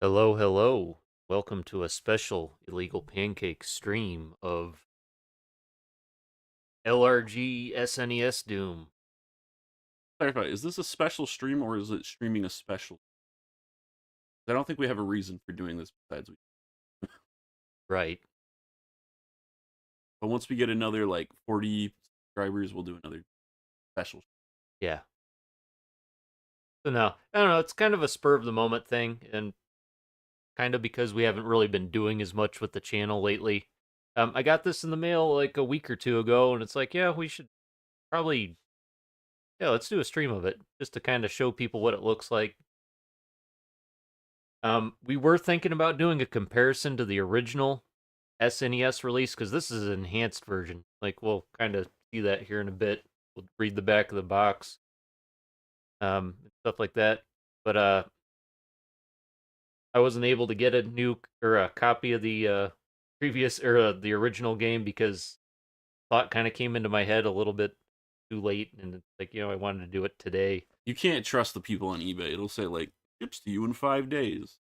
Hello, hello. Welcome to a special Illegal Pancake stream of LRG SNES Doom. Clarify, is this a special stream or is it streaming a special? I don't think we have a reason for doing this besides we. Right. But once we get another like 40 subscribers, we'll do another special. Yeah. So now, I don't know, it's kind of a spur of the moment thing, and kind of because we haven't really been doing as much with the channel lately. I got this in the mail like a week or two ago, and it's like, yeah, we should probably, yeah, let's do a stream of it just to kind of show people what it looks like. We were thinking about doing a comparison to the original SNES release because this is an enhanced version. Like we'll kind of see that here in a bit. We'll read the back of the box, stuff like that. But I wasn't able to get a new or a copy of the previous or the original game because thought kind of came into my head a little bit too late, and it's like I wanted to do it today. You can't trust the people on eBay. It'll say like ships to you in 5 days,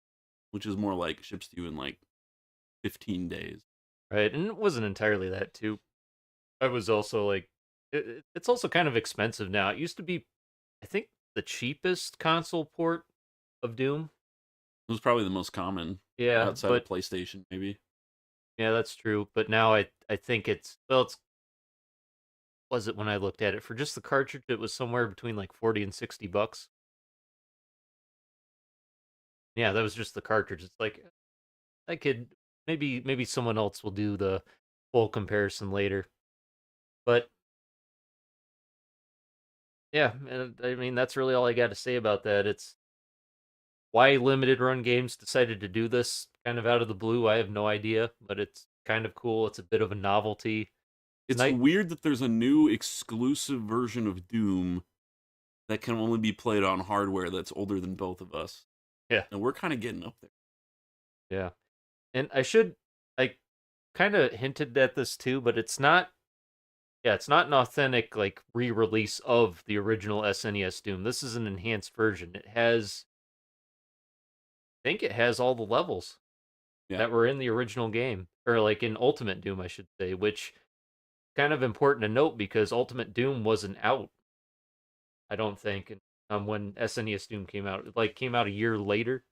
which is more like ships to you in like 15 days. Right, and it wasn't entirely that too. I was also like, it's also kind of expensive now. It used to be, I think, the cheapest console port of Doom. It was probably the most common Yeah, outside of but PlayStation, maybe. yeah, that's true. But now I think it's well, it's was it when I looked at it for just the cartridge? It was somewhere between like 40 and 60 bucks. Yeah, that was just the cartridge. It's like I could maybe someone else will do the full comparison later. But yeah, I mean that's really all I got to say about that. It's why limited run games decided to do this kind of out of the blue. I have no idea, but it's kind of cool. It's a bit of a novelty. It's It's nice. weird that there's a new exclusive version of Doom that can only be played on hardware that's older than both of us. Yeah, And we're kind of getting up there. yeah. And I kind of hinted at this too, but it's not. Yeah, it's not an authentic like re-release of the original SNES Doom. This is an enhanced version. I think it has all the levels Yeah. that were in the original game, or like in Ultimate Doom, I should say, which kind of important to note because Ultimate Doom wasn't out, I don't think, when SNES Doom came out. It like came out a year later,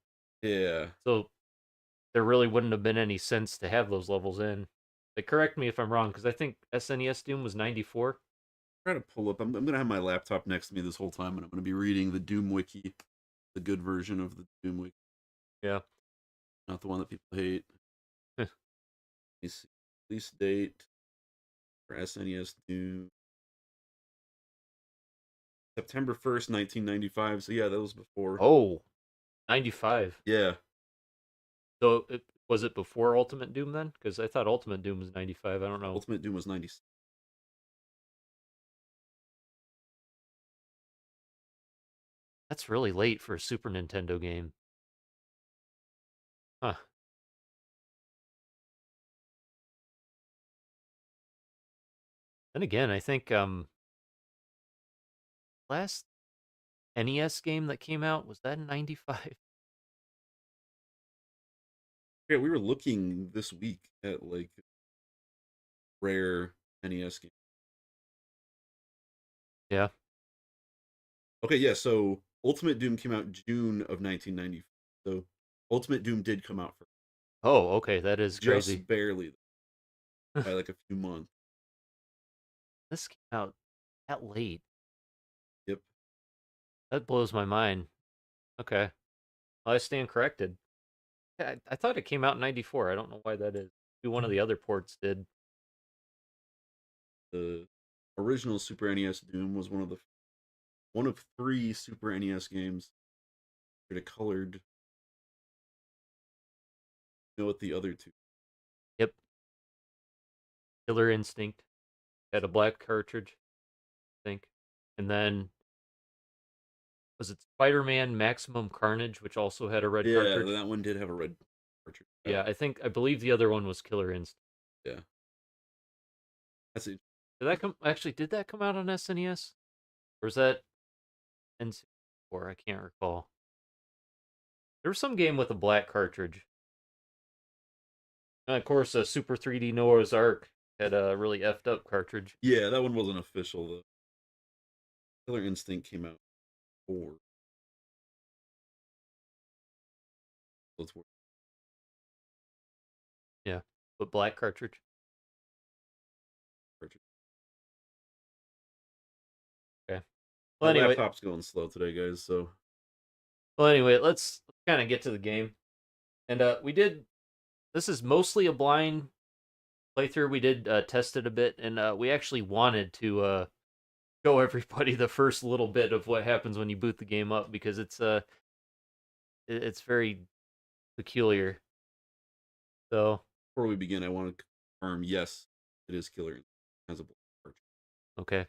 Yeah. so there really wouldn't have been any sense to have those levels in. Like, correct me if I'm wrong, because I think SNES Doom was 94. Try to pull up. I'm gonna have my laptop next to me this whole time, and I'm gonna be reading the Doom Wiki, the good version of the Doom Wiki, Yeah. not the one that people hate. Let me see. Release date for SNES Doom September 1st, 1995. So yeah, that was before. Oh, 95. Yeah, So was it before Ultimate Doom then? Because I thought Ultimate Doom was 95. I don't know. Ultimate Doom was 90. That's really late for a Super Nintendo game. Huh. Then again, I think last NES game that came out was that in 95? Yeah, we were looking this week at like rare NES games. Yeah. Okay, yeah. So Ultimate Doom came out June of 1990. So Ultimate Doom did come out for Oh, okay, that is crazy. just barely by like a few months. This came out that late. Yep. That blows my mind. Okay. Well, I stand corrected. Yeah, I thought it came out in 94. I don't know why that is. Maybe one of the other ports did. The original Super NES Doom was one of three Super NES games that are colored. You know what the other two? Yep. Killer Instinct had a black cartridge, I think. And then was it Spider-Man Maximum Carnage, which also had a red Yeah, cartridge? that one did have a red cartridge. Yeah, I believe the other one was Killer Instinct. Yeah, that's it. Did that come out on SNES? Or was that N64? I can't recall. There was some game with a black cartridge. And of course, Super 3D Noah's Ark had a really effed up cartridge. Yeah, that one wasn't official though. Killer Instinct came out 4. So it's Yeah, but black cartridge. cartridge. Okay. My Well, anyway, laptop's going slow today, guys. So let's kind of get to the game. And we did. This is mostly a blind playthrough. We did test it a bit, and we actually wanted to show everybody the first little bit of what happens when you boot the game up because it's very peculiar. So before we begin, I want to confirm: yes, it is Killer Instinct. It has a black cartridge. okay,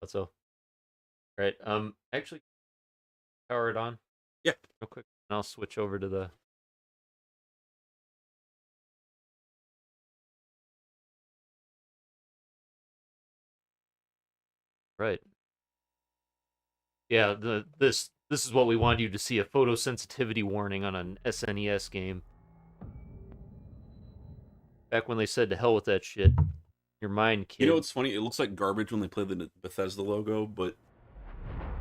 that's all. Right. Actually, power it on Yeah. real quick, and I'll switch over to the. Right. Yeah. This is what we wanted you to see: a photosensitivity warning on an SNES game. Back when they said to hell with that shit. Your mind, kid. You know what's funny? It looks like garbage when they play the Bethesda logo, but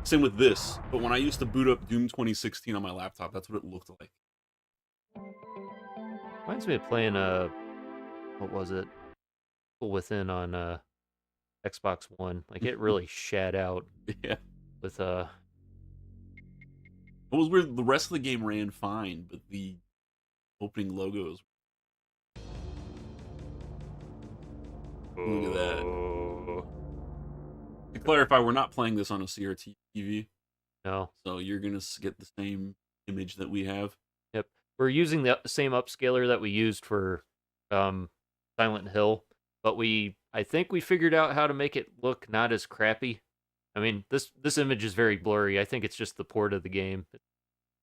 same with this. But when I used to boot up Doom 2016 on my laptop, that's what it looked like. Reminds me of playing what was it? People Within on Xbox One. Like it really shat out Yeah. with It was weird. The rest of the game ran fine, but the opening logos. Look at that. To clarify, we're not playing this on a CRT TV, No. so you're gonna get the same image that we have. Yep. We're using the same upscaler that we used for Silent Hill, but I think we figured out how to make it look not as crappy. I mean, this image is very blurry. I think it's just the port of the game.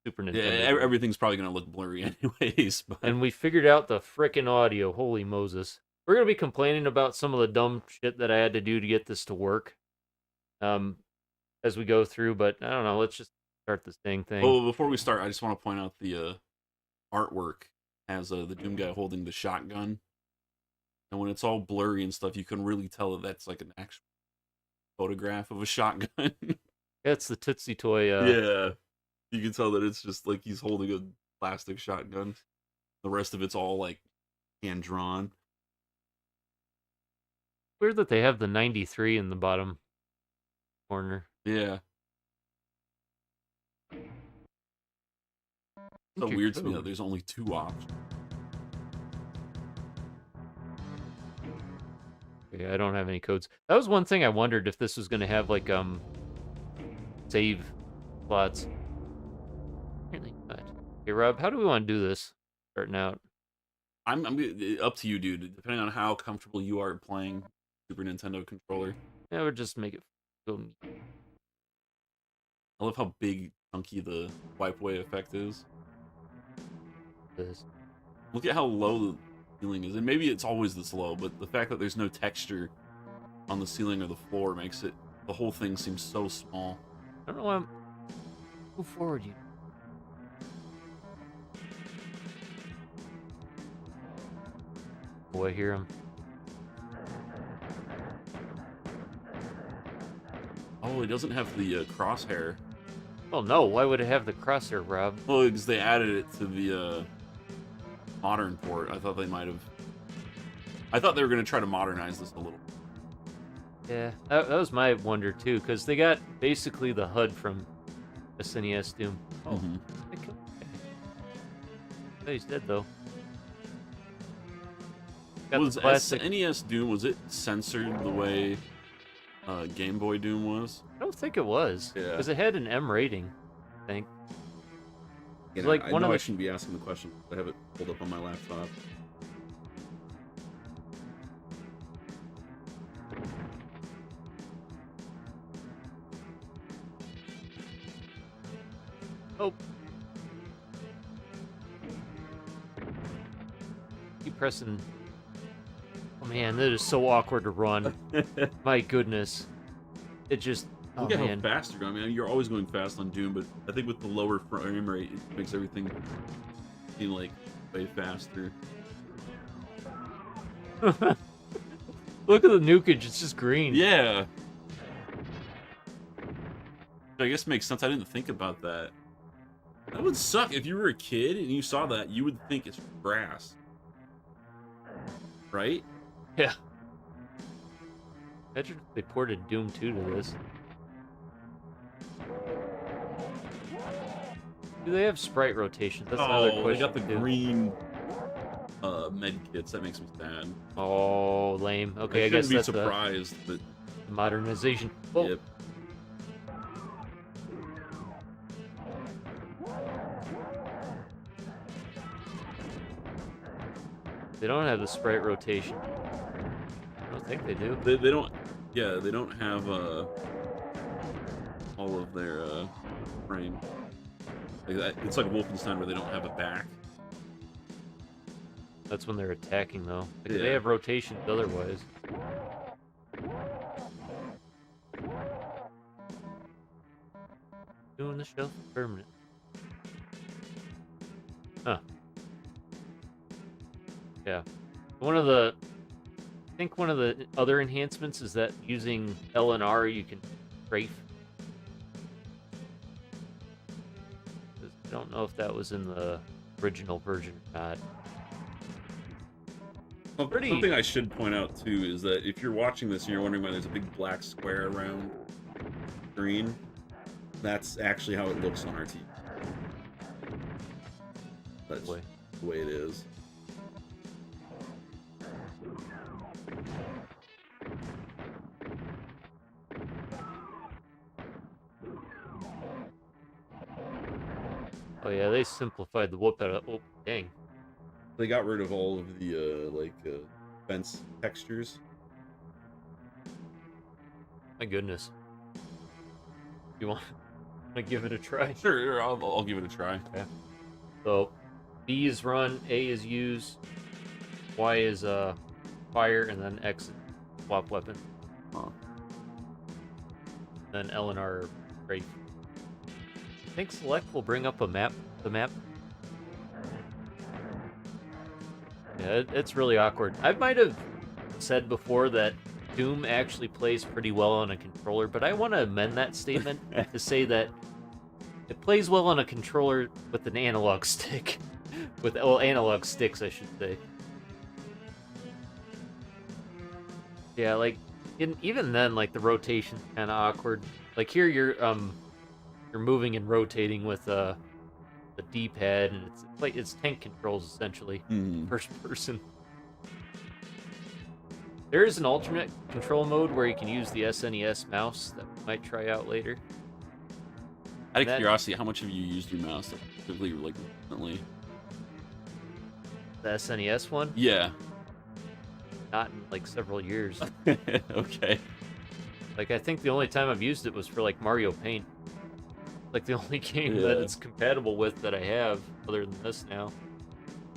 Super Yeah, Nintendo. everything's probably gonna look blurry anyways. But And we figured out the frickin' audio. Holy Moses. We're gonna be complaining about some of the dumb shit that I had to do to get this to work. As we go through, but I don't know, let's just start this dang thing. oh, before we start, I just want to point out the artwork has the Doom guy holding the shotgun, and when it's all blurry and stuff, you can really tell that that's like an actual photograph of a shotgun. It's the Tootsie Toy. Yeah, you can tell that it's just like he's holding a plastic shotgun. The rest of it's all like hand drawn. Weird that they have the 93 in the bottom corner. Yeah. So weird to me that there's only 2 options. Yeah, I don't have any codes. That was one thing I wondered if this was going to have like save slots. Apparently not. Okay, Rob, how do we want to do this? Starting out. I'm up to you, dude. Depending on how comfortable you are playing Super Nintendo controller. Yeah, we'll just make it go. I love how big, chunky the wipe away effect is. This. Look at how low the ceiling is, and maybe it's always this low, but the fact that there's no texture on the ceiling or the floor makes the whole thing seem so small. I don't know why I'm. Move forward, you. Oh, I hear him. Oh, it doesn't have the crosshair. Oh no, why would it have the crosshair, Rob? Well, because they added it to the modern port. I thought they might have. I thought they were going to try to modernize this a little. Yeah, that was my wonder too, because they got basically the HUD from SNES Doom. Oh, Mm-hmm. they killed the guy. Oh, he's dead though. Got Was the plastic. SNES Doom, was it censored the way Game Boy Doom was? I don't think it was, Yeah. because it had an M rating. I think. Again, Like I one know of I the- shouldn't be asking the question. I have it pulled up on my laptop. Oh. Keep pressing. Oh man, that is so awkward to run. My goodness. It just Oh Look at how man. fast you're going. I mean, you're always going fast on Doom, but I think with the lower frame rate, it makes everything seem like way faster. Look at the nukage, it's just green. Yeah. I guess makes sense. I didn't think about that. That would suck if you were a kid and you saw that. You would think it's grass, right? Yeah. Imagine if they ported Doom 2 to this. Do they have sprite rotations? That's another question. They got the too. green med kits. That makes me sad. Oh, lame. Okay, I shouldn't guess be that's surprised, but the modernization. Well, yep. they don't have the sprite rotation. I don't think they do. They don't. Yeah, they don't have all of their frame. Like that, it's like Wolfenstein where they don't have a back. That's when they're attacking, though. Like, Yeah. they have rotations otherwise. Doing the shelf permanent. Huh. Yeah. I think one of the other enhancements is that using LNR you can strafe. I don't know if that was in the original version or not. Well, something I should point out too is that if you're watching this and you're wondering why there's a big black square around green, that's actually how it looks on our TV. That's the way it is. Oh yeah, they simplified the whoop out of. Oh dang! They got rid of all of the fence textures. My goodness. You want to give it a try? Sure, I'll give it a try. Okay. So, B is run, A is use, Y is fire, and then X is swap weapon. Huh. Then L and R are strafe. I think select will bring up a map. The map. Yeah, it's really awkward. I might have said before that Doom actually plays pretty well on a controller, but I want to amend that statement to say that it plays well on a controller with an analog stick. With analog sticks, I should say. Yeah, like even then, like the rotation's kind of awkward. Like here, you're moving and rotating with the D-pad, and it's like it's tank controls essentially, first person. There is an alternate control mode where you can use the SNES mouse that we might try out later. Out of curiosity, how much have you used your mouse? Typically, like recently. The SNES one? Yeah. Not in like several years. Okay. Like I think the only time I've used it was for like Mario Paint. Like the only game that it's compatible with that I have, other than this now.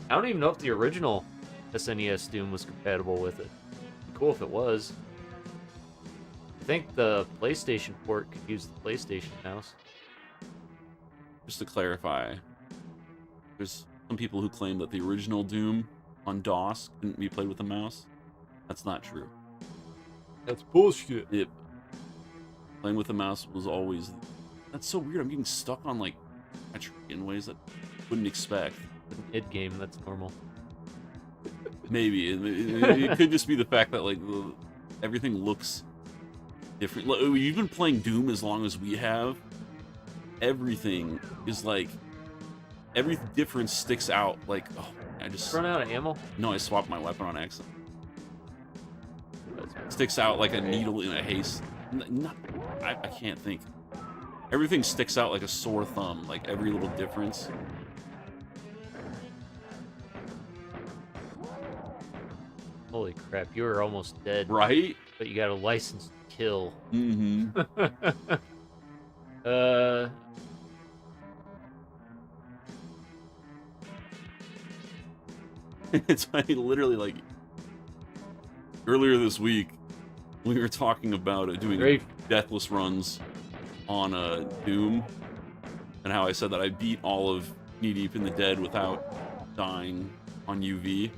I don't even know if the original SNES Doom was compatible with it. It'd be cool if it was. I think the PlayStation port could use the PlayStation mouse. Just to clarify, there's some people who claim that the original Doom on DOS couldn't be played with a mouse. That's not true. That's bullshit. Yep. Playing with a mouse was always... That's so weird. I'm getting stuck on, like, in ways that I wouldn't expect. It's an id game, that's normal. Maybe. It could just be the fact that, like, everything looks different. You've been playing Doom as long as we have. Everything is, like... Every difference sticks out. Like, oh, I just... Run out of ammo? No, I swapped my weapon on accident. Sticks out like a needle in a haystack. I can't think. Everything sticks out like a sore thumb, like every little difference. Holy crap, you were almost dead. Right? But you got a license to kill. Mm-hmm. It's funny, literally, like, earlier this week, we were talking about doing deathless runs on Doom, and how I said that I beat all of Knee Deep in the Dead without dying on UV.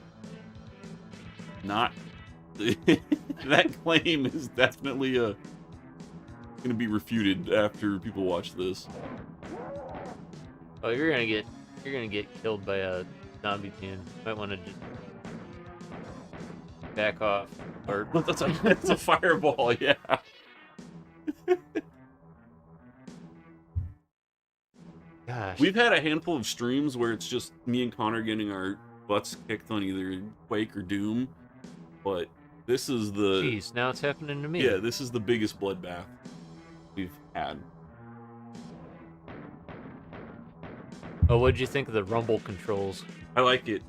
Not that claim is definitely going to be refuted after people watch this. Oh, you're gonna get killed by a zombie man. Might want to just back off. Or That's a fireball, yeah. gosh, We've had a handful of streams where it's just me and Connor getting our butts kicked on either Quake or Doom, but this is the jeez, now it's happening to me. yeah, this is the biggest bloodbath we've had. Oh, what'd you think of the rumble controls? I like it.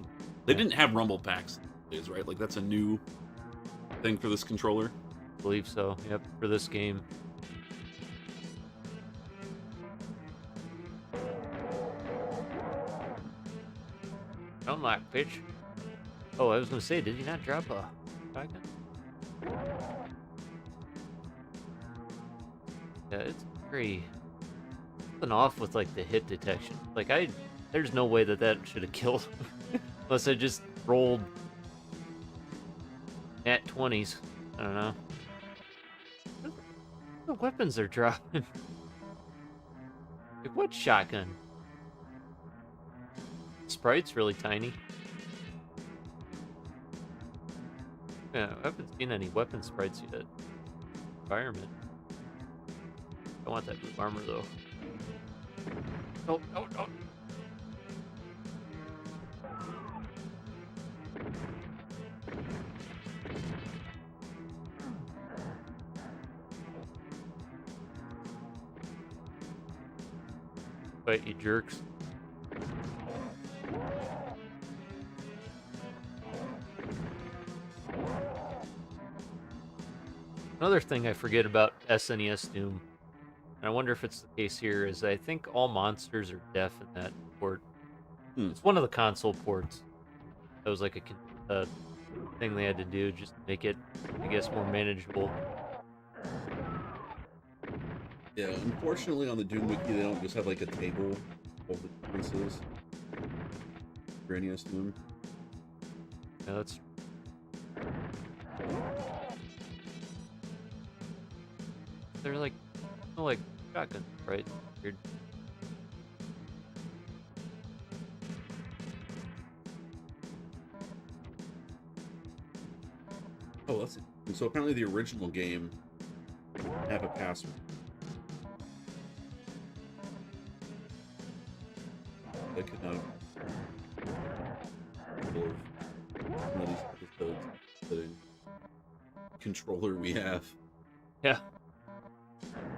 They didn't have rumble packs these days, right? Like that's a new thing for this controller. I believe so. Yep, for this game. Unlock, bitch. Oh, I was gonna say, did he not drop a shotgun? Yeah, it's very something off with like the hit detection. Like there's no way that should have killed, unless I just rolled nat 20s. I don't know. What weapons are dropping? Like what shotgun? Sprite's really tiny. Yeah, I haven't seen any weapon sprites yet. Environment. I want that blue armor though. No, no, no. Fight, you jerks. Another thing I forget about SNES Doom, and I wonder if it's the case here, is I think all monsters are deaf in that port. It's one of the console ports. That was like a thing they had to do just to make it, I guess, more manageable. Yeah, unfortunately on the Doom Wiki they don't just have like a table of the differences for NES Doom. Yeah, that's. They're like, oh, like shotguns, right? Weird. Oh, that's it. And so apparently the original game have a password. That could not one of these episodes the controller we have. Yeah.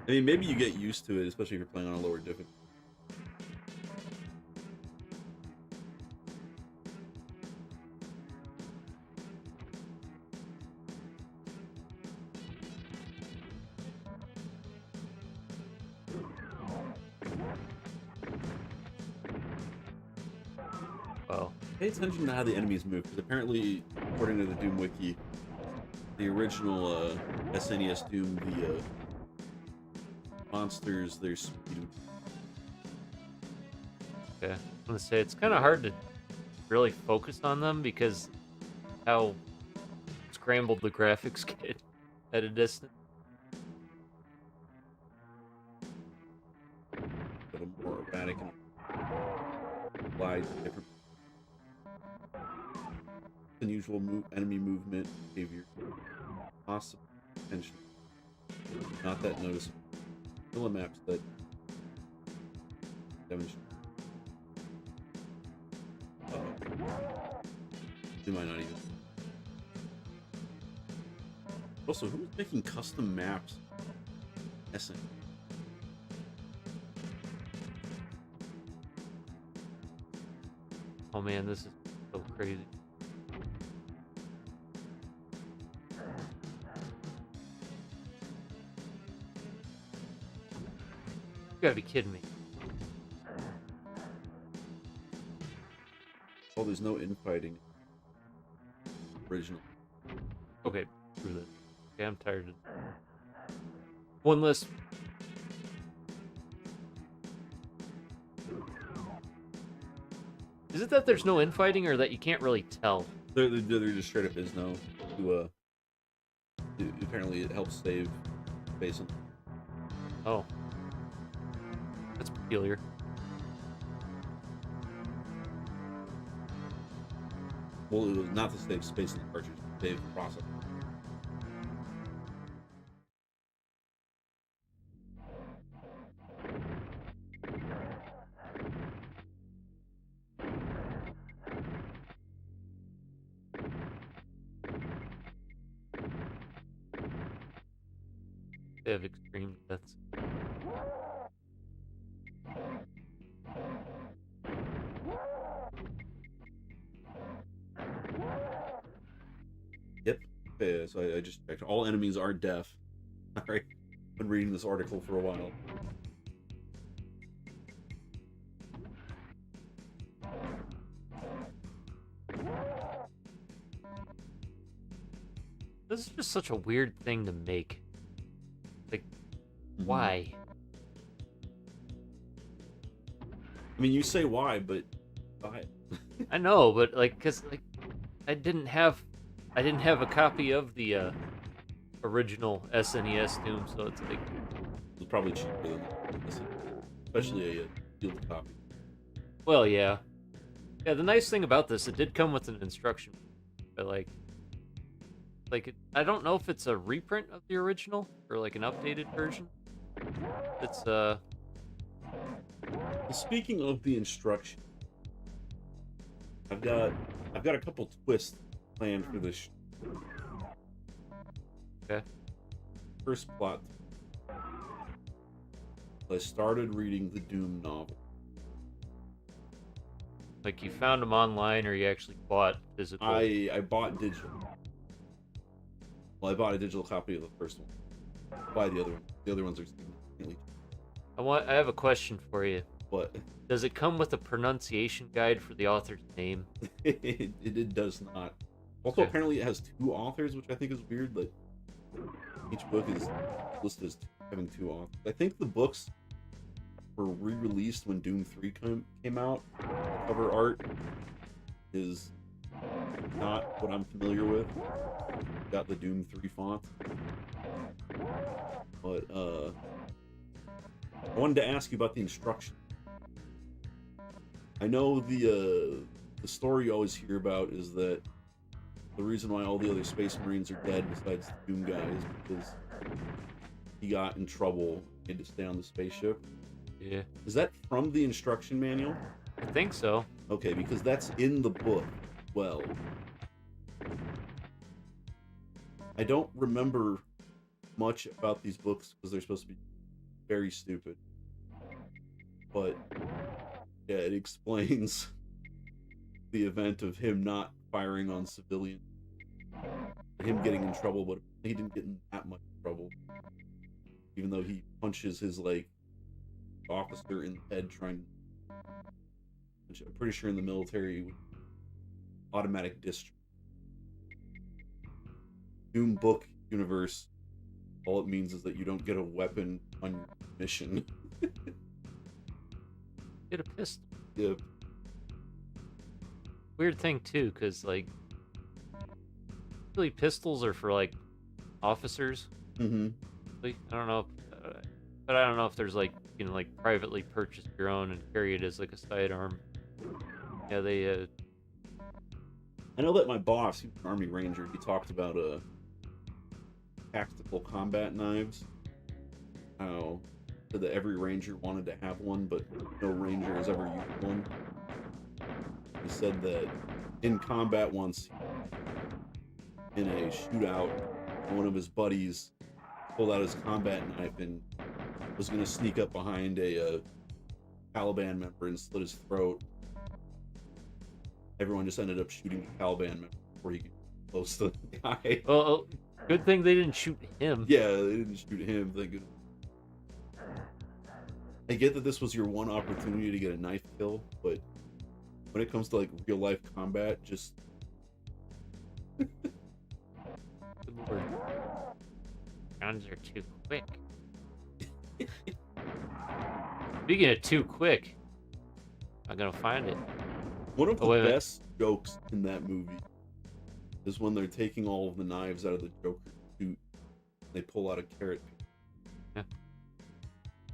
I mean, maybe you get used to it, especially if you're playing on a lower difficulty. Well, Pay attention to how the enemies move, because apparently, according to the Doom Wiki, the original SNES Doom, the monsters, their speed. yeah. I'm gonna say it's kind of hard to really focus on them because how scrambled the graphics get at a distance. A little more erratic and applied to different unusual enemy movement behavior. Awesome attention. Not that noticeable. Vanilla maps that demonstrate. You might not even. Also, who's making custom maps? SN. Oh man, this is so crazy. You gotta be kidding me. Oh, there's no infighting. Original. Okay, screw this. Okay, I'm tired of. One less. Is it that there's no infighting, or that you can't really tell? They're just straight up is no. To, apparently it helps save space. Oh, that's peculiar. Well, it was not to save space in the cartridge, to save the process. They have extreme deaths. Yep. Okay, so I just checked. All enemies are deaf. All right. Been reading this article for a while. This is just such a weird thing to make. Like, Mhm. why? I mean, you say why, but why? I know, but like, cause like, I didn't have a copy of the original SNES Doom, so it's like, It's probably cheaper than this, especially a sealed copy. well, yeah. The nice thing about this, it did come with an instruction, but I don't know if it's a reprint of the original or like an updated version. It's Well, speaking of the instruction, I've got a couple twists planned for this. okay. First plot. I started reading the Doom novel. Like you found them online, or you actually bought physical. I bought digital. Well, I bought a digital copy of the first one. Buy the other one. The other ones are significantly. I have a question for you. But Does it come with a pronunciation guide for the author's name? it does not. Also, Okay. apparently, it has two authors, which I think is weird. Like each book is listed as having two authors. I think the books were re-released when Doom 3 came out. The cover art is not what I'm familiar with. Got the Doom 3 font. But I wanted to ask you about the instruction. I know the story you always hear about is that the reason why all the other Space Marines are dead besides the Doom guy is because he got in trouble and had to stay on the spaceship. Yeah, Is that from the instruction manual? I think so. Okay, because that's in the book. Well, I don't remember much about these books because they're supposed to be very stupid. But yeah, it explains the event of him not firing on civilians, him getting in trouble, but he didn't get in that much trouble, even though he punches his like officer in the head trying. Which I'm pretty sure in the military, automatic discharge. Doom book universe, all it means is that you don't get a weapon on your mission. Get a pistol. Yeah. Weird thing too, because like, really pistols are for like officers. Mm-hmm. Like, I don't know, but I don't know if there's like you can like privately purchase your own and carry it as like a sidearm. Yeah, they. I know that my boss, he was an Army Ranger, he talked about tactical combat knives. How said that every Ranger wanted to have one, but no Ranger has ever used one. He said that in combat once, in a shootout, one of his buddies pulled out his combat knife and was going to sneak up behind a Taliban member and slit his throat. Everyone just ended up shooting the Taliban member before he could get close to the guy. Well, good thing they didn't shoot him. Yeah, they didn't shoot him. I get that this was your one opportunity to get a knife kill, but when it comes to like real life combat, just Good lord. Guns are too quick. Speaking of too quick, I'm gonna find it. One of Oh the wait a minute. best jokes in that movie is when they're taking all of the knives out of the Joker's suit. They pull out a carrot. Yeah.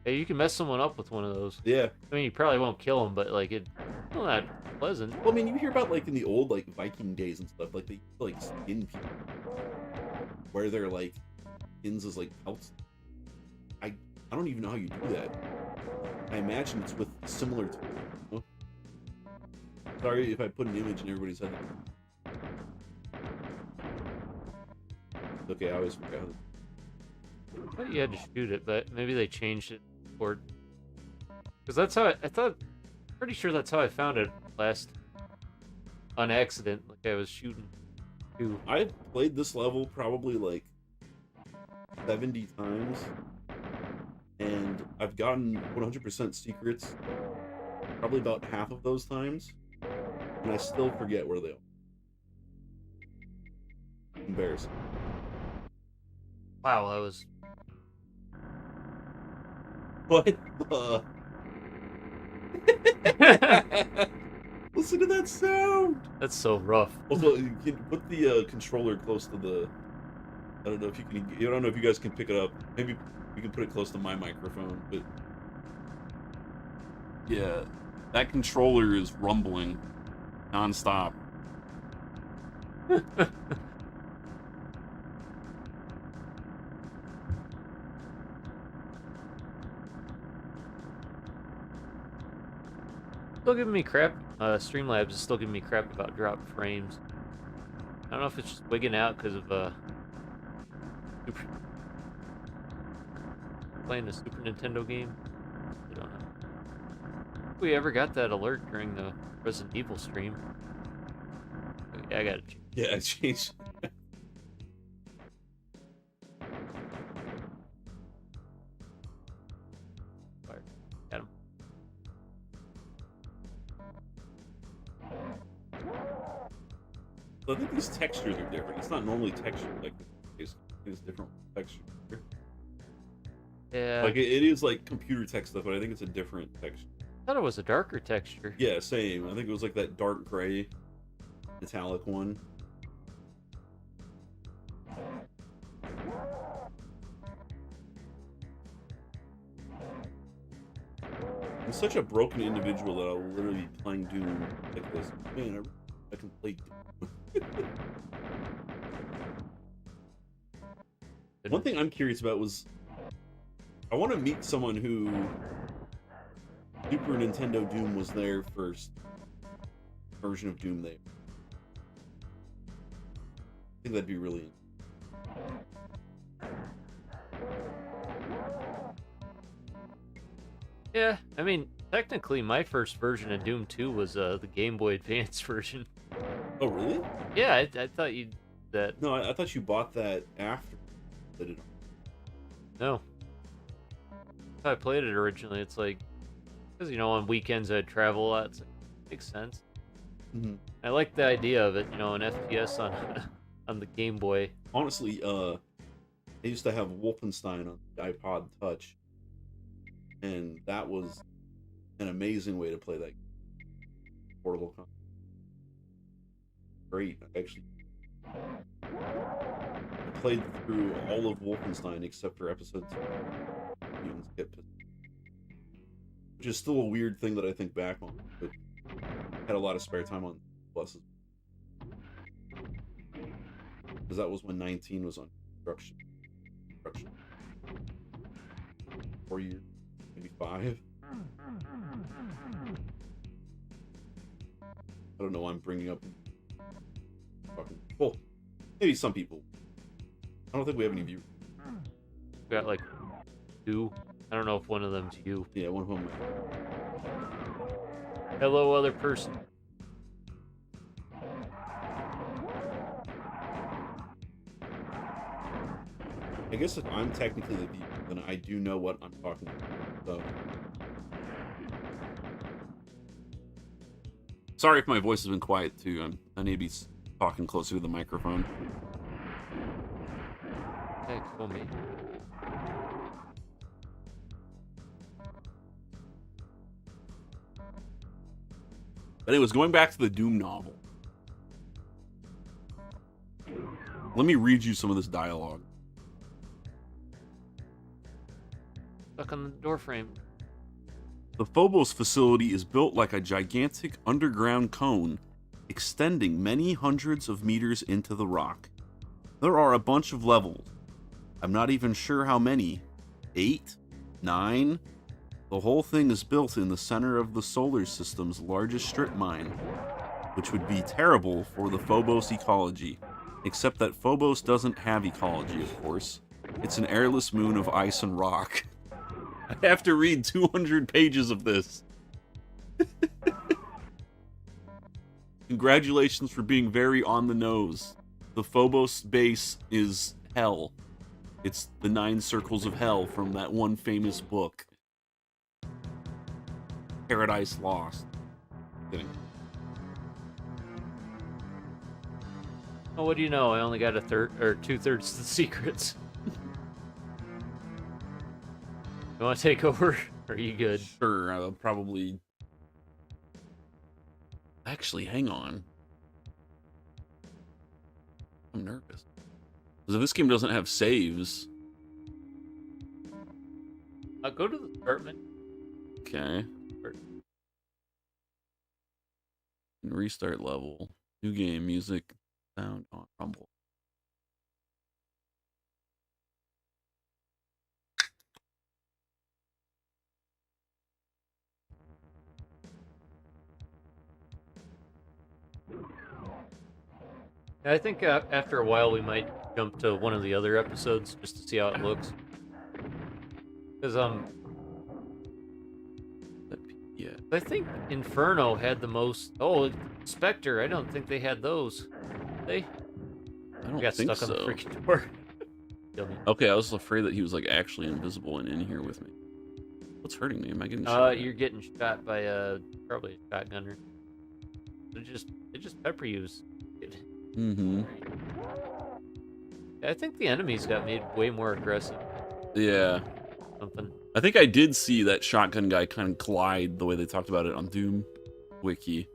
Hey, you can mess someone up with one of those. Yeah. I mean, you probably won't kill them, but like it's not that pleasant. Well, I mean, you hear about like in the old like Viking days and stuff, like they like skin people, where they're like skins as like pelts. I don't even know how you do that. I imagine it's with similar to. Oh, sorry if I put an image in everybody's head. Okay, I always forgot. I thought you had to shoot it, but maybe they changed it or because that's how I thought. Pretty sure that's how I found it last on accident. Like I was shooting two. I've played this level probably like 70 times, and I've gotten 100% secrets probably about half of those times, and I still forget where they are. Embarrassing. Wow, that was. What the? Listen to that sound! That's so rough. Also, you can put the controller close to the. I don't know if you can. I don't know if you guys can pick it up. Maybe you can put it close to my microphone, but yeah, that controller is rumbling nonstop. Still giving me crap. Streamlabs is still giving me crap about dropped frames. I don't know if it's just wigging out because of playing the Super Nintendo game. I don't know. If we ever got that alert during the Resident Evil stream. Yeah, I got it. Yeah, I changed. Got him. So I think these textures are different. It's not normally textured like this. It's different texture. Yeah. Like it is like computer text stuff, but I think it's a different texture. I thought it was a darker texture. Yeah, same. I think it was like that dark gray, metallic one. I'm such a broken individual that I'll literally be playing Doom like this. Man, I can play Doom. One thing I'm curious about was I want to meet someone who Super Nintendo Doom was their first version of Doom. I think that'd be really. Yeah, I mean, technically, my first version of Doom 2 was the Game Boy Advance version. Oh, really? Yeah, I thought you that. No, I thought you bought that after. No. I played it originally. It's like, because on weekends I'd travel a lot. It's like, makes sense. Mm-hmm. I like the idea of it. An FPS on on the Game Boy. Honestly, I used to have Wolfenstein on the iPod Touch, and that was an amazing way to play that portable console. Great, actually. I played through all of Wolfenstein except for episode 2. Even skipped it. Which is still a weird thing that I think back on, but had a lot of spare time on buses. Because that was when 19 was on construction. 4 years, maybe 5. I don't know why I'm bringing up fucking. Well, maybe some people. I don't think we have any viewers. Got like 2. I don't know if one of them's you. Yeah, one of them. Hello, other person. I guess if I'm technically the viewer, then I do know what I'm talking about. So. Sorry if my voice has been quiet too. I need to be talking closer to the microphone. Hey, cool me. But anyways, going back to the Doom novel. Let me read you some of this dialogue. Stuck on the door frame. The Phobos facility is built like a gigantic underground cone, extending many hundreds of meters into the rock. There are a bunch of levels. I'm not even sure how many. 8? 9? The whole thing is built in the center of the solar system's largest strip mine, which would be terrible for the Phobos ecology. Except that Phobos doesn't have ecology, of course. It's an airless moon of ice and rock. I have to read 200 pages of this. Congratulations for being very on the nose. The Phobos base is hell. It's the 9 circles of hell from that one famous book. Paradise Lost. Kidding. Oh, what do you know? I only got a third or 2/3 of the secrets. You want to take over? Or are you good? Sure, I'll probably... Actually, hang on. I'm nervous. Because if this game doesn't have saves... Go to the department. Okay. Restart level. New game, music, sound on Rumble. I think after a while we might jump to one of the other episodes just to see how it looks. Because Yeah. I think Inferno had the most. Oh, Spectre. I don't think they had those. They I don't got think stuck so. on the freaking door. Dummy. Okay, I was afraid that he was like actually invisible and in here with me. What's hurting me? Am I getting shot? You're getting shot by probably a shotgunner. They just pepper use. Mm-hmm. I think the enemies got made way more aggressive. Yeah. Something. I think I did see that shotgun guy kind of glide the way they talked about it on Doom Wiki.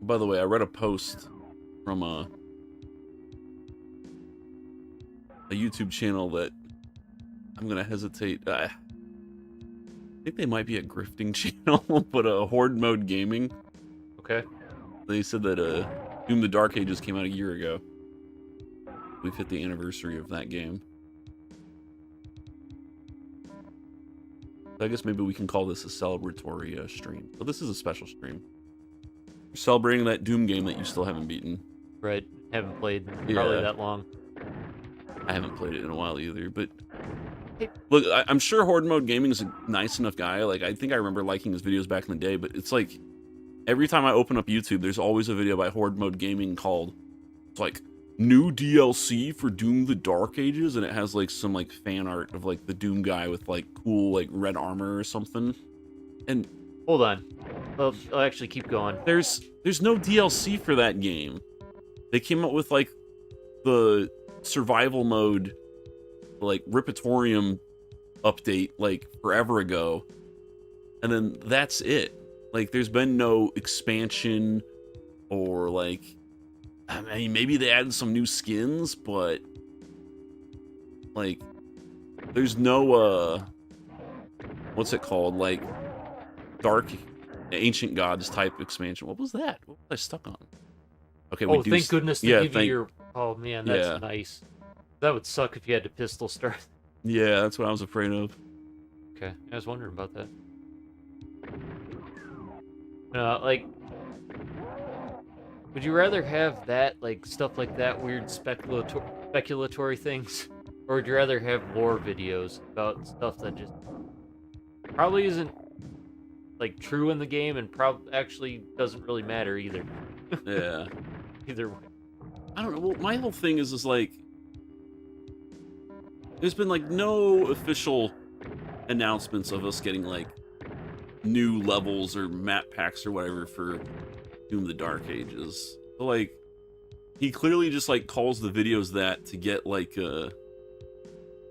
By the way, I read a post from a YouTube channel that I'm gonna hesitate. I think they might be a grifting channel, but a Horde Mode Gaming. Okay. They said that Doom: The Dark Ages came out a year ago. We've hit the anniversary of that game. I guess maybe we can call this a celebratory stream. But this is a special stream. We're celebrating that Doom game that you still haven't beaten. Right. Haven't played probably that long. I haven't played it in a while either, but... Hey. Look, I'm sure Horde Mode Gaming is a nice enough guy. Like, I think I remember liking his videos back in the day, but it's like... Every time I open up YouTube, there's always a video by Horde Mode Gaming called... It's like, new DLC for Doom: The Dark Ages, and it has, like, some, like, fan art of, like, the Doom guy with, like, cool, like, red armor or something. And... Hold on. I'll actually keep going. There's no DLC for that game. They came up with, like, the survival mode, like, Ripitorium update, like, forever ago. And then that's it. Like, there's been no expansion or, like... I mean, maybe they added some new skins, but... Like, there's no, what's it called? Like, Dark Ancient Gods type expansion. What was that? What was I stuck on? Okay, oh, thank goodness they give you your... Oh, man, that's nice. That would suck if you had to pistol start. Yeah, that's what I was afraid of. Okay, I was wondering about that. Like... Would you rather have that, like, stuff like that, weird speculatory things? Or would you rather have lore videos about stuff that just... probably isn't, like, true in the game and actually doesn't really matter either. Yeah. Either way. I don't know. Well, my whole thing is like... There's been, like, no official announcements of us getting, like, new levels or map packs or whatever for Doom: The Dark Ages. So, like, he clearly just like calls the videos that to get like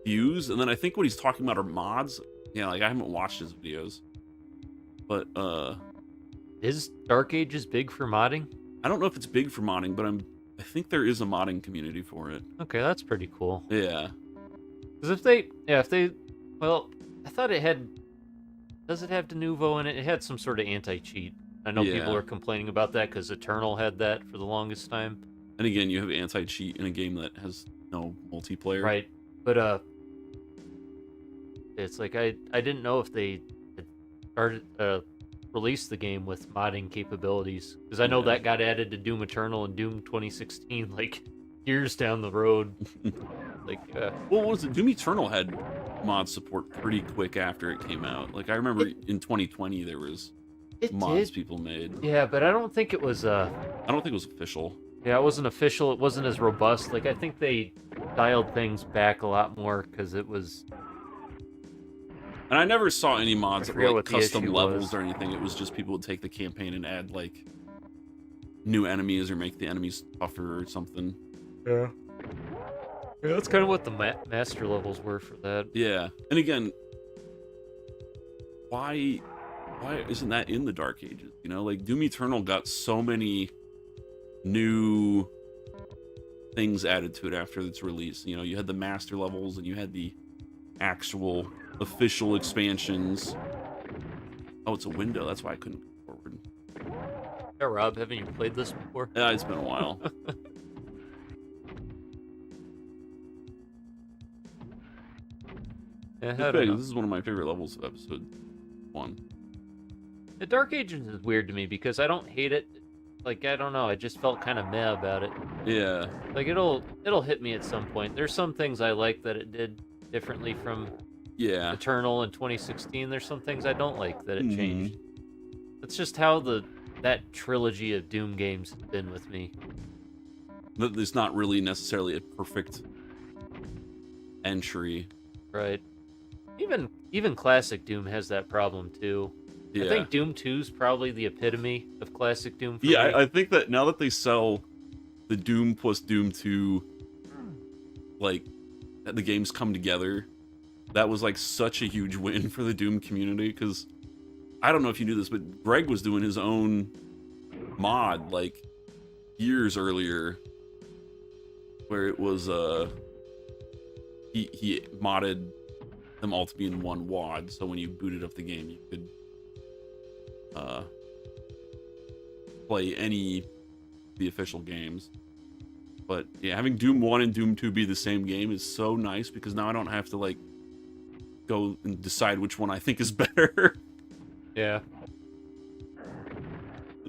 views, and then I think what he's talking about are mods. Yeah, like I haven't watched his videos, but Is Dark Ages big for modding? I don't know if it's big for modding, but I think there is a modding community for it. Okay, that's pretty cool. Yeah. Because well, I thought it had. Does it have Denuvo in it? It had some sort of anti-cheat. I know people Yeah. are complaining about that because Eternal had that for the longest time. And again, you have anti-cheat in a game that has no multiplayer. Right. But it's like I didn't know if they had started released the game with modding capabilities, because I know Yeah. that got added to Doom Eternal and Doom 2016 like years down the road. Like Well, what was it? Doom Eternal had mod support pretty quick after it came out. Like I remember in 2020 there was it mods did. people made. Yeah, but I don't think it was I don't think it was official. yeah, it wasn't official. It wasn't as robust. Like I think they dialed things back a lot more because it was. And I never saw any mods that forget were what like the custom issue levels was. or anything. It was just people would take the campaign and add like new enemies or make the enemies tougher or something. Yeah. Yeah, that's kind of what the master levels were for that. Yeah. And again, why isn't that in the Dark Ages? You know, like Doom Eternal got so many new things added to it after its release. You know, you had the master levels and you had the actual official expansions. Oh, it's a window. That's why I couldn't go forward. Yeah, Rob, haven't you played this before? Yeah, it's been a while. Yeah, I It's don't big. know. This is one of my favorite levels of episode 1. The Dark Ages is weird to me because I don't hate it. Like I don't know, I just felt kind of meh about it. Yeah. Like it'll hit me at some point. There's some things I like that it did differently from Yeah. Eternal in 2016. There's some things I don't like that it Mhm. changed. That's just how that trilogy of Doom games has been with me. But it's not really necessarily a perfect entry. Right. Even classic Doom has that problem too. Yeah. I think Doom 2 is probably the epitome of classic Doom for Yeah, me. I think that now that they sell the Doom plus Doom 2, like, the games come together, that was, like, such a huge win for the Doom community, because I don't know if you knew this, but Greg was doing his own mod, like, years earlier, where it was, he modded them all to be in one WAD, so when you booted up the game, you could play any of the official games. But yeah, having Doom 1 and Doom 2 be the same game is so nice, because now I don't have to like go and decide which one I think is better. Yeah.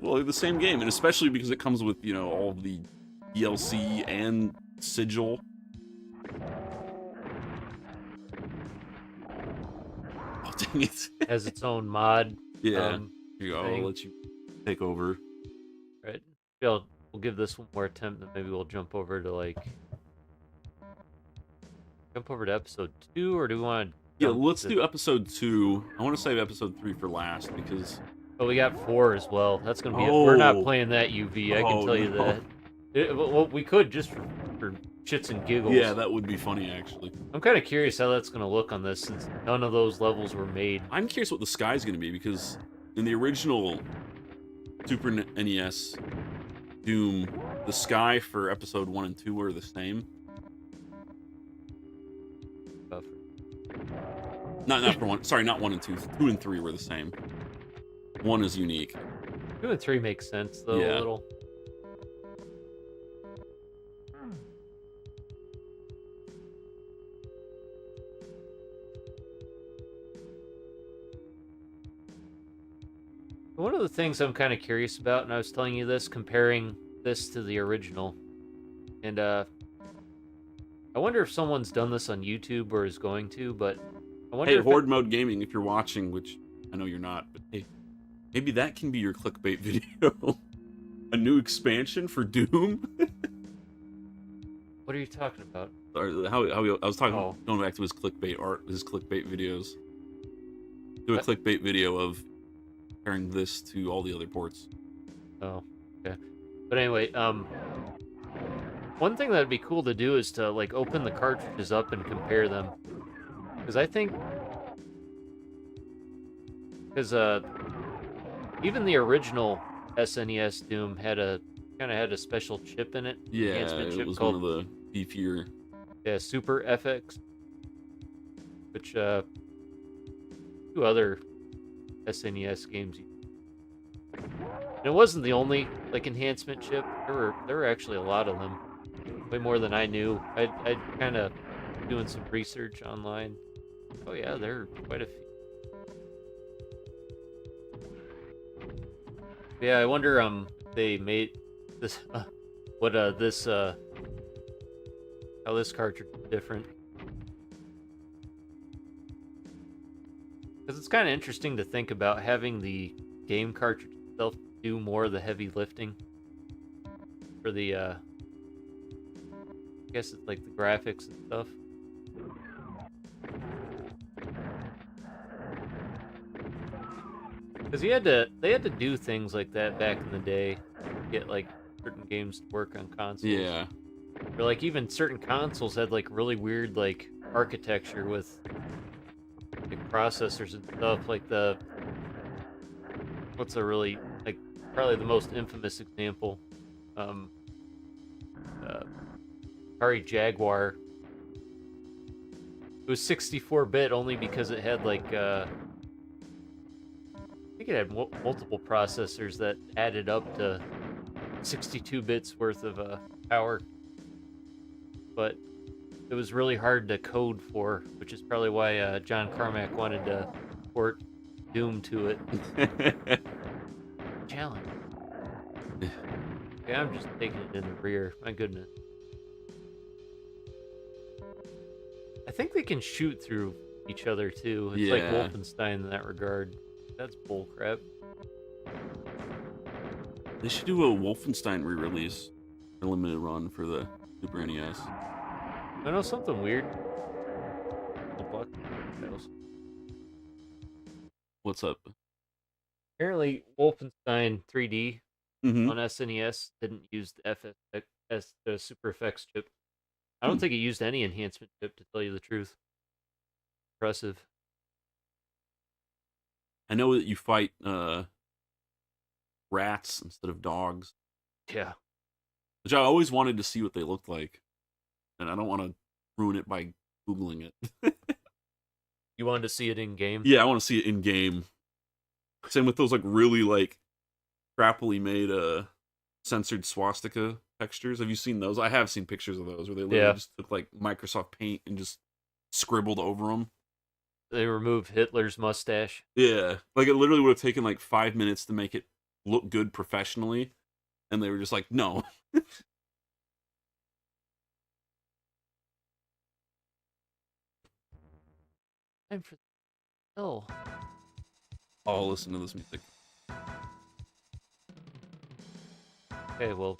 Well, they're the same game, and especially because it comes with, you know, all the DLC and sigil. Oh, dang it. Has its own mod. Yeah. Here you go. thing. I'll let you take over. Right. We'll give this one more attempt, and maybe we'll jump over to episode 2, or do we want to? Yeah, let's do episode 2. I want to save episode 3 for last, because Oh, we got 4 as well. That's gonna be it. We're not Oh. playing that UV. I can Oh, tell you no. that. Well, we could just for shits and giggles. yeah, that would be funny, actually. I'm kind of curious how that's gonna look on this, since none of those levels were made. I'm curious what the sky's going to be, because in the original Super NES Doom, the sky for episode 1 and 2 were the same. Not for 1. Sorry, not 1 and 2. 2 and 3 were the same. 1 is unique. 2 and 3 makes sense though a Yeah. little. One of the things I'm kind of curious about, and I was telling you this, comparing this to the original, and I wonder if someone's done this on YouTube or is going to, but I wonder Hey, if Horde Mode Gaming, if you're watching, which I know you're not, but hey, maybe that can be your clickbait video. A new expansion for Doom? what are you talking about? Or I was talking, Oh. going back to his clickbait art, his clickbait videos. Do a clickbait video of comparing this to all the other ports. Oh, okay. But anyway, one thing that'd be cool to do is to like open the cartridges up and compare them, because I think, because even the original SNES Doom had a had a special chip in it, Yeah, enhancement it chip was one called of the beefier. Super FX, which two other SNES games. And it wasn't the only like enhancement chip. There were actually a lot of them, way more than I knew. I kind of doing some research online. Oh yeah, there are quite a few. Yeah, I wonder if they made this what this how this cartridge is different. Because it's kind of interesting to think about having the game cartridge itself do more of the heavy lifting for the I guess it's like the graphics and stuff. Because they had to do things like that back in the day to get like certain games to work on consoles. Yeah. Or like even certain consoles had like really weird like architecture with like processors and stuff. Like the what's a really like probably the most infamous example, um, uh, Atari Jaguar. It was 64-bit only because it had like I think it had multiple processors that added up to 62 bits worth of power, but it was really hard to code for, which is probably why John Carmack wanted to port Doom to it. Challenge. Okay, I'm just taking it in the rear. My goodness. I think they can shoot through each other too. It's like Wolfenstein in that regard. That's bullcrap. They should do a Wolfenstein re-release, a limited run for the Super NES. I know something weird. What's up? Apparently, Wolfenstein 3D Mm-hmm. on SNES didn't use the FSX, the Super FX chip. I don't think it used any enhancement chip, to tell you the truth. Impressive. I know that you fight rats instead of dogs. Yeah. Which I always wanted to see what they looked like. And I don't want to ruin it by Googling it. You wanted to see it in game? Yeah, I want to see it in game. Same with those like really like crappily made censored swastika textures. Have you seen those? I have seen pictures of those where they literally just took like Microsoft Paint and just scribbled over them. They removed Hitler's mustache. Yeah, like it literally would have taken like 5 minutes to make it look good professionally, and they were just like, no. Time for oh. Oh, listen to this music. Okay, well,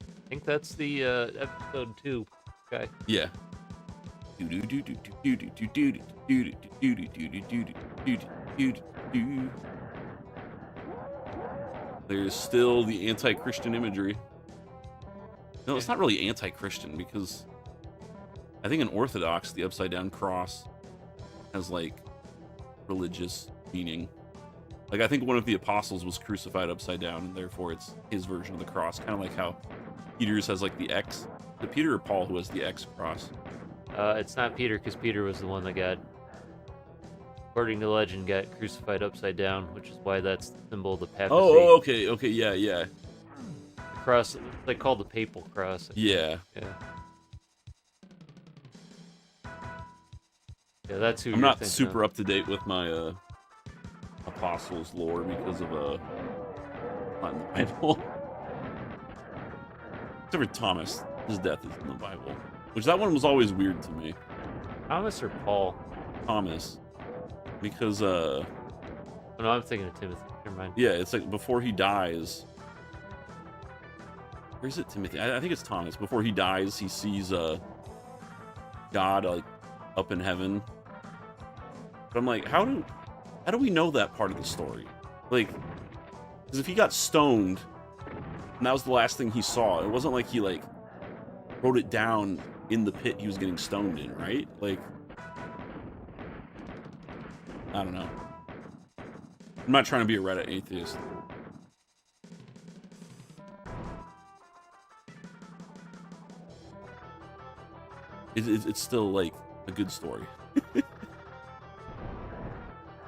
I think that's the episode 2. Okay. Yeah. There's still the anti-Christian imagery. No, it's not really anti-Christian because I think in Orthodox, the upside down cross has like religious meaning. Like I think one of the apostles was crucified upside down, and therefore it's his version of the cross. Kind of like how Peter's has like the X. Is it Peter or Paul who has the X cross? It's not Peter, because Peter was the one that got, according to legend, got crucified upside down, which is why that's the symbol of the papacy. Oh, okay, yeah. The cross, they call the papal cross. Yeah. Yeah, that's who. I'm not super up to date with my apostles lore because of not in the Bible. Except for Thomas, his death is in the Bible, which that one was always weird to me. Thomas or Paul? Thomas, because oh, no, I'm thinking of Timothy. Never mind. Yeah, it's like before he dies. Or is it Timothy? I think it's Thomas. Before he dies, he sees God like up in heaven. But I'm like, how do we know that part of the story? Like, because if he got stoned, and that was the last thing he saw, it wasn't like he, like, wrote it down in the pit he was getting stoned in, right? Like, I don't know. I'm not trying to be a Reddit atheist. It's still, like, a good story.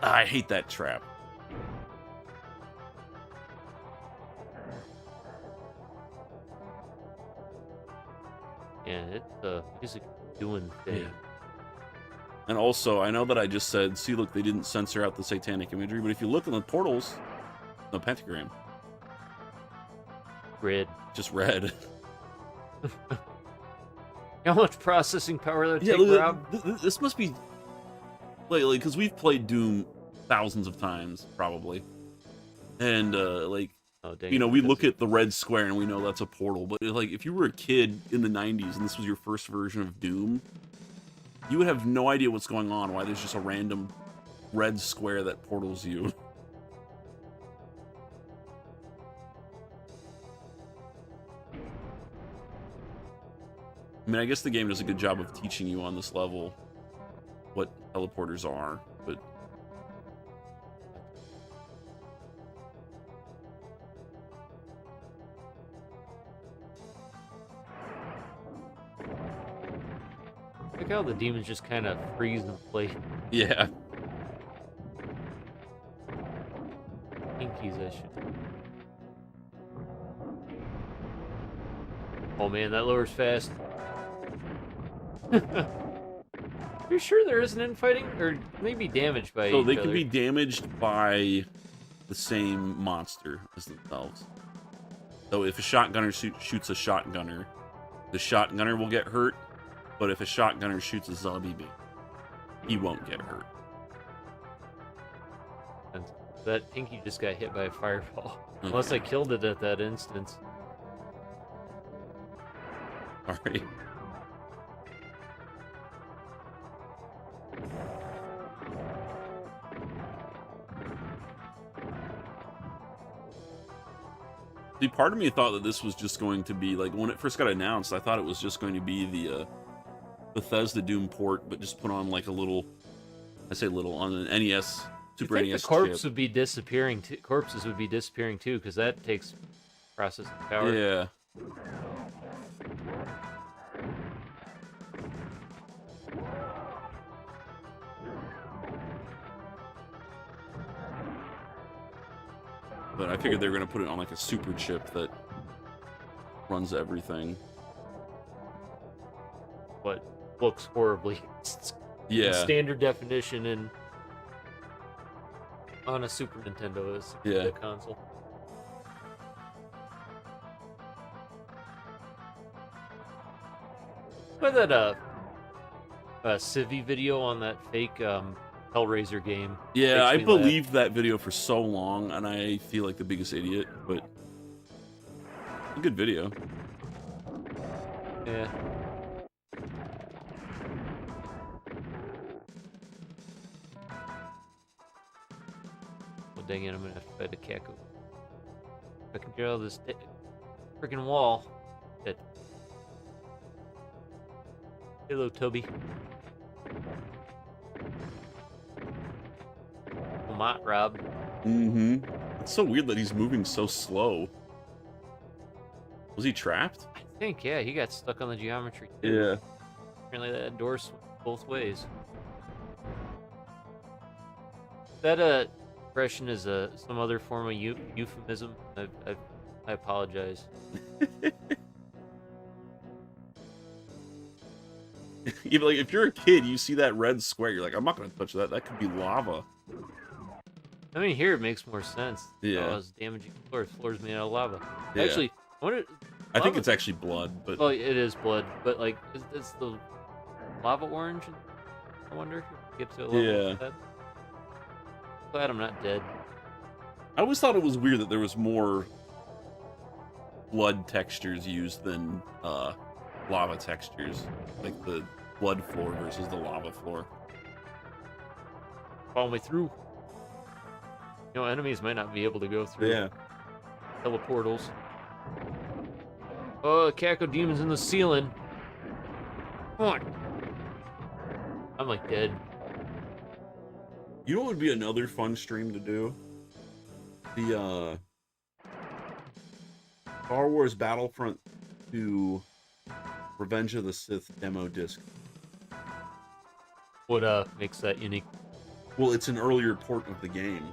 I hate that trap. Yeah, it's a music doing thing. Yeah. And also, I know that I just said, see, look, they didn't censor out the satanic imagery, but if you look in the portals, no pentagram. Red. Just red. How much processing power that Yeah, take, Rob? this must be... Like, because we've played Doom thousands of times, probably. And, like, Oh, dang you know, it, we that's look it. at the red square and we know that's a portal. But, like, if you were a kid in the 90s and this was your first version of Doom, you would have no idea what's going on, why there's just a random red square that portals you. I mean, I guess the game does a good job of teaching you on this level what teleporters are, but... Look how the demons just kind of freeze in place. Yeah. Pinkies, I should. Oh man, that lowers fast. You sure there isn't infighting? Or maybe damaged by So each they other? can be damaged by the same monster as themselves. So if a shotgunner shoots a shotgunner, the shotgunner will get hurt, but if a shotgunner shoots a zombie, he won't get hurt. And that Pinky just got hit by a fireball. Okay. Unless I killed it at that instance. Alright. See, part of me thought that this was just going to be, like, when it first got announced, I thought it was just going to be the Bethesda Doom port, but just put on, like, a little, I say little, on an NES, Super You think NES the corpse chip. would be disappearing too? Corpses would be disappearing too, because that takes processing power. Yeah. But I figured they were going to put it on, like, a super chip that runs everything. But looks horribly. It's Yeah. standard definition and on a Super Nintendo is Yeah. the console. But that Civi video on that fake Hellraiser game. Yeah, makes I me believed that video for so long, and I feel like the biggest idiot, but a good video. laugh. Yeah. Well, dang it, I'm gonna have to fight a Kaku. If I can get out of this freaking wall. Shit. Hello, Toby. Mott, Rob. Mm-hmm. It's so weird that he's moving so slow. Was he trapped? I think, yeah, he got stuck on the geometry too. Yeah. Apparently that door swings both ways. That expression is some other form of euphemism. I apologize. Yeah, but, like, if you're a kid, you see that red square, you're like, I'm not gonna touch that. That could be lava. I mean, here it makes more sense. Yeah. Oh, it's damaging floors. Floors made out of lava. Yeah. Actually, I think it's actually blood, but well, it is blood, but like, is the lava orange? I wonder if it gets to a level Yeah. like that. Glad I'm not dead. I always thought it was weird that there was more blood textures used than lava textures, like the blood floor versus the lava floor. Follow me through. You know, enemies might not be able to go through Yeah. teleportals. Oh, Demon's in the ceiling. Come on. I'm like dead. You know what would be another fun stream to do? The Star Wars Battlefront 2 Revenge of the Sith demo disc. What makes that unique? Well, it's an earlier port of the game.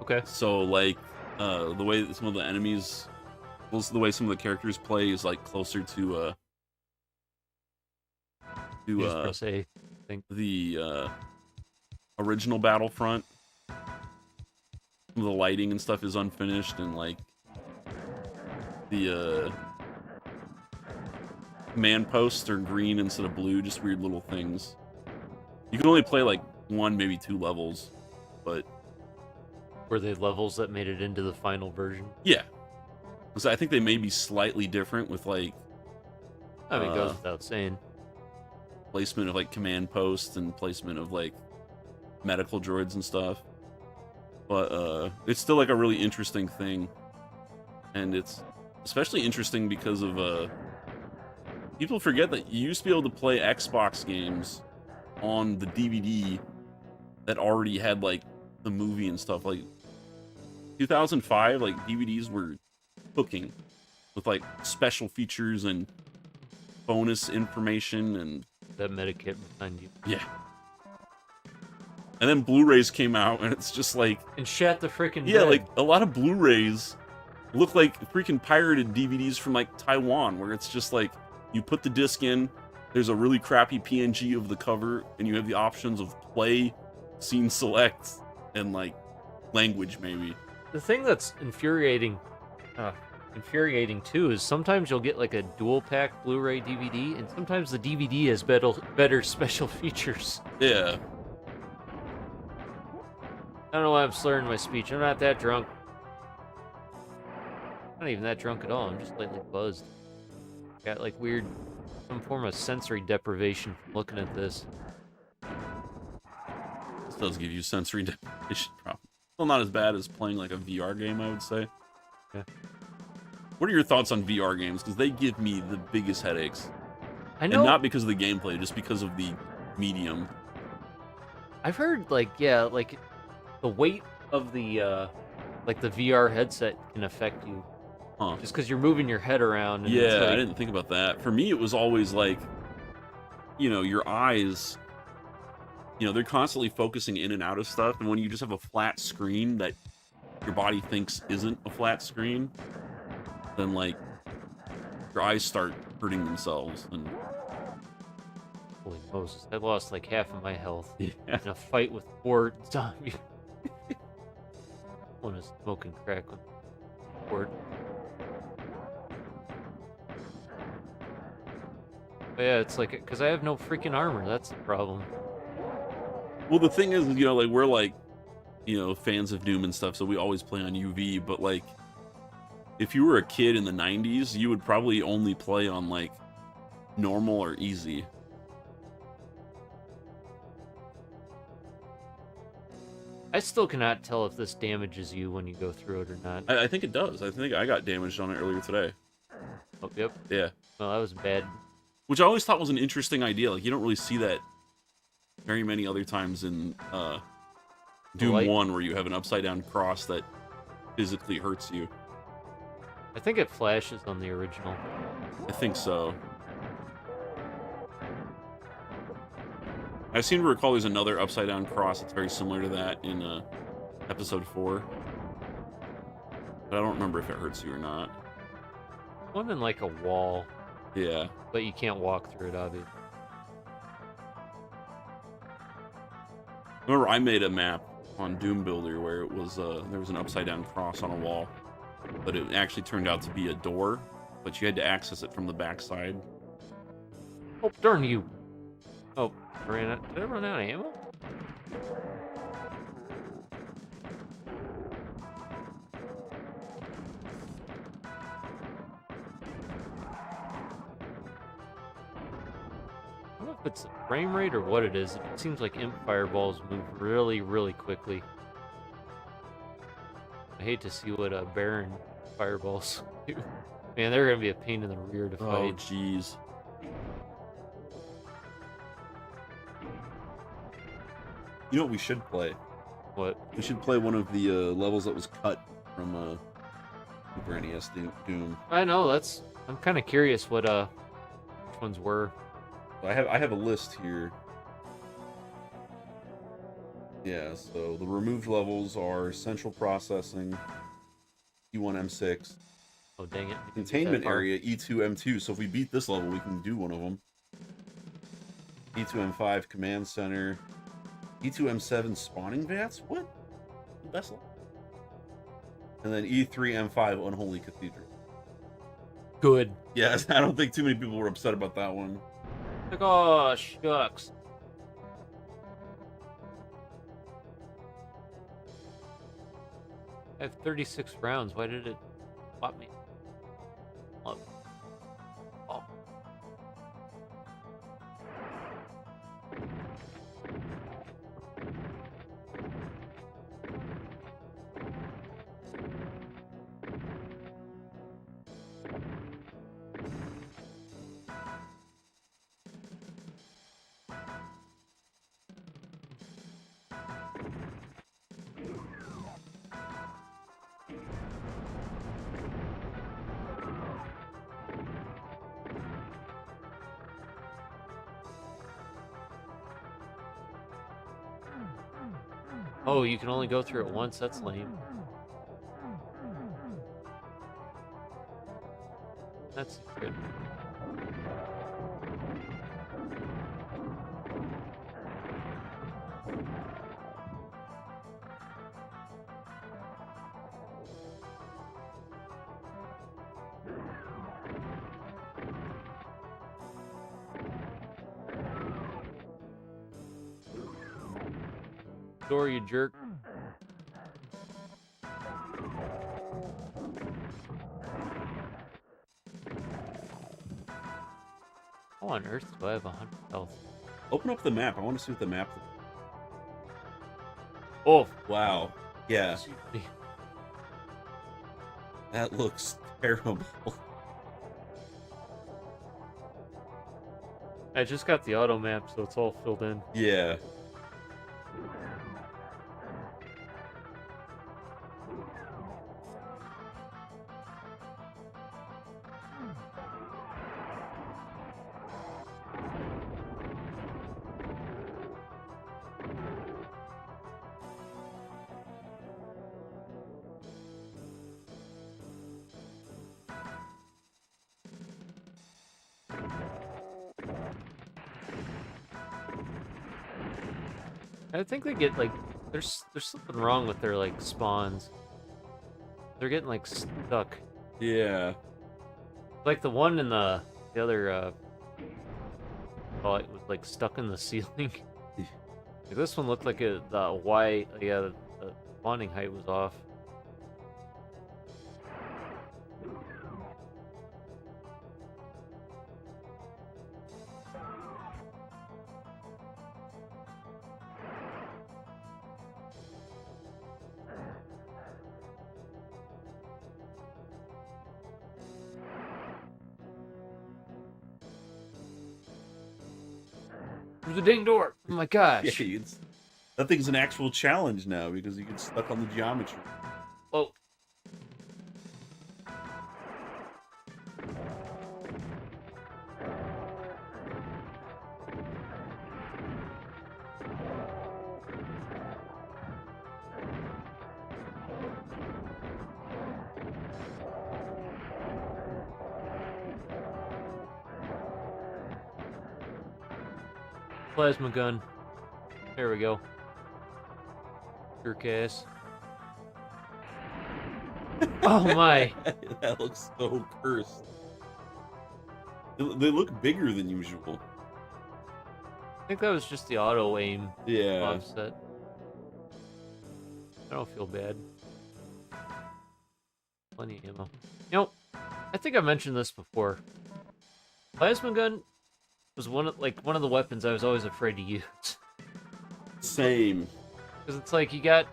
Okay. So like the way that some of the enemies, well, the way some of the characters play is like closer to You just press A, I think. the original Battlefront. Some of the lighting and stuff is unfinished, and like the command posts are green instead of blue, just weird little things. You can only play like 1, maybe 2 levels, but Were they levels that made it into the final version? yeah, because I think they may be slightly different with like I mean, it goes without saying. placement of like command posts and placement of like medical droids and stuff. But it's still like a really interesting thing, and it's especially interesting because of people forget that you used to be able to play Xbox games on the DVD that already had like the movie and stuff. Like 2005, like DVDs were cooking with like special features and bonus information and That medikit behind you. yeah. And then Blu-rays came out, and it's just like And shat the freaking yeah, bed. like a lot of Blu-rays look like freaking pirated DVDs from like Taiwan, where it's just like you put the disc in, there's a really crappy PNG of the cover, and you have the options of play, scene select, and like language maybe. The thing that's infuriating too is sometimes you'll get like a dual pack Blu-ray DVD, and sometimes the DVD has better special features. Yeah. I don't know why I'm slurring my speech. I'm not that drunk. Not even that drunk at all. I'm just slightly buzzed. Got like some form of sensory deprivation from looking at this. This does give you sensory deprivation problem. Still not as bad as playing like a VR game, I would say. Yeah. What are your thoughts on VR games? Because they give me the biggest headaches. I know. And not because of the gameplay, just because of the medium. I've heard like the weight of the like the VR headset can affect you. Huh. Just because you're moving your head around. And Yeah, it's like, I didn't think about that. For me, it was always like, you know, your eyes, you know, they're constantly focusing in and out of stuff. And when you just have a flat screen that your body thinks isn't a flat screen, then like your eyes start hurting themselves. And holy Moses, I lost like half of my health yeah. in a fight with 4 zombies. One is smoking crack with board. But yeah, it's like, because I have no freaking armor, that's the problem. Well, the thing is, you know, like we're like, you know, fans of Doom and stuff, so we always play on UV, but like, if you were a kid in the 90s, you would probably only play on like normal or easy. I still cannot tell if this damages you when you go through it or not. I think it does. I think I got damaged on it earlier today. Oh, yep. Yeah. Well, that was bad. Which I always thought was an interesting idea. Like, you don't really see that very many other times in Doom 1, where you have an upside-down cross that physically hurts you. I think it flashes on the original. I think so. I seem to recall there's another upside-down cross that's very similar to that in Episode 4. But I don't remember if it hurts you or not. One in like a wall. Yeah. But you can't walk through it, obviously. Remember, I made a map on Doom Builder where it was there was an upside-down cross on a wall, but it actually turned out to be a door, but you had to access it from the backside. Oh, darn you! Oh, did I run out of ammo? I don't know if it's the frame rate or what it is. It seems like imp fireballs move really, really quickly. I hate to see what Baron fireballs do. Man, they're gonna be a pain in the rear to Oh, fight. jeez. You know what we should play? What? We should play one of the levels that was cut from Super NES Doom. I know, that's... I'm kind of curious what, which ones were. I have a list here. Yeah, so the removed levels are Central Processing, E1M6, Oh, dang it. We didn't get that Containment far. Area, E2M2. So if we beat this level, we can do one of them. E2M5, Command Center, E2M7, Spawning Vats? What? The best level. And then E3M5, Unholy Cathedral. Good. Yes, I don't think too many people were upset about that one. Like, oh, shucks. I have 36 rounds. Why did it swap me? Oh. Oh. Oh, you can only go through it once? That's lame. That's good. Door, you jerk. How on earth do I have 100 health? Open up the map. I want to see what the map looks Oh, like. Wow. Yeah, seriously. that looks terrible. I just got the auto map, so it's all filled in. Yeah. I think they get like there's something wrong with their like spawns. They're getting like stuck. Yeah. Like the one in the other oh, it was like stuck in the ceiling. Like, this one looked like the yeah, the spawning height was off. There's a ding door. Oh my Yeah, gosh. that thing's an actual challenge now because you get stuck on the geometry. Oh. Plasma gun. There we go. Jerk ass. Oh my. That looks so cursed. They look bigger than usual. I think that was just the auto aim Yeah. offset. I don't feel bad. Plenty of ammo. You know, I think I mentioned this before. Plasma gun was one of the weapons I was always afraid to use. Same. Because it's like you got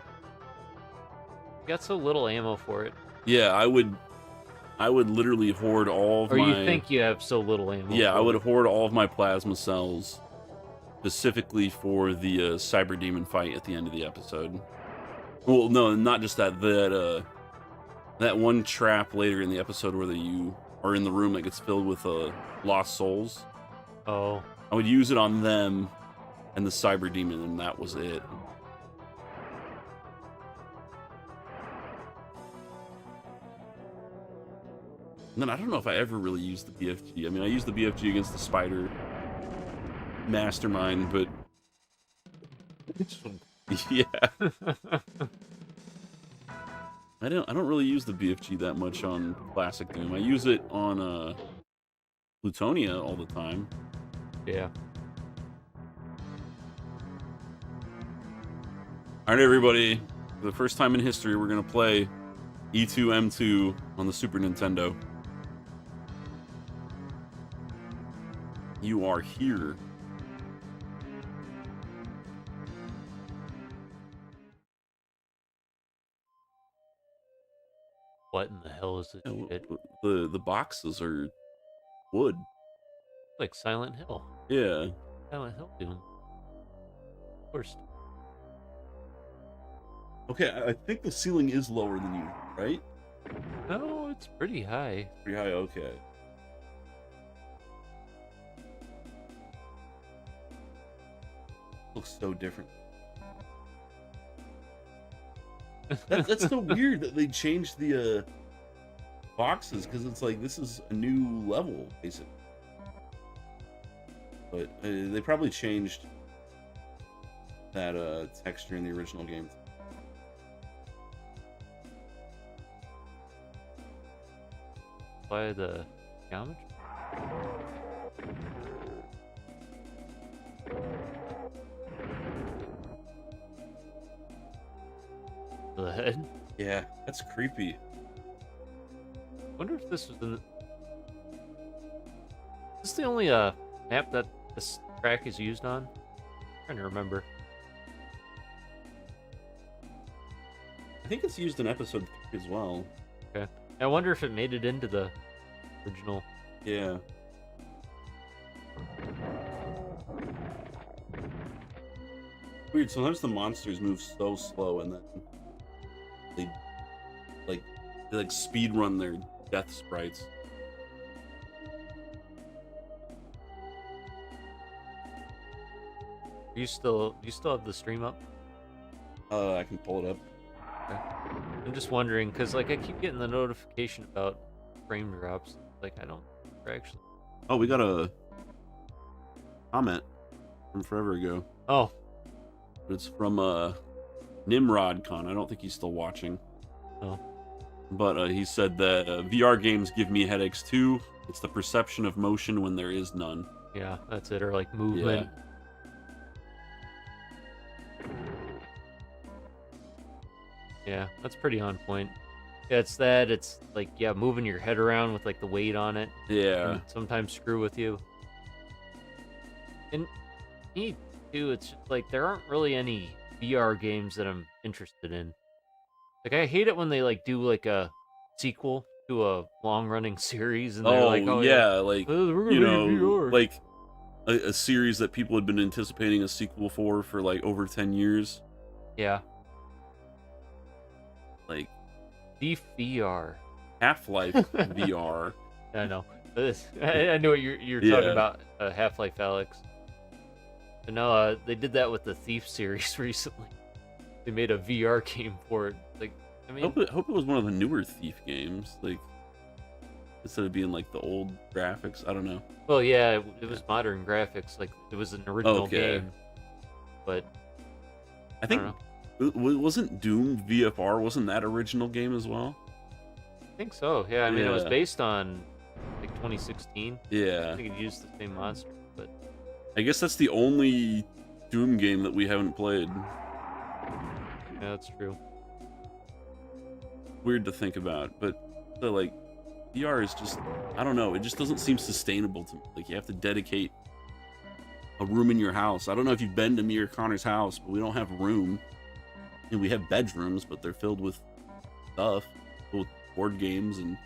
got so little ammo for it. Yeah, I would literally hoard all of Or you my think you have so little ammo yeah, I for would it. hoard all of my plasma cells specifically for the cyber demon fight at the end of the episode. Well, no, not just that. That one trap later in the episode where you are in the room that gets filled with lost souls. Oh. I would use it on them and the cyber demon, and that was it. And then I don't know if I ever really used the BFG. I mean, I used the BFG against the spider mastermind, but yeah, I don't really use the BFG that much on classic Doom. I use it on Plutonia all the time. Yeah. All right, everybody. For the first time in history, we're gonna play E2M2 on the Super Nintendo. You are here. What in the hell is this Yeah, shit? the boxes are wood. Like Silent Hill. Yeah. Silent Hill Doom. Worst. Okay, I think the ceiling is lower than you, right? No, it's pretty high. Pretty high, okay. Looks so different. That's so weird that they changed the boxes, because it's like this is a new level, basically. But they probably changed that texture in the original game. By the geometry. The head. Yeah, that's creepy. Wonder if this was in. Is this the only map that this track is used on? I'm trying to remember. I think it's used in episode 3 as well. Okay. I wonder if it made it into the original. Yeah. Weird, sometimes the monsters move so slow and then they like speed run their death sprites. Do you still have the stream up? I can pull it up. Okay. I'm just wondering because like I keep getting the notification about frame drops. Like I don't actually. Oh, we got a comment from forever ago. Oh. It's from Nimrod Con. I don't think he's still watching. Oh. But he said that VR games give me headaches too. It's the perception of motion when there is none. Yeah, that's it. Or like movement. Yeah, that's pretty on point. Yeah, it's that. It's like, yeah, moving your head around with like the weight on it. Yeah. Can sometimes screw with you. And me too, it's just like there aren't really any VR games that I'm interested in. Like I hate it when they like do like a sequel to a long-running series and they're like, oh yeah, like we're gonna make VR. like a series that people had been anticipating a sequel for like over 10 years. Yeah. Like Thief VR. Half-Life VR. I know. I knew what you're talking about. Half-Life Alyx. But no, they did that with the Thief series recently. They made a VR game for it. Like, I mean, hope it was one of the newer Thief games, like instead of being like the old graphics. I don't know. well, yeah, it was modern graphics. Like, it was an original game. But I think don't wasn't Doom VFR? Wasn't that original game as well? I think so. Yeah, I mean, it was Yeah. based on like 2016. I Yeah. think it used the same monster, but I guess that's the only Doom game that we haven't played. yeah, that's true. Weird to think about, but like VR is just, I don't know, it just doesn't seem sustainable to me. Like you have to dedicate a room in your house. I don't know if you've been to me or Connor's house, but we don't have room. And we have bedrooms, but they're filled with stuff, both board games and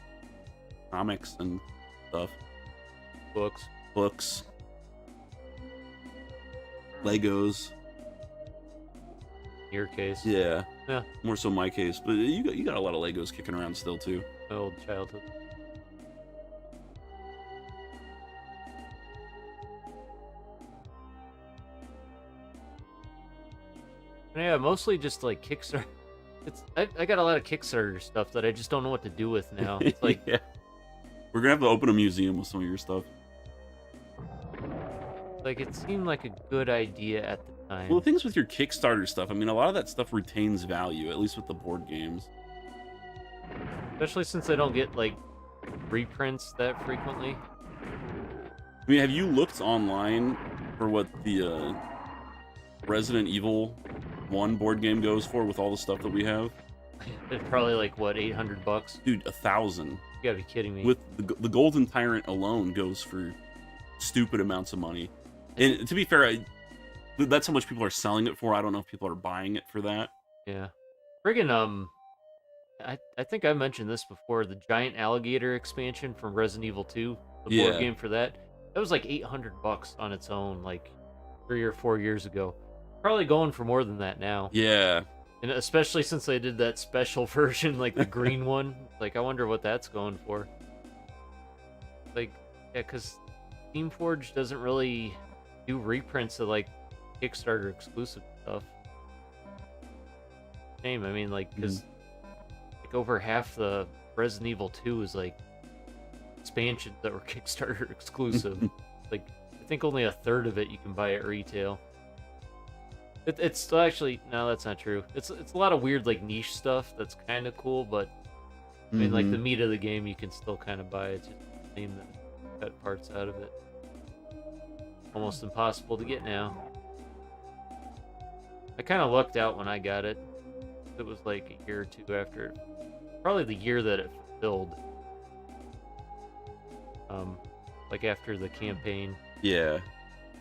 comics and stuff, Books. books, Legos. In your case. Yeah, Yeah. more so my case, but you got a lot of Legos kicking around still too. My old childhood. Yeah, mostly just like Kickstarter. I got a lot of Kickstarter stuff that I just don't know what to do with now. It's like Yeah, we're gonna have to open a museum with some of your stuff. it seemed like a good idea at the time. Well, the things with your Kickstarter stuff, I mean, a lot of that stuff retains value, at least with the board games. Especially since I don't get like reprints that frequently. I mean, have you looked online for what the Resident Evil 1 board game goes for with all the stuff that we have? It's probably like what, $800? Dude, 1,000. You gotta be kidding me. With the Golden Tyrant alone goes for stupid amounts of money. And to be fair, that's how much people are selling it for. I don't know if people are buying it for that. Yeah. Friggin' I think I mentioned this before, the giant alligator expansion from Resident Evil 2, the board Yeah. game for that. That was like $800 on its own, like 3 or 4 years ago. Probably going for more than that now. Yeah. And especially since they did that special version, like the green one. Like, I wonder what that's going for. Like, yeah, because Steamforge doesn't really do reprints of, like, Kickstarter exclusive stuff. Shame, I mean, like, because like, over half the Resident Evil 2 is, like, expansions that were Kickstarter exclusive. Like, I think only a third of it you can buy at retail. It's still actually, no, that's not true. It's a lot of weird like niche stuff that's kind of cool, but I mean like the meat of the game you can still kind of buy. It's just lame that cut parts out of it. Almost impossible to get now. I kind of lucked out when I got it. It was like a year or two after it. Probably the year that it fulfilled. Like after the campaign. Yeah.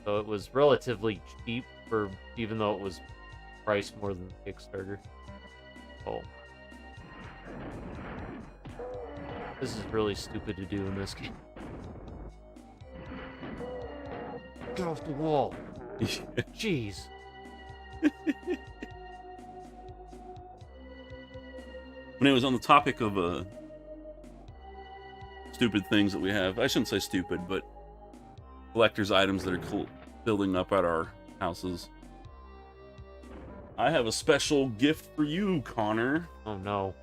So it was relatively cheap for, even though it was priced more than the Kickstarter. Oh. This is really stupid to do in this game. Get off the wall. Jeez. When it was on the topic of stupid things that we have, I shouldn't say stupid, but collector's items that are building up at our houses. I have a special gift for you, Connor. Oh no.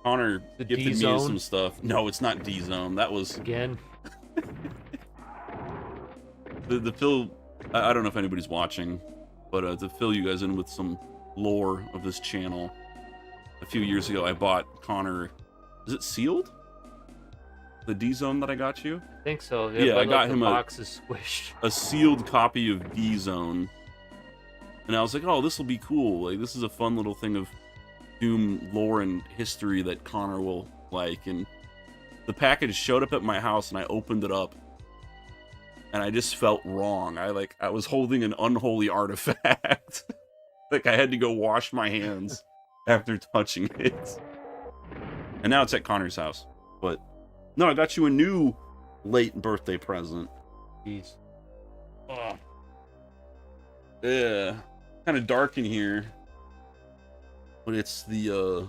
Connor The gifted me D-Zone? some stuff. No, it's not D-Zone. That was Again? the fill. I don't know if anybody's watching, but to fill you guys in with some lore of this channel, a few years ago I bought Connor. Is it sealed? The D-Zone that I got you? I think so. Yeah, but I got the him box is squished. a sealed copy of D-Zone. And I was like, oh, this will be cool. Like, this is a fun little thing of Doom lore and history that Connor will like. And the package showed up at my house, and I opened it up, and I just felt wrong. I was holding an unholy artifact. Like, I had to go wash my hands after touching it. And now it's at Connor's house. But, no, I got you a new late birthday present. Jeez. Oh. Yeah. Kind of dark in here. But it's the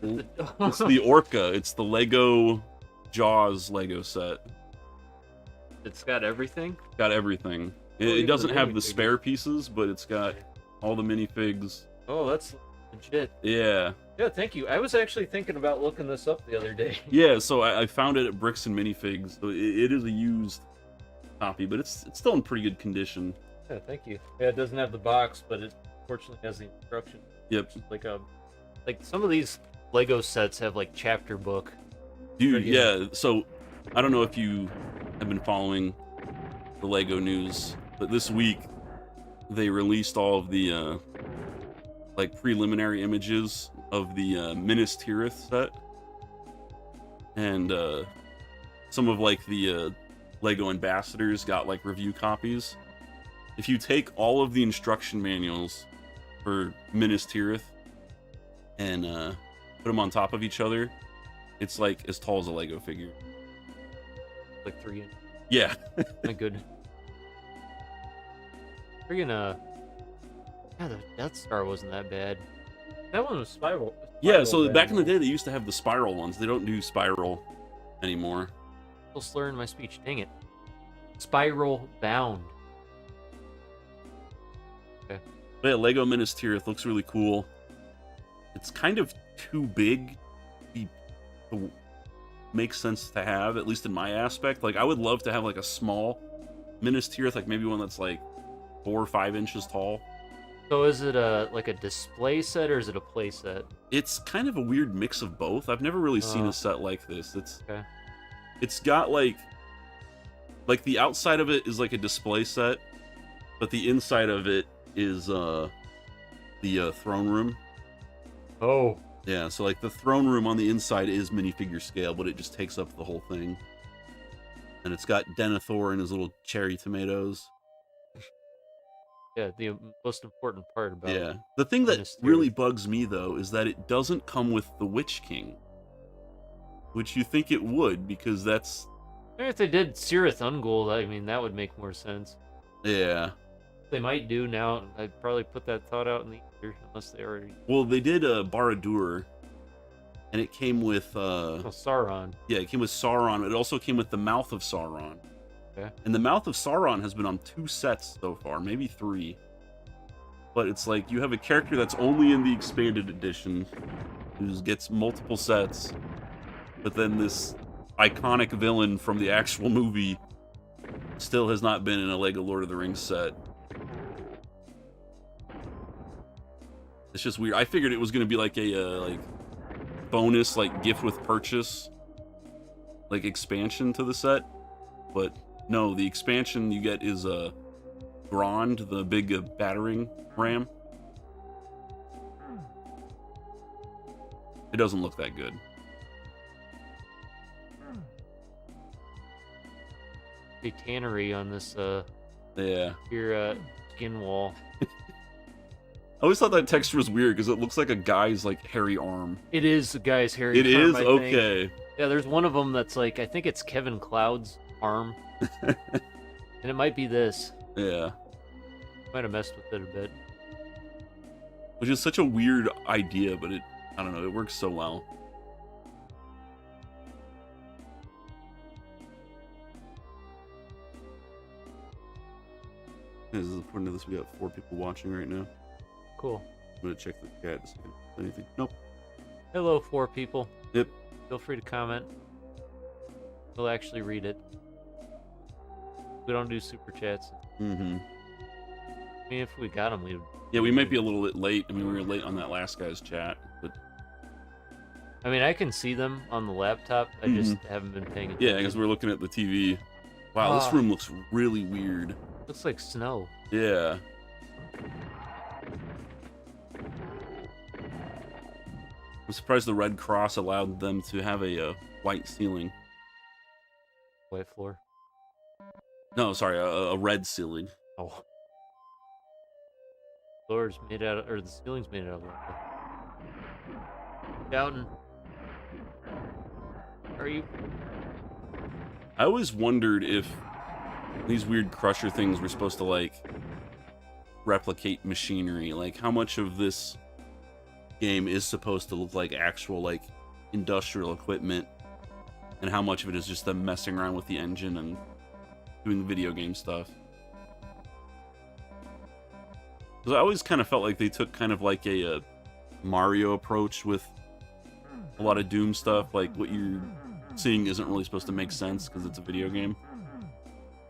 it's the Orca. It's the Lego Jaws Lego set. It's got everything? Got everything. even It doesn't the have the minifigures. spare pieces, but it's got all the minifigs. Oh, that's legit. Yeah. Yeah, thank you. I was actually thinking about looking this up the other day. Yeah, so I found it at Bricks and Minifigs. So it is a used copy, but it's still in pretty good condition. Yeah, thank you. Yeah, it doesn't have the box, but it fortunately has the instructions. Yep. Like some of these Lego sets have like chapter book. Dude, Pretty yeah. So I don't know if you have been following the Lego news, but this week they released all of the like preliminary images of the Minas Tirith set, and some of like the Lego ambassadors got like review copies. If you take all of the instruction manuals for Minas Tirith and put them on top of each other, it's like as tall as a Lego figure. Like 3 inches. Yeah. My goodness. Friggin' yeah, the Death Star wasn't that bad. That one was spiral. Yeah, Spiral so bad back in the more. day, they used to have the spiral ones. They don't do spiral anymore. Still slurring my speech. Dang it. Spiral bound. Okay. But yeah, Lego Minas Tirith looks really cool. It's kind of too big to make sense to have, at least in my aspect. Like, I would love to have like a small Minas Tirith, like maybe one that's like 4 or 5 inches tall. So is it like a display set or is it a play set? It's kind of a weird mix of both. I've never really seen a set like this. It's got like the outside of it is like a display set, but the inside of it is the throne room. Oh. Yeah, so like the throne room on the inside is minifigure scale, but it just takes up the whole thing. And it's got Denethor and his little cherry tomatoes. Yeah, the most important part about Yeah. The thing that Minas Tirith. really bugs me, though, is that it doesn't come with the Witch King. Which you think it would, because that's... If they did Cirith Ungol, I mean, that would make more sense. Yeah. They might do now. I'd probably put that thought out in the ether, unless they already... Well, they did Barad-dûr, and it came with... Oh, Sauron. Yeah, it came with Sauron. It also came with the Mouth of Sauron. Okay. And the Mouth of Sauron has been on 2 sets so far, maybe 3. But it's like, you have a character that's only in the expanded edition, who gets multiple sets, but then this iconic villain from the actual movie still has not been in a Lego Lord of the Rings set. It's just weird. I figured it was going to be like a bonus, like gift with purchase, like expansion to the set, but no, the expansion you get is Grond, the big battering ram. It doesn't look that good. The tannery on this Yeah. your skin wall. I always thought that texture was weird because it looks like a guy's like hairy arm. It is the guy's hairy It arm, is? I think. Okay. Yeah, there's one of them that's like, I think it's Kevin Cloud's arm. And it might be this. Yeah. Might have messed with it a bit. Which is such a weird idea, but it, I don't know, it works so well. According to this, we got 4 people watching right now. Cool. I'm gonna check the chat to see if there's anything. Nope. Hello, 4 people. Yep. Feel free to comment. We'll actually read it. We don't do super chats. Mm-hmm. I mean, if we got them, we'd... Yeah, we might be a little bit late. I mean, we were late on that last guy's chat, but... I mean, I can see them on the laptop. I just haven't been paying attention. Yeah, because we're looking at the TV. Wow, this room looks really weird. Looks like snow. Yeah. I'm surprised the Red Cross allowed them to have a white ceiling. White floor. No, sorry, a red ceiling. Oh. Floor's made out of, or the ceiling's made out of wood. Down. Are you? I always wondered if these weird crusher things were supposed to, like, replicate machinery. Like, how much of this game is supposed to look like actual, like, industrial equipment, and how much of it is just them messing around with the engine and doing video game stuff. Because I always kind of felt like they took kind of like a Mario approach with a lot of Doom stuff. Like, what you're seeing isn't really supposed to make sense because it's a video game.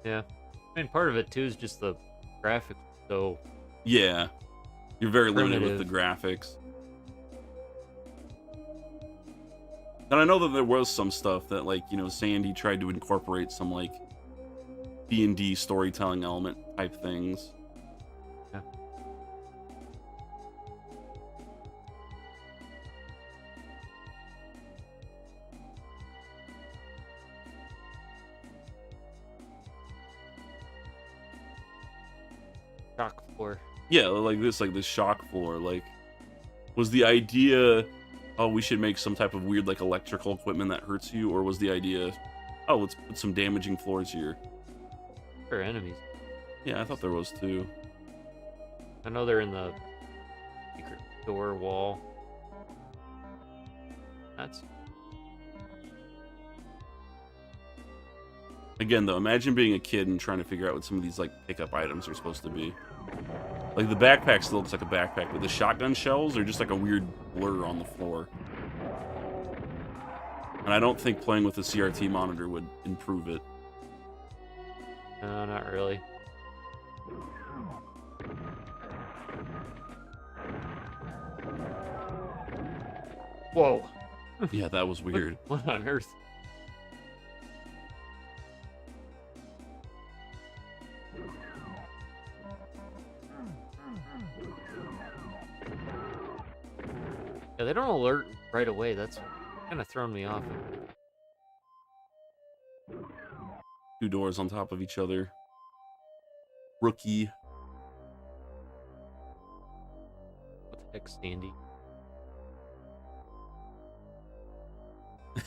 Yeah. I mean, part of it, too, is just the graphics. So... Yeah. You're very limited with primitive. the graphics. And I know that there was some stuff that, like, you know, Sandy tried to incorporate some, like, D&D storytelling element type things. Yeah. Shock floor. Yeah, like this shock floor. Like, was the idea oh, we should make some type of weird like electrical equipment that hurts you, or was the idea, oh, let's put some damaging floors here? For enemies. Yeah, I thought there was too. I know they're in the secret door wall. That's Again, though, imagine being a kid and trying to figure out what some of these like pickup items are supposed to be. Like the backpack still looks like a backpack, but the shotgun shells are just like a weird blur on the floor. And I don't think playing with a CRT monitor would improve it. no, not really. Whoa. Yeah, that was weird. What on earth? Yeah, they don't alert right away. That's kind of thrown me off. Two doors on top of each other. Rookie. What the heck, Sandy?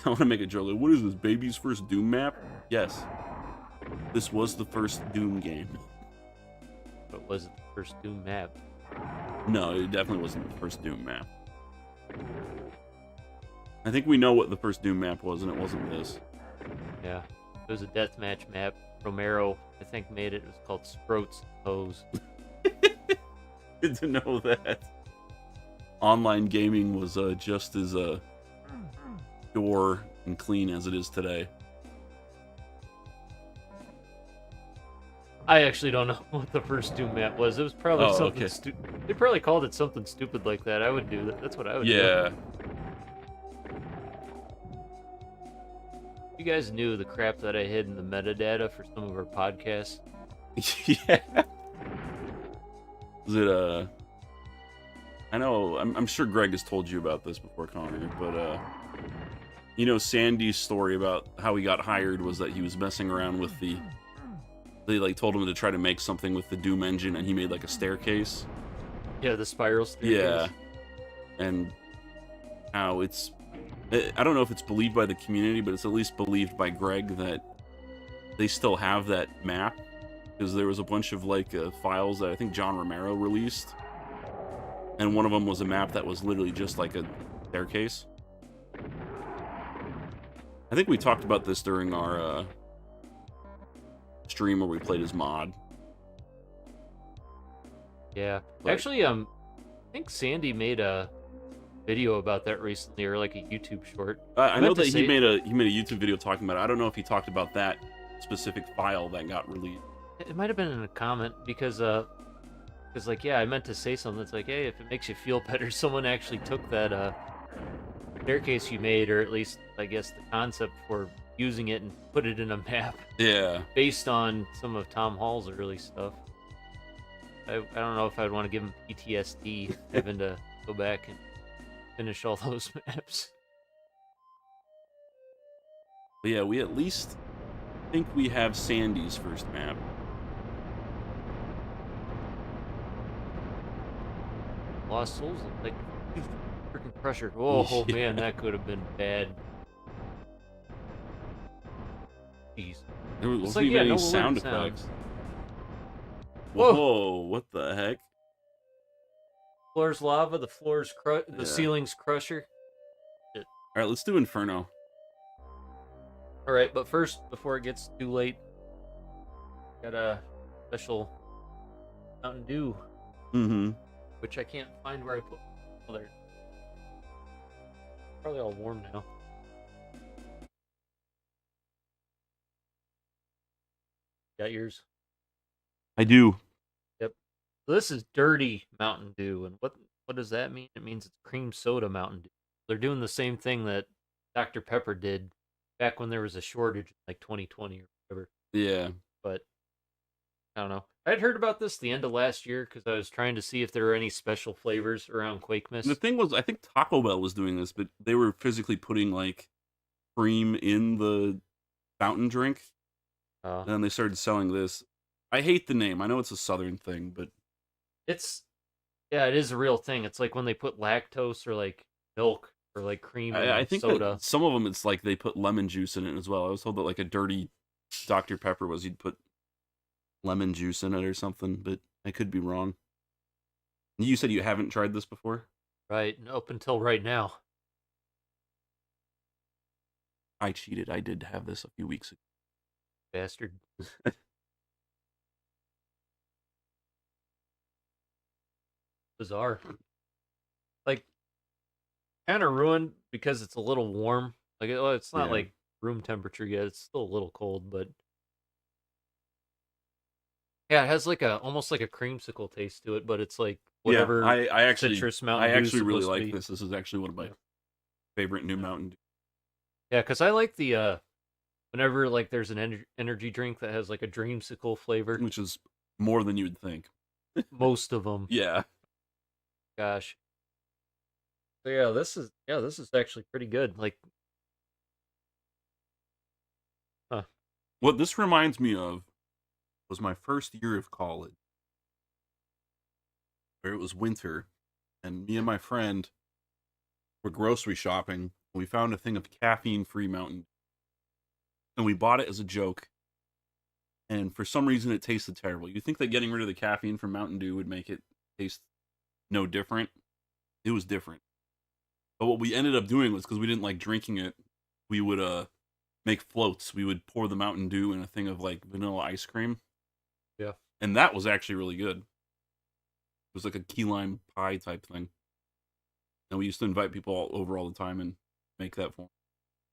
I want to make a joke. Like, what is this, baby's first Doom map? Yes. This was the first Doom game. But was it the first Doom map? No, it definitely wasn't the first Doom map. I think we know what the first Doom map was, and it wasn't this. Yeah. It was a deathmatch map. Romero, I think, made it. It was called Sproats Hose. Good to know that. Online gaming was just as pure and clean as it is today. I actually don't know what the first Doom map was. It was probably something stupid. They probably called it something stupid like that. I would do that. That's what I would do. Yeah. You guys knew the crap that I hid in the metadata for some of our podcasts. Yeah. Is it I know I'm sure Greg has told you about this before, Connor, but you know, Sandy's story about how he got hired was that he was messing around with they like told him to try to make something with the Doom engine, and he made like a staircase. Yeah, the spiral staircase. Yeah. And how I don't know if it's believed by the community, but it's at least believed by Greg that they still have that map, because there was a bunch of like files that I think John Romero released, and one of them was a map that was literally just like a staircase. I think we talked about this during our stream where we played as mod. Yeah. But Actually, I think Sandy made a video about that recently, or like a YouTube short. I know that he made a YouTube video talking about it. I don't know if he talked about that specific file that got released. It might have been in a comment because like, yeah, I meant to say something that's like, hey, if it makes you feel better, someone actually took that staircase you made, or at least I guess the concept for using it, and put it in a map. Yeah. Based on some of Tom Hall's early stuff. I don't know if I'd want to give him PTSD having to go back and finish all those maps. But yeah, we at least think we have Sandy's first map. Lost Souls, like freaking pressure. Oh Yeah. man, that could have been bad. Jeez. There wasn't It's like, even yeah, any no sound alert sounds. effects. Whoa. Whoa, what the heck? Floor's lava, the Yeah. ceiling's crusher. Alright, let's do Inferno. Alright, but first, before it gets too late, got a special Mountain Dew, Mm-hmm. which I can't find where I put. Oh, there. Probably all warm now. Got yours? I do. Yep. So this is dirty Mountain Dew, and what does that mean? It means it's cream soda Mountain Dew. They're doing the same thing that Dr. Pepper did back when there was a shortage, like 2020 or whatever. Yeah. But I don't know. I'd heard about this the end of last year because I was trying to see if there were any special flavors around Quakemas. The thing was, I think Taco Bell was doing this, but they were physically putting like cream in the fountain drink. And then they started selling this. I hate the name. I know it's a southern thing, but it is a real thing. It's like when they put lactose or like milk or like cream I and think that soda. some of them it's like they put lemon juice in it as well. I was told that like a dirty Dr. Pepper was you'd put lemon juice in it or something, but I could be wrong. You said you haven't tried this before? Right, and up until right now. I cheated. I did have this a few weeks ago. Bastard. Bizarre. Like, kind of ruined because it's a little warm. Like, well, it's not Yeah. like room temperature yet. It's still a little cold, but yeah, it has like a almost like a creamsicle taste to it. But it's like Yeah, whatever citrus I Mountain Dew is actually really supposed to like be. this. This is actually one of my Yeah, favorite new Mountain Dew. yeah, because I like the whenever like there's an energy drink that has like a dreamsicle flavor. Which is more than you'd think. Most of them, Yeah. gosh. So this is actually pretty good. Like, huh. What this reminds me of was my first year of college, where it was winter, and me and my friend were grocery shopping, and we found a thing of caffeine-free Mountain Dew, and we bought it as a joke. And for some reason, it tasted terrible. You think that getting rid of the caffeine from Mountain Dew would make it taste no different? It was different. But what we ended up doing was because we didn't like drinking it, we would make floats. We would pour the Mountain Dew in a thing of like vanilla ice cream, Yeah. and that was actually really good. It was like a key lime pie type thing, and we used to invite people over all the time and make that for 'em.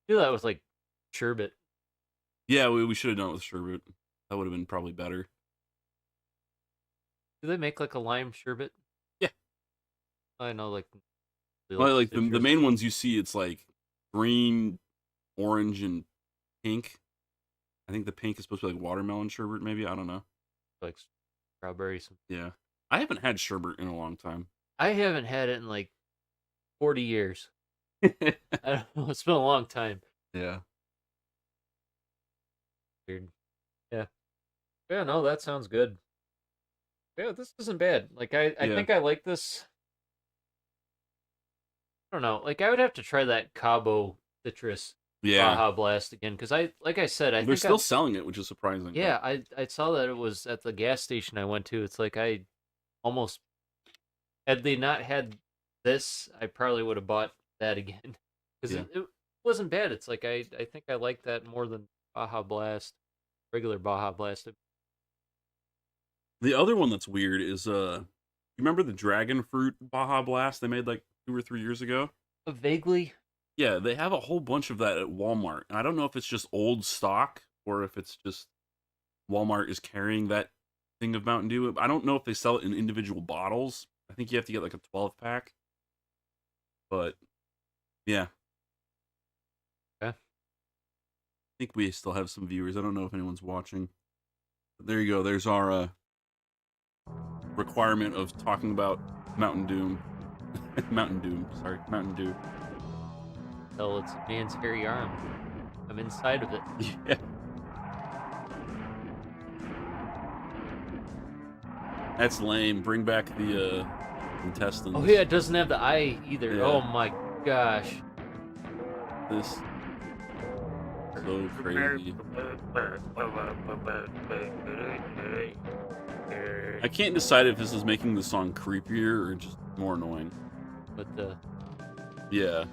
Do that with like sherbet. Yeah, we should have done it with sherbet. That would have been probably better. Do they make like a lime sherbet? Yeah, I know, like they like well, like the citrus, main ones you see, it's like green, orange, and pink. I think the pink is supposed to be like watermelon sherbet, maybe. I don't know. like strawberries. Yeah, I haven't had sherbet in a long time. I haven't had it in like 40 years. I don't know. It's been a long time. Yeah. Weird. Yeah. Yeah. No, that sounds good. Yeah, this isn't bad. Like I Yeah. think I like this. I don't know. Like I would have to try that Cabo citrus Yeah. Baja Blast again because like I said, I They're think still selling it, which is surprising. yeah, I saw that it was at the gas station I went to. It's like I almost had they not had this, I probably would have bought that again because Yeah. it wasn't bad. It's like I think I like that more than Baja Blast, regular Baja Blast. The other one that's weird is you remember the dragon fruit Baja Blast they made like 2 or 3 years ago? Vaguely, Yeah, they have a whole bunch of that at Walmart. And I don't know if it's just old stock or if it's just Walmart is carrying that thing of Mountain Dew. I don't know if they sell it in individual bottles. I think you have to get like a 12 pack. But yeah, yeah. I think we still have some viewers. I don't know if anyone's watching. But there you go. There's our requirement of talking about Mountain Dew. Mountain Dew. Tell it's a man's hairy arm. I'm inside of it. Yeah. That's lame. Bring back the intestines. Oh yeah, it doesn't have the eye either. Yeah. Oh my gosh. This so crazy. I can't decide if this is making the song creepier or just more annoying. But Yeah.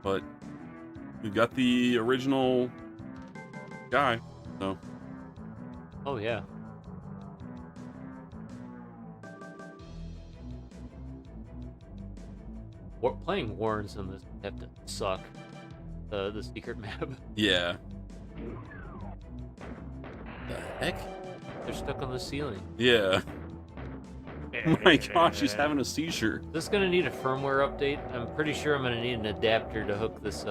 But we've got the original guy, so oh yeah. Playing Warrens on this have to suck. The secret map. yeah. The heck? They're stuck on the ceiling. Yeah. Oh my gosh, he's having a seizure. Is this gonna need a firmware update? I'm pretty sure I'm gonna need an adapter to hook this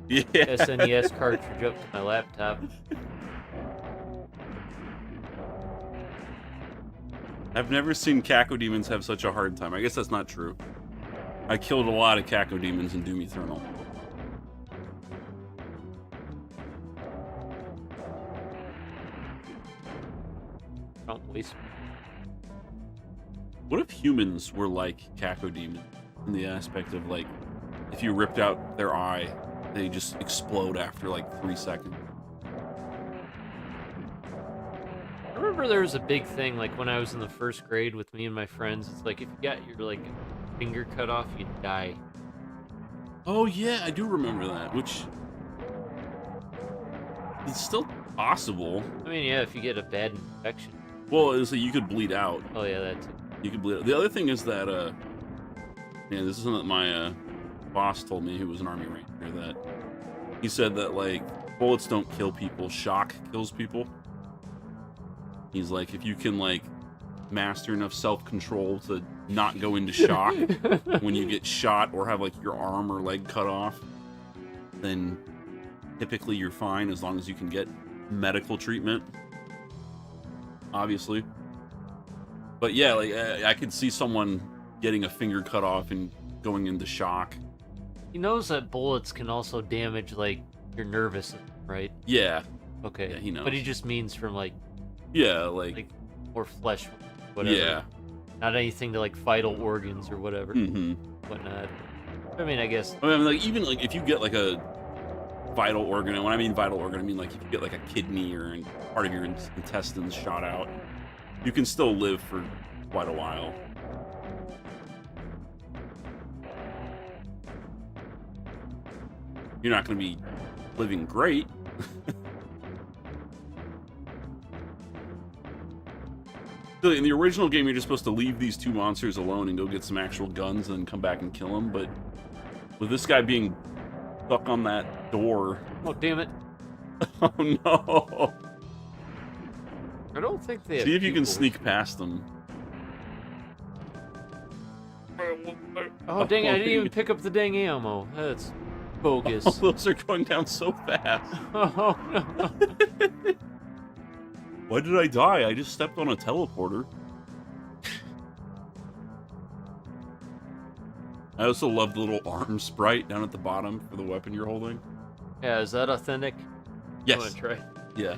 Yeah. SNES cartridge up to my laptop. I've never seen cacodemons have such a hard time. I guess that's not true. I killed a lot of cacodemons in Doom Eternal. Don't waste. What if humans were like cacodemons in the aspect of like if you ripped out their eye, they just explode after like 3 seconds. I remember there was a big thing, like, when I was in the 1st grade with me and my friends, it's like, if you got your, like, finger cut off, you'd die. Oh yeah, I do remember that, which is still possible. I mean, yeah, if you get a bad infection. Well, it's like you could bleed out. Oh, yeah, that too. You could bleed out. The other thing is that, man, this is something that my boss told me, who was an Army Ranger, that he said that, like, bullets don't kill people, shock kills people. He's like, if you can, like, master enough self-control to not go into shock when you get shot or have, like, your arm or leg cut off, then typically you're fine as long as you can get medical treatment, obviously. But yeah, like, I could see someone getting a finger cut off and going into shock. He knows that bullets can also damage, like, your nervous system, right? Yeah. Okay. Yeah, he knows. But he just means from, like, Yeah, like more flesh, whatever. yeah. Not anything to, like, vital organs or whatever. Mm-hmm. Whatnot. I mean, I guess. I mean, like, even, like, if you get, like, a vital organ, and when I mean vital organ, I mean, like, if you get, like, a kidney or part of your intestines shot out, you can still live for quite a while. You're not going to be living great. In the original game, you're just supposed to leave these two monsters alone and go get some actual guns and then come back and kill them, but with this guy being stuck on that door... Oh, damn it. Oh, no. I don't think they have See if you can people. sneak past them. Oh, dang, I didn't even pick up the dang ammo. That's bogus. Oh, those are going down so fast. Oh, no. Why did I die? I just stepped on a teleporter. I also love the little arm sprite down at the bottom for the weapon you're holding. Yeah, is that authentic? Yes. I'm gonna try. Yeah.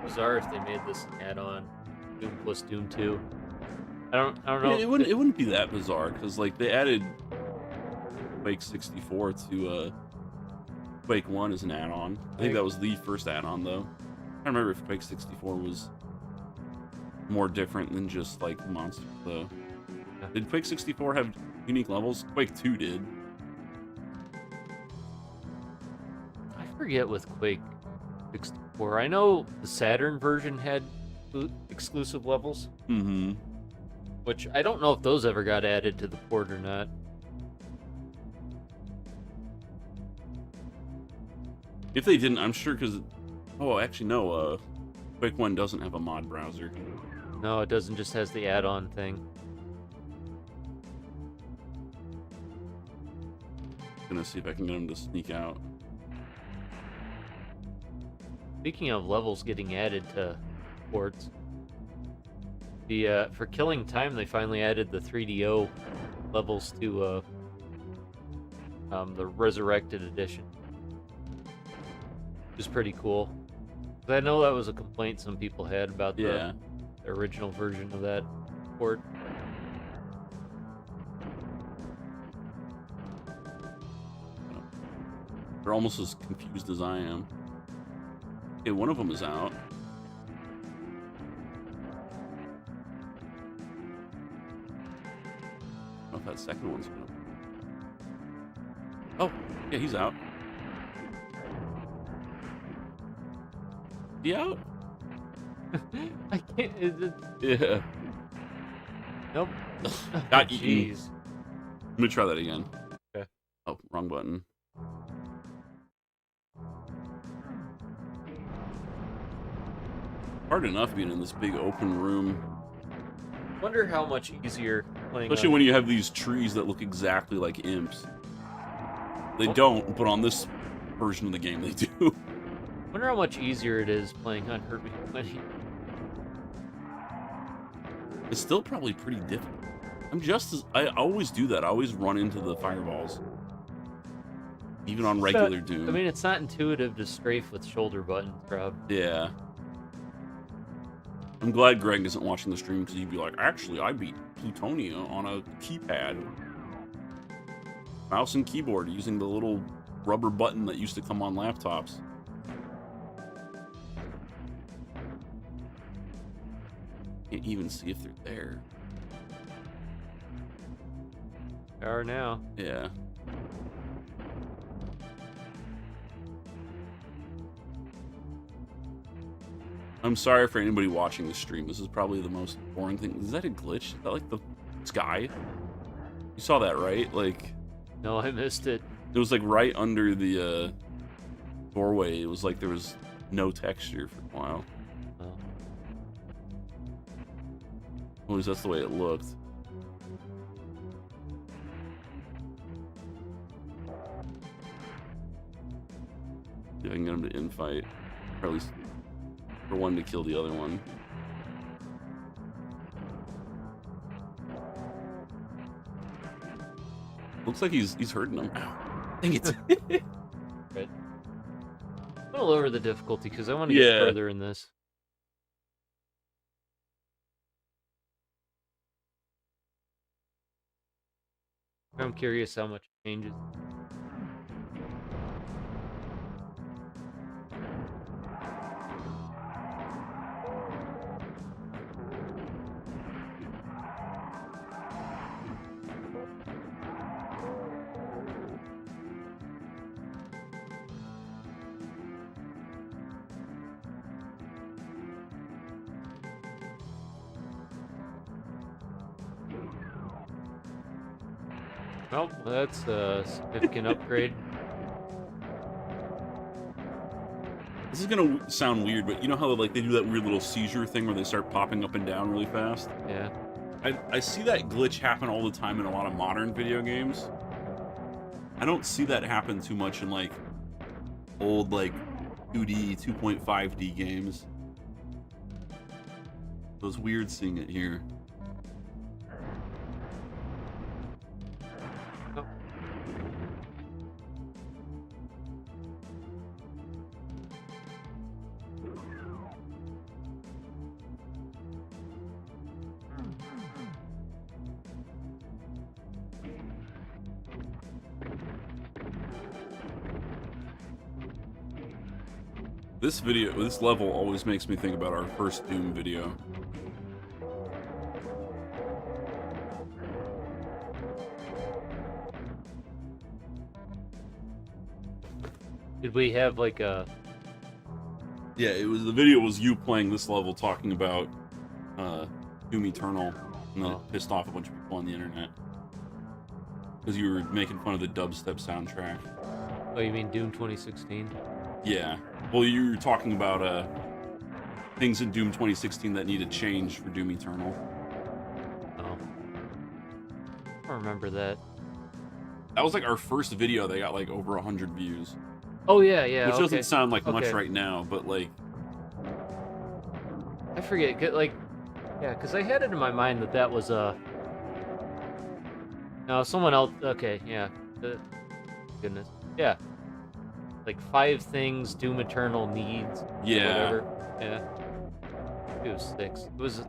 Bizarre if they made this an add-on, Doom plus Doom 2. I don't know. Yeah, it wouldn't be that bizarre because, like, they added Quake 64 to Quake 1 as an add-on. I think that was the first add-on, though. I don't remember if Quake 64 was more different than just, like, monsters, though. Yeah. Did Quake 64 have unique levels? Quake 2 did. I forget with Quake 64. I know the Saturn version had exclusive levels, Mm-hmm. which I don't know if those ever got added to the port or not. If they didn't, I'm sure because... Oh, actually, no. Quake 1 doesn't have a mod browser. No, it doesn't. Just has the add-on thing. Gonna see if I can get them to sneak out. Speaking of levels getting added to ports, the for Killing Time they finally added the 3DO levels to the Resurrected Edition, which is pretty cool. I know that was a complaint some people had about the original version of that port. They're almost as confused as I am. Okay, one of them is out. I don't know if that second one's gonna... Oh, yeah, he's out. He out? I can't. Yeah. Nope. Got eaten. Jeez. Let me try that again. Okay. Oh, wrong button. Hard enough being in this big open room. Wonder how much easier playing. Especially when you have these trees that look exactly like imps. They don't, but on this version of the game they do. Wonder how much easier it is playing on Herbie Plenty. It's still probably pretty difficult. I always do that. I always run into the fireballs. Even on regular I Doom. mean, it's not intuitive to strafe with shoulder buttons, Rob. Yeah. I'm glad Greg isn't watching the stream because he'd be like, actually, I beat Plutonia on a keypad. Mouse and keyboard using the little rubber button that used to come on laptops. Can't even see if they're there. They are now. Yeah. I'm sorry for anybody watching the stream. This is probably the most boring thing. Is that a glitch? Is that like the sky? You saw that, right? Like, No, I missed it. it was like right under the doorway. It was like there was no texture for a while. Oh. At least that's the way it looked. See if I can get him to infight. Or at least for one to kill the other one. Looks like he's hurting him. Ow. Dang it. Right. I'm gonna lower the difficulty because I want to get Yeah. further in this. I'm curious how much it changes. Well, that's a significant upgrade. This is gonna sound weird, but you know how like they do that weird little seizure thing where they start popping up and down really fast? Yeah. I see that glitch happen all the time in a lot of modern video games. I don't see that happen too much in like old like 2D, 2.5D games. It was weird seeing it here. Oh. This level always makes me think about our first Doom video. Did we have like a? Yeah, the video was you playing this level talking about Doom Eternal, and then it pissed off a bunch of people on the internet because you were making fun of the dubstep soundtrack. Oh, you mean Doom 2016? Yeah. Well, you were talking about things in Doom 2016 that needed change for Doom Eternal. Oh. I don't remember that. That was like our first video. They got like over 100 views. Oh yeah, yeah. Which doesn't sound like much Okay. right now, but like, I forget. Like, yeah, because I had it in my mind that was no, someone else. Okay, yeah. Goodness. Yeah. Like 5 things Doom Eternal needs. yeah. Whatever. Yeah. It was 6. It was.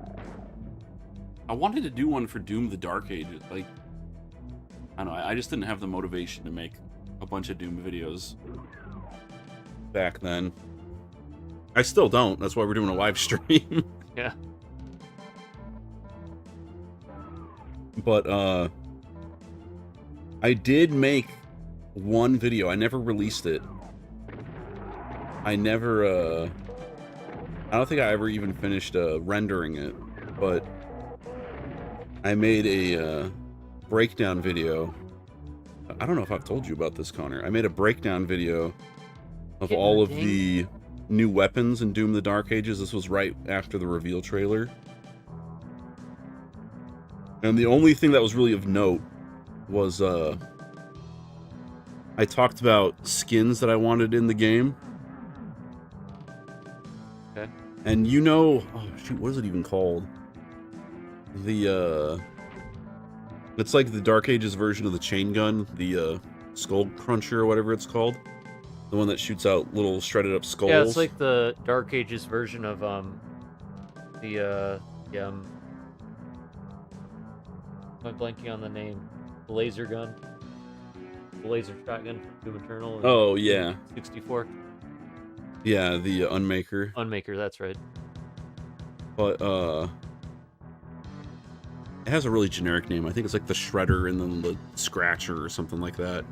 I wanted to do one for Doom the Dark Ages. Like, I don't know. I just didn't have the motivation to make a bunch of Doom videos back then. I still don't. That's why we're doing a live stream. Yeah. But I did make one video. I never released it. I don't think I ever even finished rendering it, but I made a breakdown video. I don't know if I've told you about this, Connor. I made a breakdown video of all of the new weapons in Doom the Dark Ages. This was right after the reveal trailer. And the only thing that was really of note was I talked about skins that I wanted in the game. Okay. And you know, oh shoot, what is it even called? The it's like the Dark Ages version of the chain gun, the Skull Cruncher or whatever it's called. The one that shoots out little shredded up Yeah, it's skulls. like the Dark Ages version of the I'm blanking on the name. The laser gun. The laser shotgun from Doom Eternal and Oh Doom yeah. 64. Yeah, the Unmaker. Unmaker, that's right. But it has a really generic name. I think it's like the Shredder and then the Scratcher or something like that.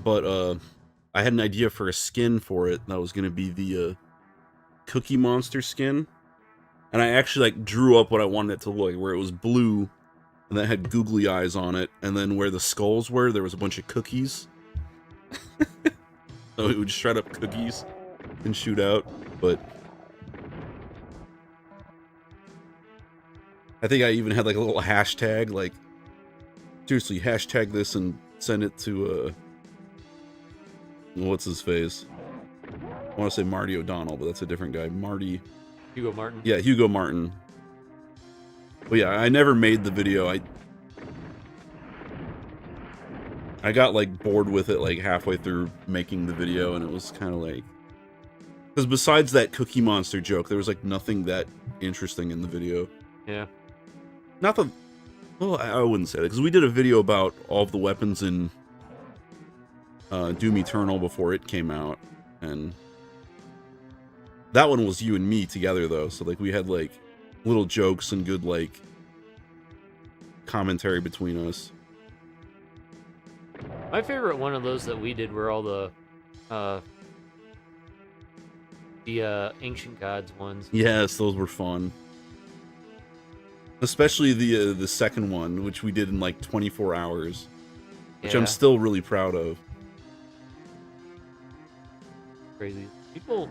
But I had an idea for a skin for it that was going to be the Cookie Monster skin. And I actually like drew up what I wanted it to look like, where it was blue and that had googly eyes on it, and then where the skulls were, there was a bunch of cookies. So it would shred up cookies and shoot out. But I think I even had like a little hashtag, like, seriously, hashtag this and send it to, what's his face? I want to say Marty O'Donnell, but that's a different guy. Marty. Hugo Martin. Yeah, Hugo Martin. But yeah, I never made the video. I got like bored with it like halfway through making the video, and it was kind of like, because besides that Cookie Monster joke, there was like nothing that interesting in the video. Yeah. Not the, well, I wouldn't say that, because we did a video about all of the weapons in Doom Eternal before it came out, and that one was you and me together though, so like we had like little jokes and good like commentary between us. My favorite one of those that we did were all the Ancient Gods ones. Yes, those were fun. Especially the second one, which we did in like 24 hours, which Yeah. I'm still really proud of. Crazy. People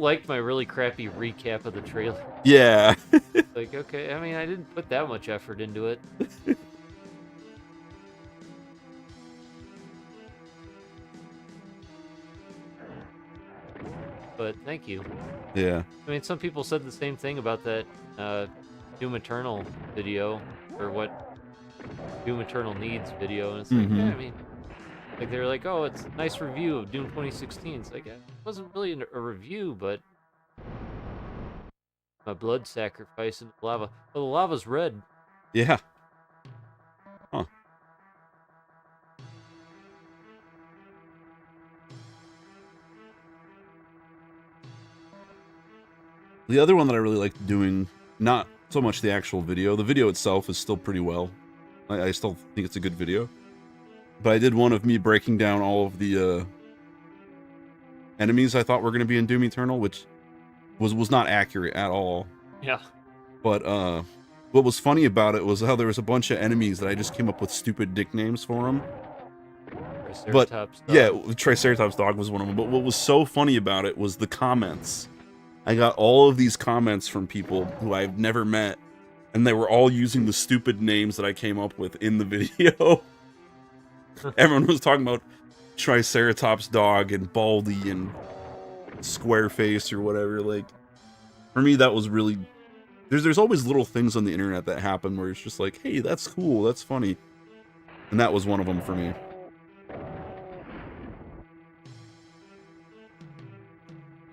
liked my really crappy recap of the trailer. Yeah. Like, okay, I mean, I didn't put that much effort into it. But thank you. Yeah. I mean, some people said the same thing about that Doom Eternal video, or what Doom Eternal needs video, and it's like, yeah, I mean, like they're like, oh, it's a nice review of Doom 2016. It's like, it wasn't really a review, but my blood sacrifice in the lava. Well, the lava's red. Yeah. Huh. The other one that I really liked doing, not so much the actual video. The video itself is still pretty well. I still think it's a good video. But I did one of me breaking down all of the enemies I thought were going to be in Doom Eternal, which was not accurate at all. Yeah. But what was funny about it was how there was a bunch of enemies that I just came up with stupid nicknames for them. But yeah, Triceratops Dog was one of them. But what was so funny about it was the comments. I got all of these comments from people who I've never met, and they were all using the stupid names that I came up with in the video. Everyone was talking about Triceratops Dog and Baldy and Squareface or whatever. Like, for me, that was really... There's always little things on the internet that happen where it's just like, hey, that's cool, that's funny. And that was one of them for me.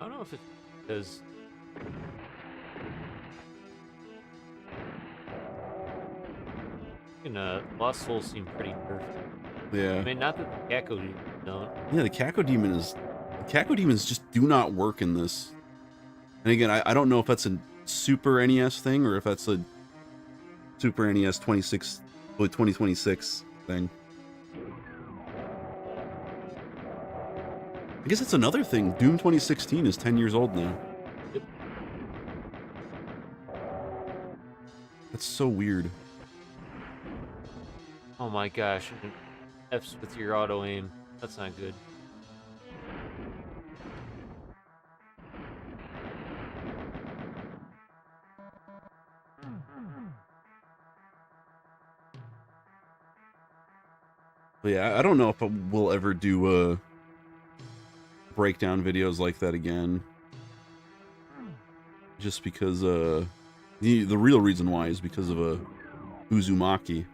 I don't know if it's because Lost Souls seem pretty perfect. Yeah. I mean, not that the Caco Demons don't. Yeah, the Caco Demons just do not work in this. And again, I don't know if that's a Super NES thing or if that's a Super NES 2026 thing. I guess it's another thing. Doom 2016 is 10 years old now. Yep. That's so weird. Oh my gosh. F's with your auto aim. That's not good. But yeah, I don't know if we'll ever do breakdown videos like that again. Just because The real reason why is because of a Uzumaki.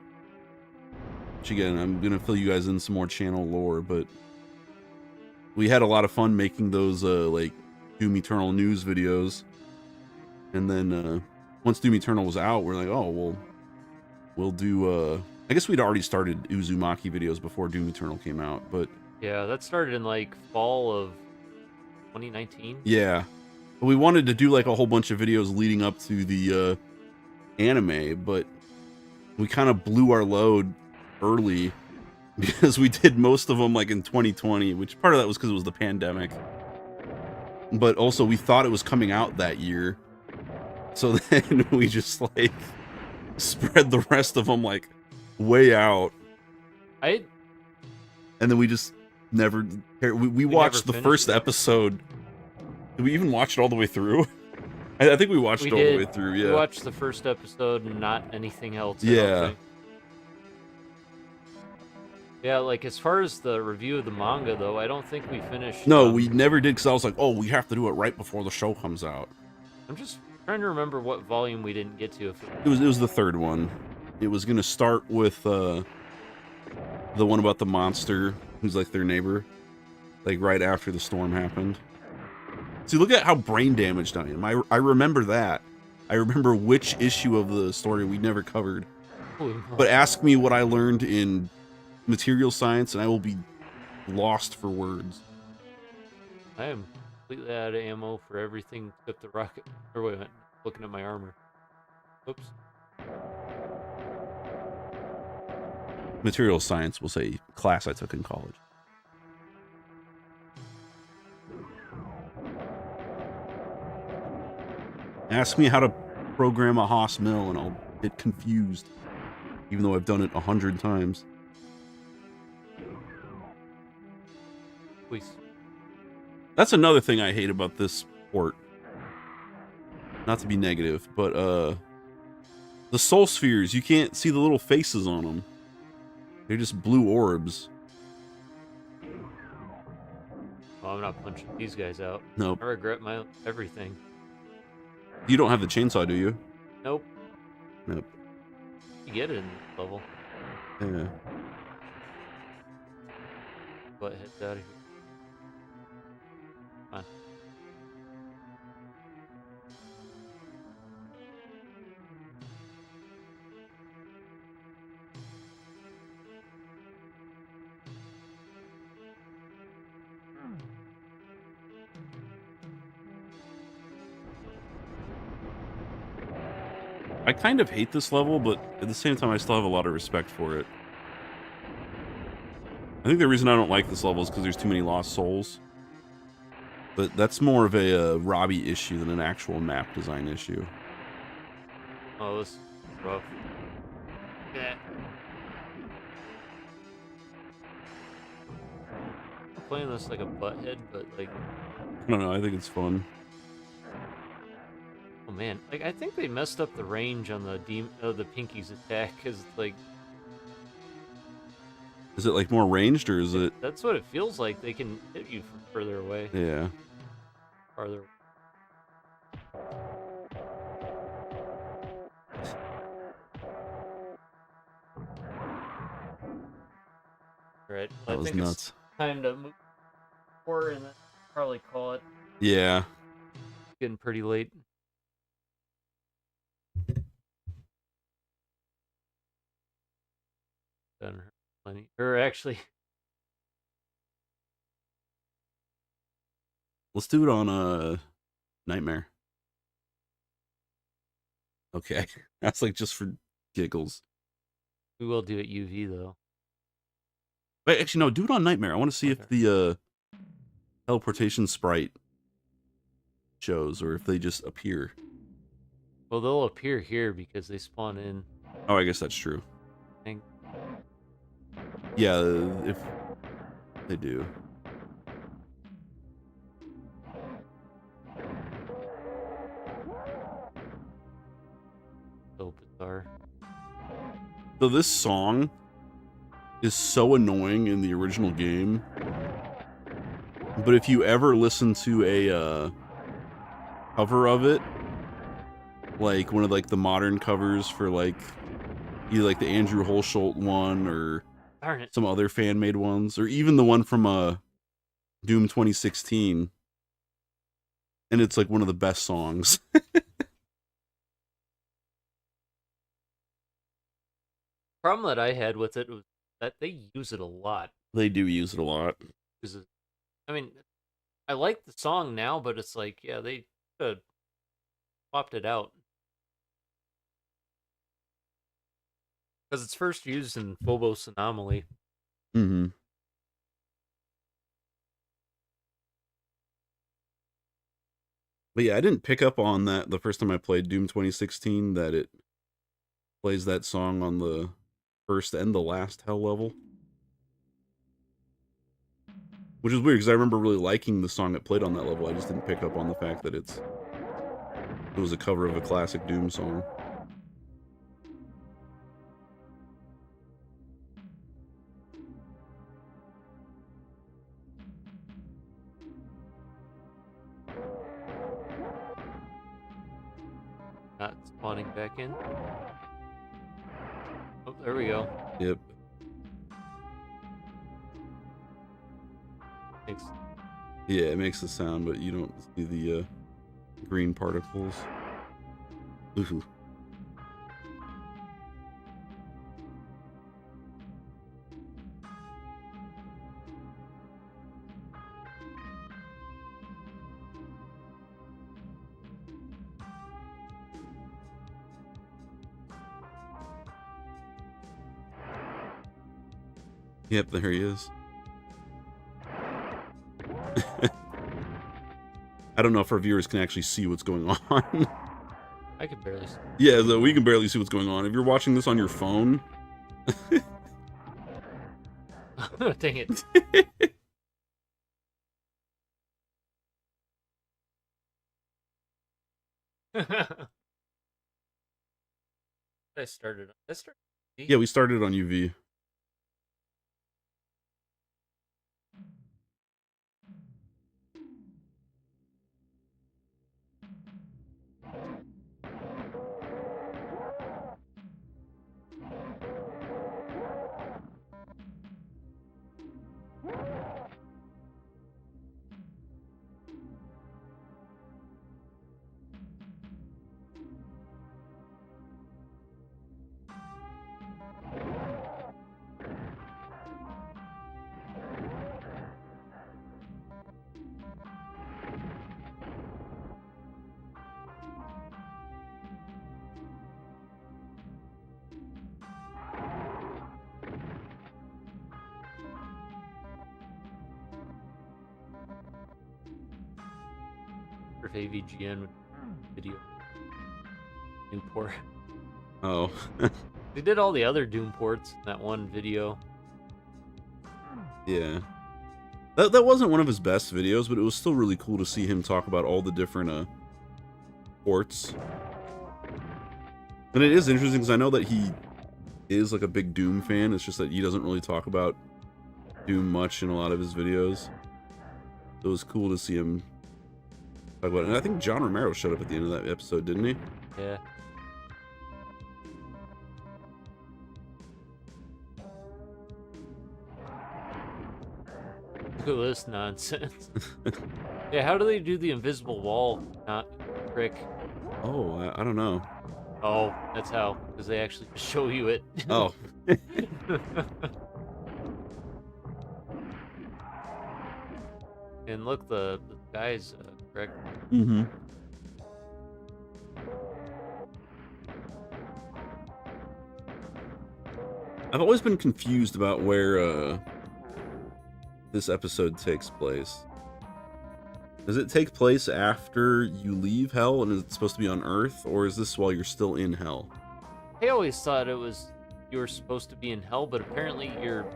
Which again, I'm gonna fill you guys in some more channel lore, but we had a lot of fun making those like Doom Eternal news videos, and then once Doom Eternal was out, we're like, oh well, we'll do. I guess we'd already started Uzumaki videos before Doom Eternal came out, but Yeah, that started in like fall of 2019. yeah, we wanted to do like a whole bunch of videos leading up to the anime, but we kind of blew our load early because we did most of them like in 2020, which part of that was because it was the pandemic, but also we thought it was coming out that year, so then we just like spread the rest of them like way out, I and then we just never we we never watched the finished first it. episode. Did we even watch it all the way through? I think we watched We it all the way did. through. We Yeah, watched the first episode and not anything else. I don't yeah. think. Yeah, like as far as the review of the manga, though, I don't think we finished. No, we never did, because I was like, oh, we have to do it right before the show comes out. I'm just trying to remember what volume we didn't get to. If It was the third one. It was gonna start with the one about the monster who's like their neighbor, like right after the storm happened. See, look at how brain damaged I am. I remember that. I remember which issue of the story we never covered. But ask me what I learned in material science, and I will be lost for words. I am completely out of ammo for everything except the rocket. Or wait a minute, looking at my armor. Oops. Material science was a class I took in college. Ask me how to program a Haas mill, and I'll get confused, even though I've done it 100 times. Please. That's another thing I hate about this port. Not to be negative, but the soul spheres, you can't see the little faces on them. They're just blue orbs. Oh, I'm not punching these guys out. Nope. I regret my everything. You don't have the chainsaw, do you? Nope. Nope. You get it in this level. Yeah. But heads out of here. Fine. I kind of hate this level, but at the same time, I still have a lot of respect for it. I think the reason I don't like this level is because there's too many lost souls. But that's more of a Robbie issue than an actual map design issue. Oh, this is rough. Yeah. I'm playing this like a butthead, but like, I don't know, I think it's fun. oh man, like I think they messed up the range on the the Pinky's attack, because like Is it like more ranged, or is it? that's what it feels like. They can hit you from further away, Yeah. farther. Right. That I was think nuts. it's time to move forward and then probably call it. Yeah. Getting pretty late. Done plenty. Or actually, Let's do it on Nightmare. Okay. That's like just for giggles. we will do it UV though. Wait, actually, no, do it on Nightmare. I want to see if the teleportation sprite shows, or if they just appear. Well, they'll appear here because they spawn in. Oh, I guess that's true. I think. Yeah, if they do. So bizarre. So this song is so annoying in the original game, but if you ever listen to a cover of it, like one of like the modern covers for like either like the Andrew Holsholt one or Darn it. some other fan made ones, or even the one from Doom 2016, and it's like one of the best songs. Problem that I had with it was that they use it a lot. They do use it a lot. 'Cause I mean, I like the song now, but it's like, yeah, they could have swapped it out because it's first used in Phobos Anomaly. Hmm. But yeah, I didn't pick up on that the first time I played Doom 2016 that it plays that song on the first and the last hell level. Which is weird because I remember really liking the song that played on that level. I just didn't pick up on the fact that it was a cover of a classic Doom song. Not spawning back in. Oh, there we go. Yep. Thanks. Yeah, it makes the sound, but you don't see the green particles. Ooh. Yep, there he is. I don't know if our viewers can actually see what's going on. I can barely see. Yeah, so we can barely see what's going on. If you're watching this on your phone, Dang it. I started. I started. yeah, we started on UV. If AVGN video Doom port. Oh. They did all the other Doom ports in that one video. Yeah. That wasn't one of his best videos, but it was still really cool to see him talk about all the different ports. And it is interesting because I know that he is like a big Doom fan. It's just that he doesn't really talk about Doom much in a lot of his videos. So it was cool to see him talk about it. And I think John Romero showed up at the end of that episode, didn't he? Yeah. Look at this nonsense. Yeah, how do they do the invisible wall not trick? Oh, I don't know. Oh, that's how. Because they actually show you it. Oh. And look, the guy's correct. Mm-hmm. I've always been confused about where this episode takes place. Does it take place after you leave Hell and it's supposed to be on Earth, or is this while you're still in Hell? I always thought it was you were supposed to be in hell, but apparently you're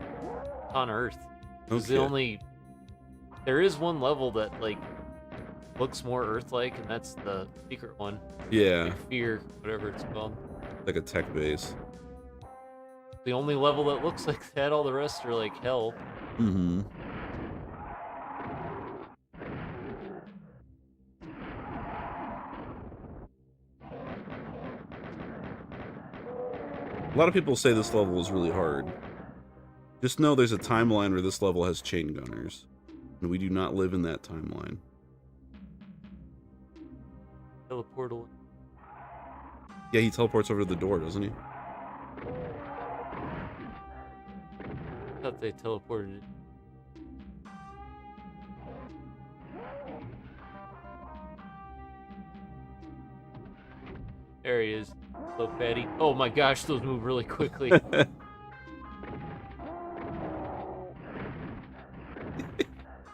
on Earth. Because there is one level that like looks more Earth-like, and that's the secret one. Yeah. Like Fear, whatever it's called. Like a tech base. The only level that looks like that. All the rest are like hell. Mm-hmm. A lot of people say this level is really hard. Just know there's a timeline where this level has chain gunners. And we do not live in that timeline. Teleportal. Yeah, he teleports over to the door, doesn't he? I thought they teleported it. There he is. Hello, fatty. Oh my gosh, those move really quickly.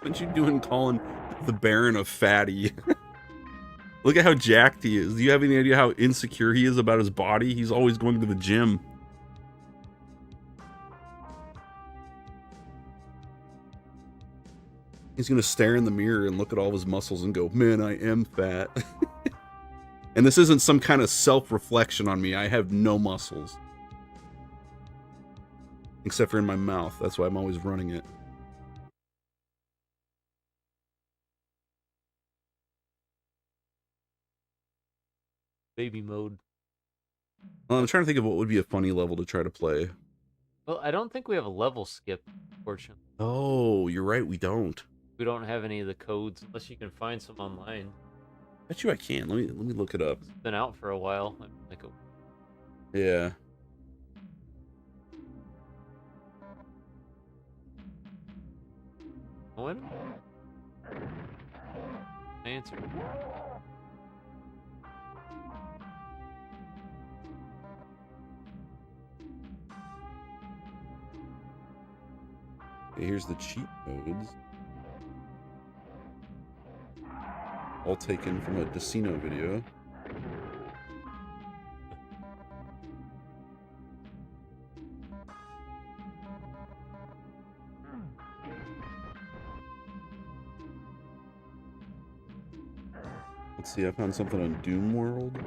What you doing calling the Baron a fatty? Look at how jacked he is. Do you have any idea how insecure he is about his body? He's always going to the gym. He's gonna stare in the mirror and look at all of his muscles and go, man, I am fat. And this isn't some kind of self-reflection on me. I have no muscles. Except for in my mouth. That's why I'm always running it. Baby mode. Well, I'm trying to think of what would be a funny level to try to play. Well, I don't think we have a level skip, unfortunately. Oh, you're right, we don't. We don't have any of the codes, unless you can find some online. Bet you I can. Let me look it up. It's been out for a while. Yeah. What? Answer. Okay, here's the cheat codes. All taken from a Decino video. Let's see, I found something on Doom World.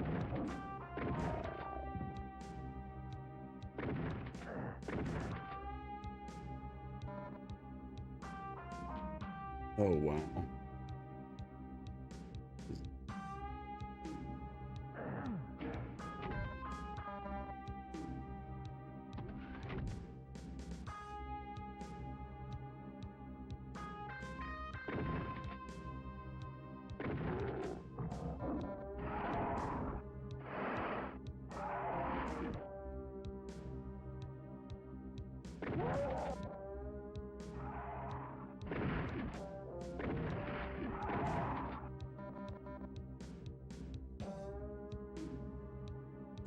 Oh, wow.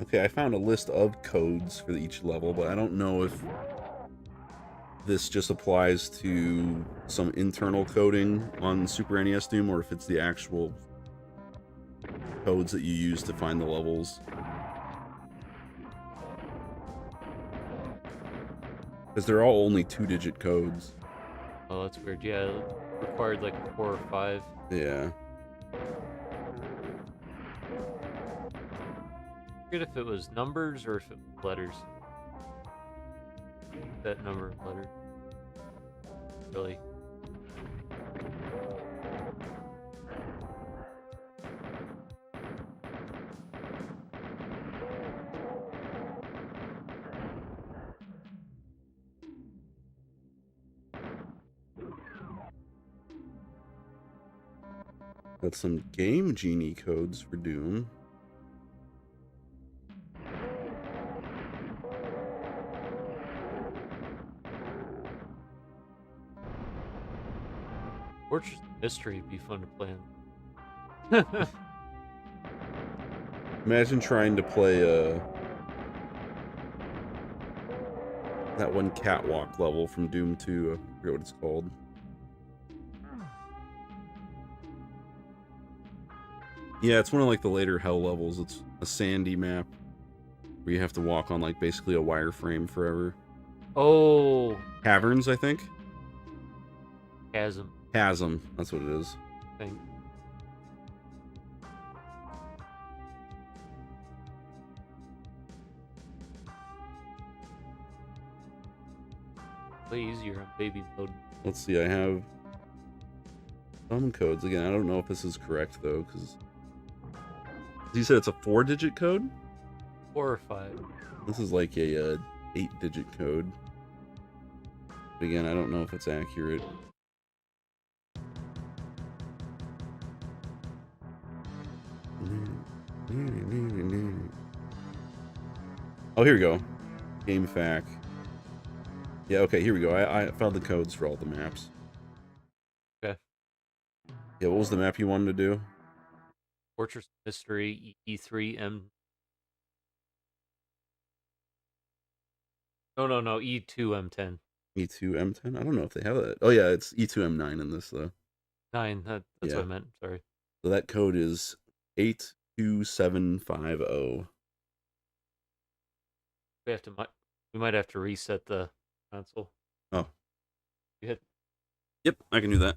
Okay, I found a list of codes for each level, but I don't know if this just applies to some internal coding on Super NES Doom or if it's the actual codes that you use to find the levels. Because they're all only 2-digit codes. Oh, that's weird. Yeah, it required like 4 or 5. Yeah. I forget if it was numbers or if it was letters. That number of letters. Really. Got some Game Genie codes for Doom. Fortress Mystery would be fun to play in. Imagine trying to play that one catwalk level from Doom 2. I forget what it's called. Yeah, it's one of like the later Hell levels. It's a sandy map where you have to walk on like basically a wireframe forever. Oh, Caverns, I think. Chasm. Chasm, that's what it is. Thing. Way easier on baby mode. Let's see, I have some codes. Again, I don't know if this is correct though, because you said it's a 4-digit code? 4 or 5. This is like a 8-digit code. But again, I don't know if it's accurate. Oh, here we go. Game FAQ. Yeah, okay, here we go. I found the codes for all the maps. Okay. Yeah, what was the map you wanted to do? Fortress Mystery E3M. No, no, no. E2M10. E2M10? I don't know if they have that. Oh, yeah, it's E2M9 in this, though. 9. That's Yeah. what I meant. Sorry. So that code is 82750. We might have to reset the console. Oh. You hit. Yep, I can do that.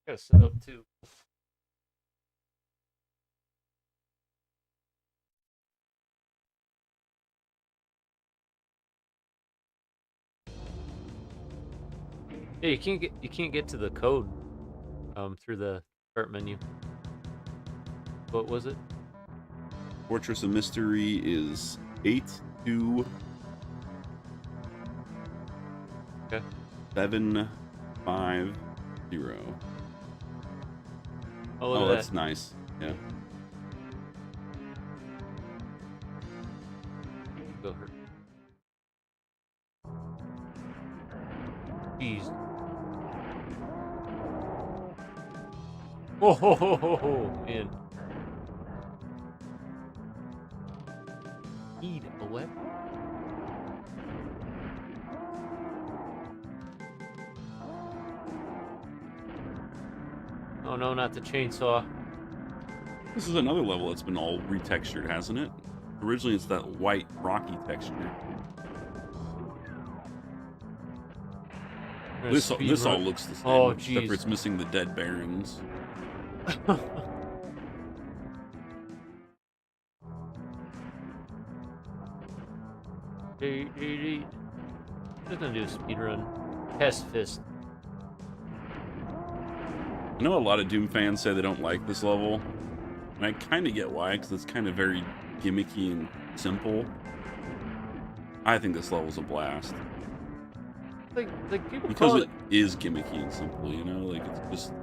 Gotta set up too. Yeah, you can't get to the code through the start menu. What was it? Fortress of Mystery is 82. Okay. 750. Oh, look Oh, at that's that. nice. Yeah. Go her. Jeez. Oh, man. Need a weapon. Oh no, not the chainsaw. This is another level that's been all retextured, hasn't it? Originally, it's that white, rocky texture. This all looks the same, Oh, except for jeez. it's missing the dead barons. Just gonna do a speed run. Pacifist. I know a lot of Doom fans say they don't like this level, and I kind of get why, because it's kind of very gimmicky and simple. I think this level's a blast. Like people Because call it is gimmicky and simple, you know? Like, it's just...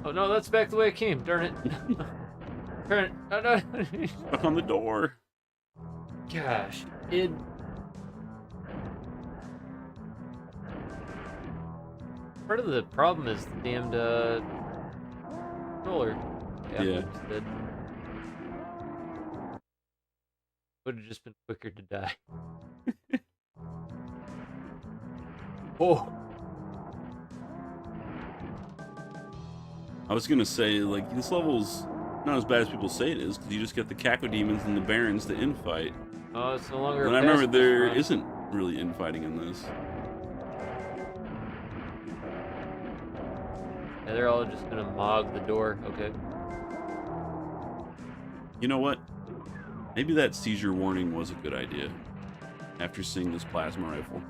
Oh no, that's back the way it came. Darn it. Turn it. No, no. Stuck on the door. Gosh, part of the problem is the damned controller. Yeah. Instead. Would have just been quicker to die. Oh. I was gonna say, like, this level's not as bad as people say it is, because you just get the Cacodemons and the Barons to infight. Oh, it's no longer And a I remember pacifist there run. isn't really infighting in this. Yeah, they're all just gonna mog the door. Okay. You know what? Maybe that seizure warning was a good idea, after seeing this plasma rifle.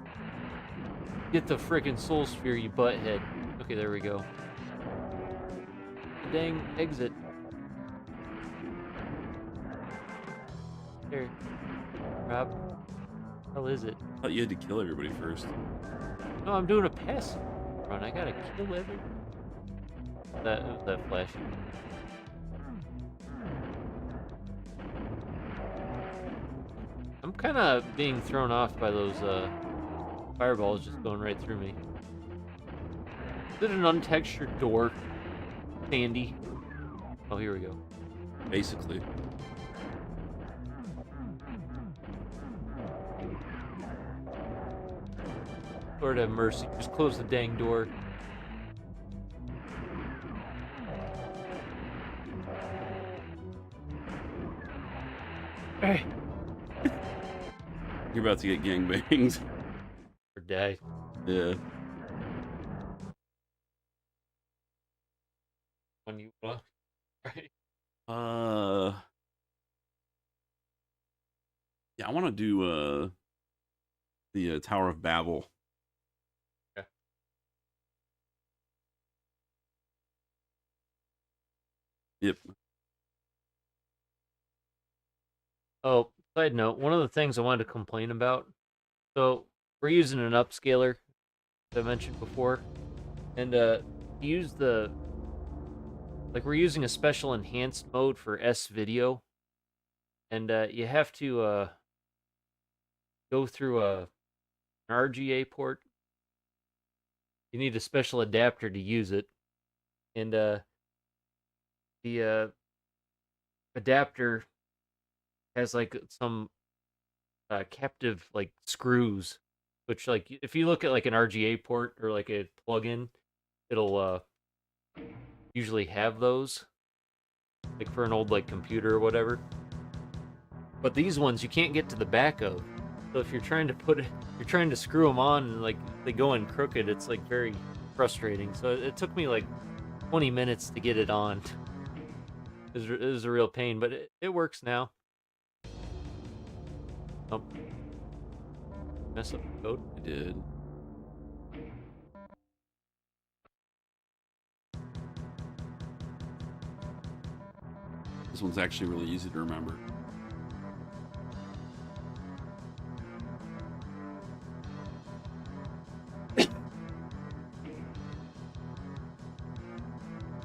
Get the freaking soul sphere, you butthead. Okay, there we go. Dang exit. There. Rob. Hell is it? I thought you had to kill everybody first. No, I'm doing a passive run. I gotta kill everyone. That flashy. I'm kind of being thrown off by those fireballs just going right through me. Is it an untextured door? Sandy. Oh, here we go. Basically. Lord have mercy. Just close the dang door. Hey. You're about to get gangbanged. Or die. Yeah. When you right. Yeah, I want to do the Tower of Babel. Okay. Yep. Oh, side note, one of the things I wanted to complain about. So we're using an upscaler that I mentioned before, and to use the like we're using a special enhanced mode for S video, and you have to go through an RGA port. You need a special adapter to use it, and the adapter has like some captive like screws, which like if you look at like an RGA port or like a plug-in, it'll usually have those like for an old like computer or whatever. But these ones you can't get to the back of. So if you're trying to you're trying to screw them on and like they go in crooked, it's like very frustrating. So it took me like 20 minutes to get it on. It was a real pain, but it works now. Oh, mess up the code. I did. This one's actually really easy to remember.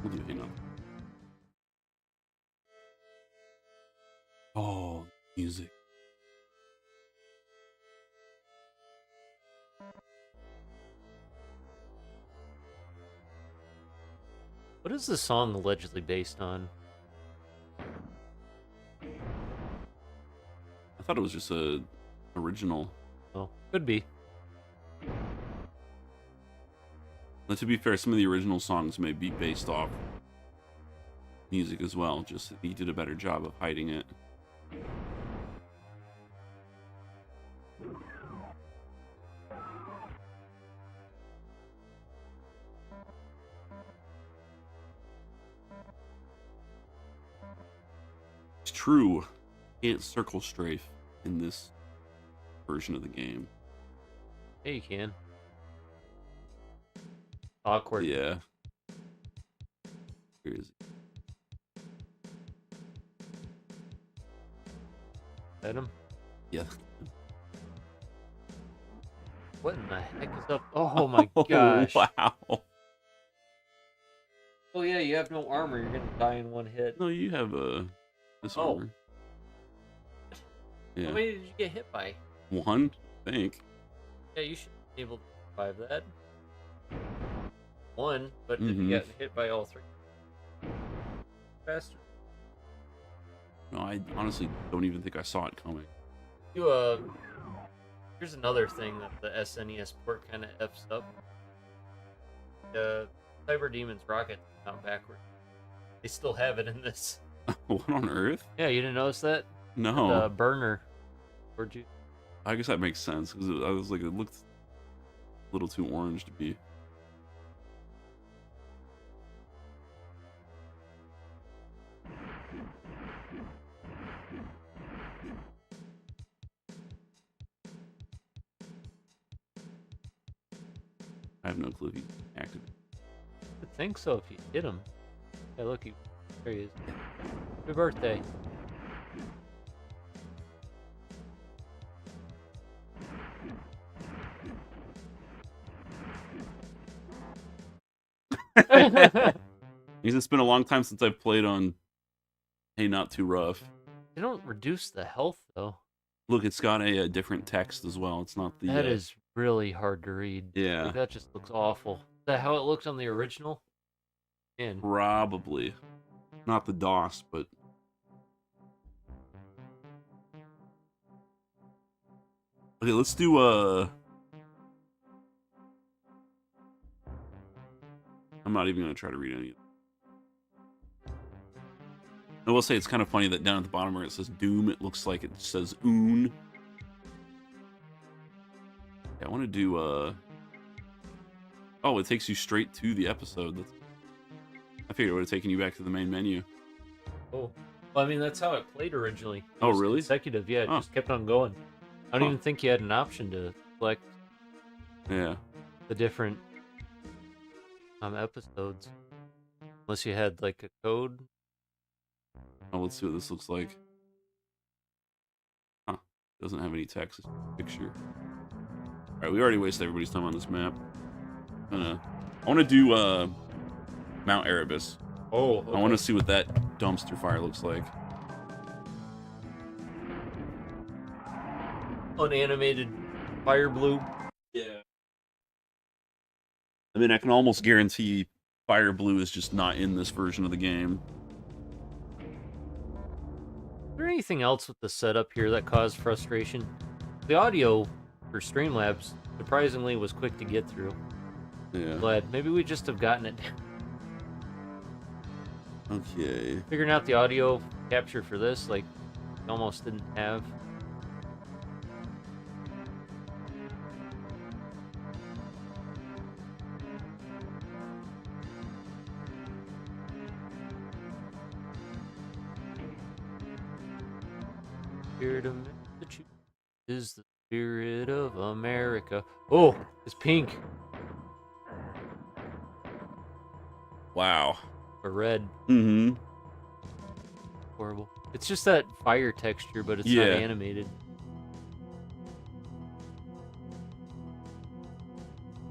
We'll do it, Oh, music. What is the song allegedly based on? I thought it was just a original. Oh, could be. But to be fair, some of the original songs may be based off music as well. Just he did a better job of hiding it. It's true. Can't circle strafe in this version of the game. Yeah, you can. Awkward. Yeah. Here is it. Venom. Yeah. What in the heck is up? Oh my Oh, gosh. wow. Oh yeah, you have no armor. You're gonna die in one hit. No, you have this Oh. armor. Yeah. How many did you get hit by? One, I think. Yeah, you should be able to survive that. One, but if Mhm. you get hit by all three, faster. No, I honestly don't even think I saw it coming. You here's another thing that the SNES port kind of f's up. The Cyber Demons rocket out backward. They still have it in this. What on earth? Yeah, you didn't notice that? No. The burner. Where'd you? I guess that makes sense because I was like, it looked a little too orange to be. I have no clue if he's active. I think so if you hit him. Yeah, look, there he is. Happy birthday. Because it's been a long time since I've played on Hey Not Too Rough. They don't reduce the health though. Look, it's got a different text as well. It's not the. That is really hard to read. Yeah. Like, that just looks awful. Is that how it looks on the original? Man. Probably. Not the DOS, but. Okay, let's do I'm not even going to try to read any of it. I will say it's kind of funny that down at the bottom where it says Doom, it looks like it says Oon. Yeah, I want to do, oh, it takes you straight to the episode. I figured it would have taken you back to the main menu. Oh. Well, I mean, that's how it played originally. It Oh, was really? Consecutive, yeah. It Oh. just kept on going. I don't even think you had an option to select Yeah. the different episodes. Unless you had, like, a code. Oh, let's see what this looks like. Doesn't have any text. It's just a picture. All right, we already wasted everybody's time on this map. I want to do Mount Erebus. Oh, okay. I want to see what that dumpster fire looks like. Unanimated fire blue. Yeah. I mean, I can almost guarantee fire blue is just not in this version of the game. Is there anything else with the setup here that caused frustration? The audio for Streamlabs surprisingly was quick to get through. Yeah. Glad. Maybe we just have gotten it. Okay. Figuring out the audio capture for this, like, almost didn't have. Spirit of Massachusetts is the spirit of America. Oh, it's pink. Wow. Or red. Mm-hmm. Horrible. It's just that fire texture, but it's not animated.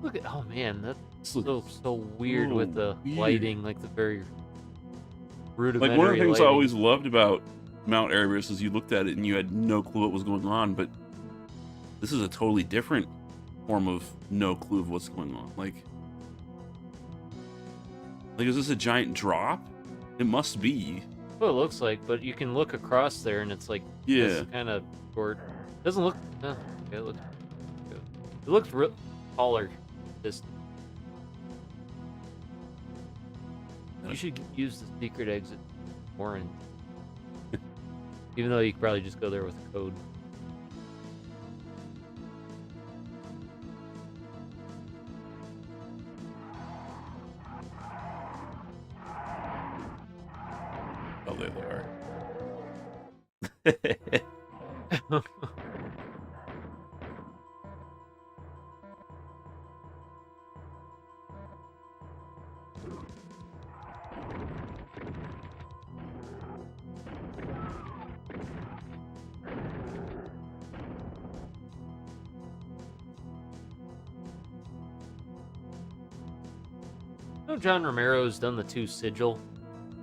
Look at, oh man, that's so weird with the lighting, like the very rudimentary Like, one of the things lighting. I always loved about Mount Erebus is you looked at it and you had no clue what was going on, but this is a totally different form of no clue of what's going on. Like, is this a giant drop? It must be. That's what it looks like, but you can look across there and it's like, Yeah. kind of short. Doesn't look, okay, it looks good. It looks taller. This. You should use the secret exit orange. Even though you could probably just go there with a code. Oh, there they are. I know John Romero's done the 2 sigil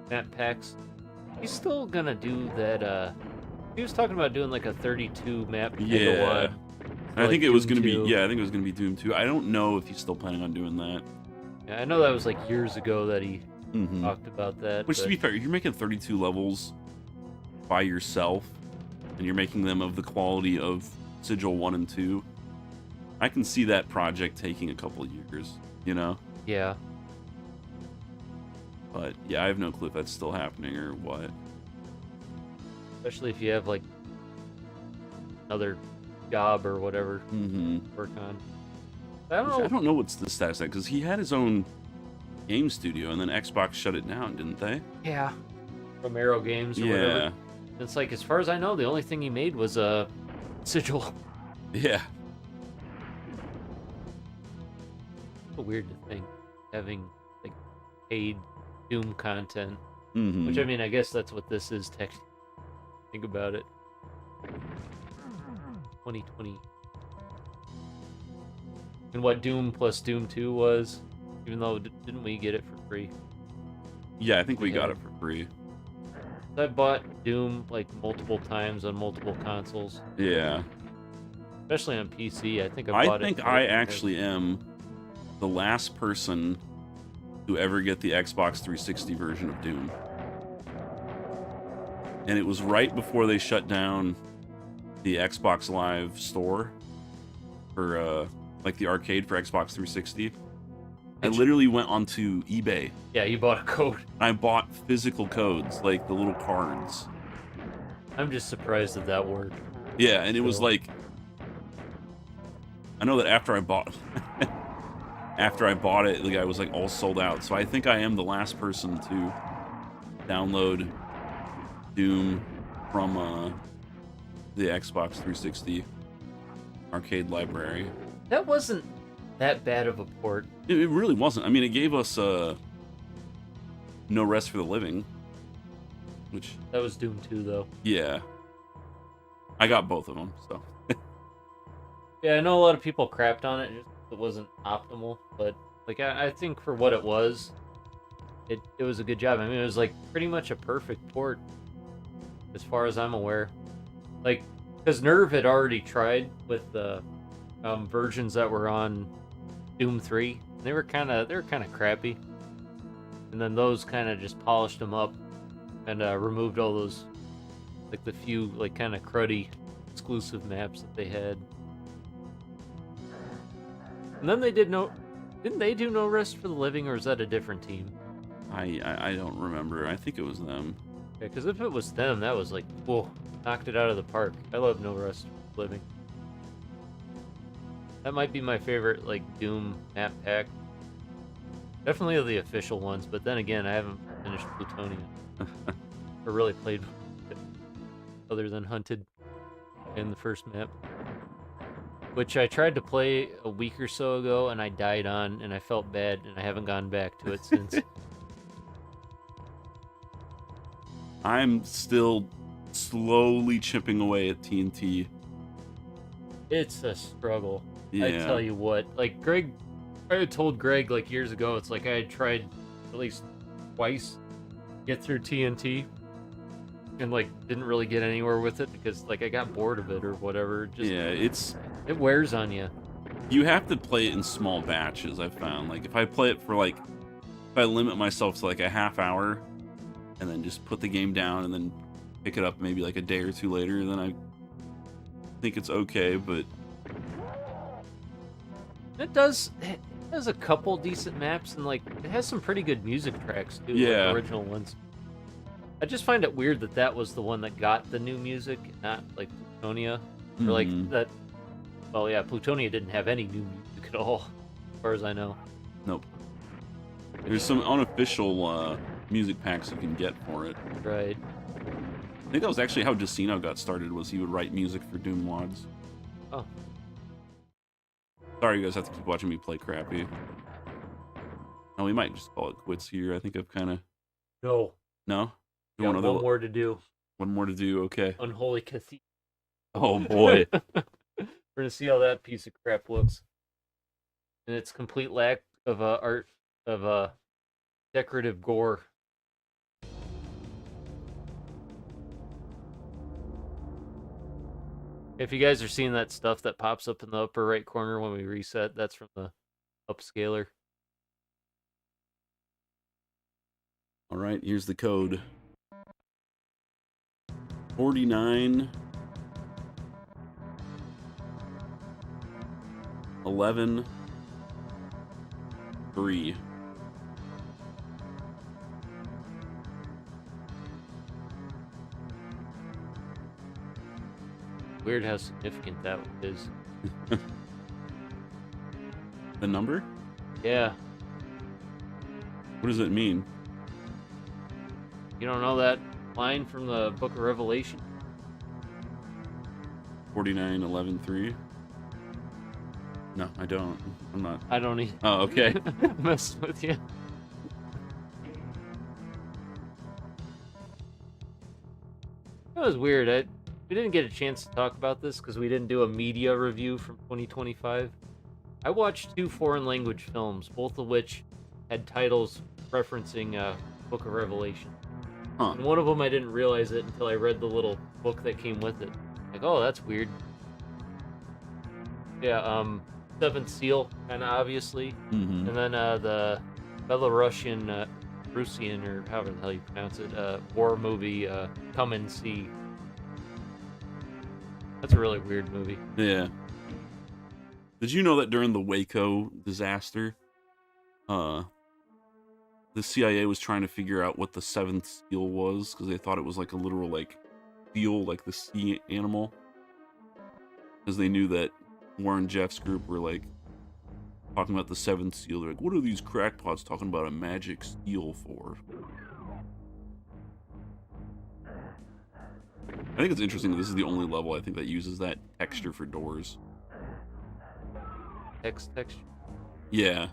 map packs. He's still gonna do that. He was talking about doing like a 32 map megawatt. I think it was gonna be. Yeah, I think it was gonna be Doom 2. I don't know if he's still planning on doing that. Yeah, I know that was like years ago that he talked about that. Which, to be fair, if you're making 32 levels by yourself, and you're making them of the quality of Sigil 1 and 2, I can see that project taking a couple of years, you know? Yeah. But, yeah, I have no clue if that's still happening or what. Especially if you have, like, another job or whatever to work on. I don't know what's the status of that, because he had his own game studio, and then Xbox shut it down, didn't they? Yeah. Romero Games or whatever. Yeah. It's like, as far as I know, the only thing he made was a Sigil. Yeah. It's weird to think, having, like, paid Doom content. Mm-hmm. Which, I mean, I guess that's what this is, technically. Think about it. 2020. And what Doom plus Doom 2 was, even though, didn't we get it for free? Yeah, I think we got it for free. I bought Doom, like, multiple times on multiple consoles. Yeah. Especially on PC. I think I think I actually am the last person to ever get the Xbox 360 version of Doom. And it was right before they shut down the Xbox Live store for, like, the arcade for Xbox 360. I literally went onto eBay. Yeah, you bought a code. I bought physical codes, like the little cards. I'm just surprised that worked. Yeah, and it was like, I know that after I bought it, the guy was like all sold out. So I think I am the last person to download Doom from the Xbox 360 arcade library. That wasn't that bad of a port. It really wasn't. I mean, it gave us No Rest for the Living, which... That was Doom 2, though. Yeah. I got both of them, so. Yeah, I know a lot of people crapped on it, just it wasn't optimal, but like I think for what it was, it was a good job. I mean, it was like pretty much a perfect port as far as I'm aware. Like, because Nerve had already tried with the versions that were on Doom 3. They were kind of crappy, and then those kind of just polished them up and removed all those like the few like kind of cruddy exclusive maps that they had. And then they didn't they do No Rest for the Living, or is that a different team? I don't remember. I think it was them. Yeah, because if it was them, that was like, whoa, knocked it out of the park. I love No Rest for the Living. That might be my favorite like Doom map pack. Definitely of the official ones, but then again, I haven't finished Plutonia or really played it other than Hunted in the first map, which I tried to play a week or so ago and I died on, and I felt bad, and I haven't gone back to it since. I'm still slowly chipping away at TNT. It's a struggle. Yeah. I tell you what, like Greg, I had told Greg like years ago, it's like I had tried at least twice to get through TNT and like didn't really get anywhere with it because like I got bored of it or whatever. Just Yeah, it wears on you. you have to play it in small batches, I've found. Like if I play it for like if I limit myself to like a half hour and then just put the game down and then pick it up maybe like a day or two later, then I think it's okay, but It has a couple decent maps, and like it has some pretty good music tracks too, Yeah. like original ones. I just find it weird that that was the one that got the new music, not like Plutonia, or like that. Well, yeah, Plutonia didn't have any new music at all, as far as I know. nope. There's some unofficial music packs you can get for it. Right. I think that was actually how Decino got started, was he would write music for Doom mods. Oh, Sorry you guys have to keep watching me play crappy. No, we might just call it quits here. I think I've kind of... no. No? You Got want one more to do. One more to do, okay. Unholy Cathedral. Oh boy. We're gonna see how that piece of crap looks. And its complete lack of art of decorative gore. If you guys are seeing that stuff that pops up in the upper right corner when we reset, that's from the upscaler. All right, here's the code. 49 11 3. Weird how significant that is. The number? Yeah. What does it mean? You don't know that line from the Book of Revelation? 49 11 3. No, I don't. I'm not. I don't even Oh, okay. mess with you. That was weird. We didn't get a chance to talk about this because we didn't do a media review from 2025. I watched 2 foreign language films, both of which had titles referencing Book of Revelation. Huh. And one of them I didn't realize it until I read the little book that came with it. Like, oh, that's weird. Yeah, Seventh Seal, kind of obviously. Mm-hmm. And then the Belarusian, Russian, or however the hell you pronounce it, war movie, Come and See. That's a really weird movie. Yeah. Did you know that during the Waco disaster, the CIA was trying to figure out what the seventh seal was because they thought it was like a literal like seal, like the sea animal, because they knew that Warren Jeff's group were like talking about the seventh seal. They're like, what are these crackpots talking about a magic seal for? I think it's interesting that this is the only level I think that uses that texture for doors. Texture. Yeah.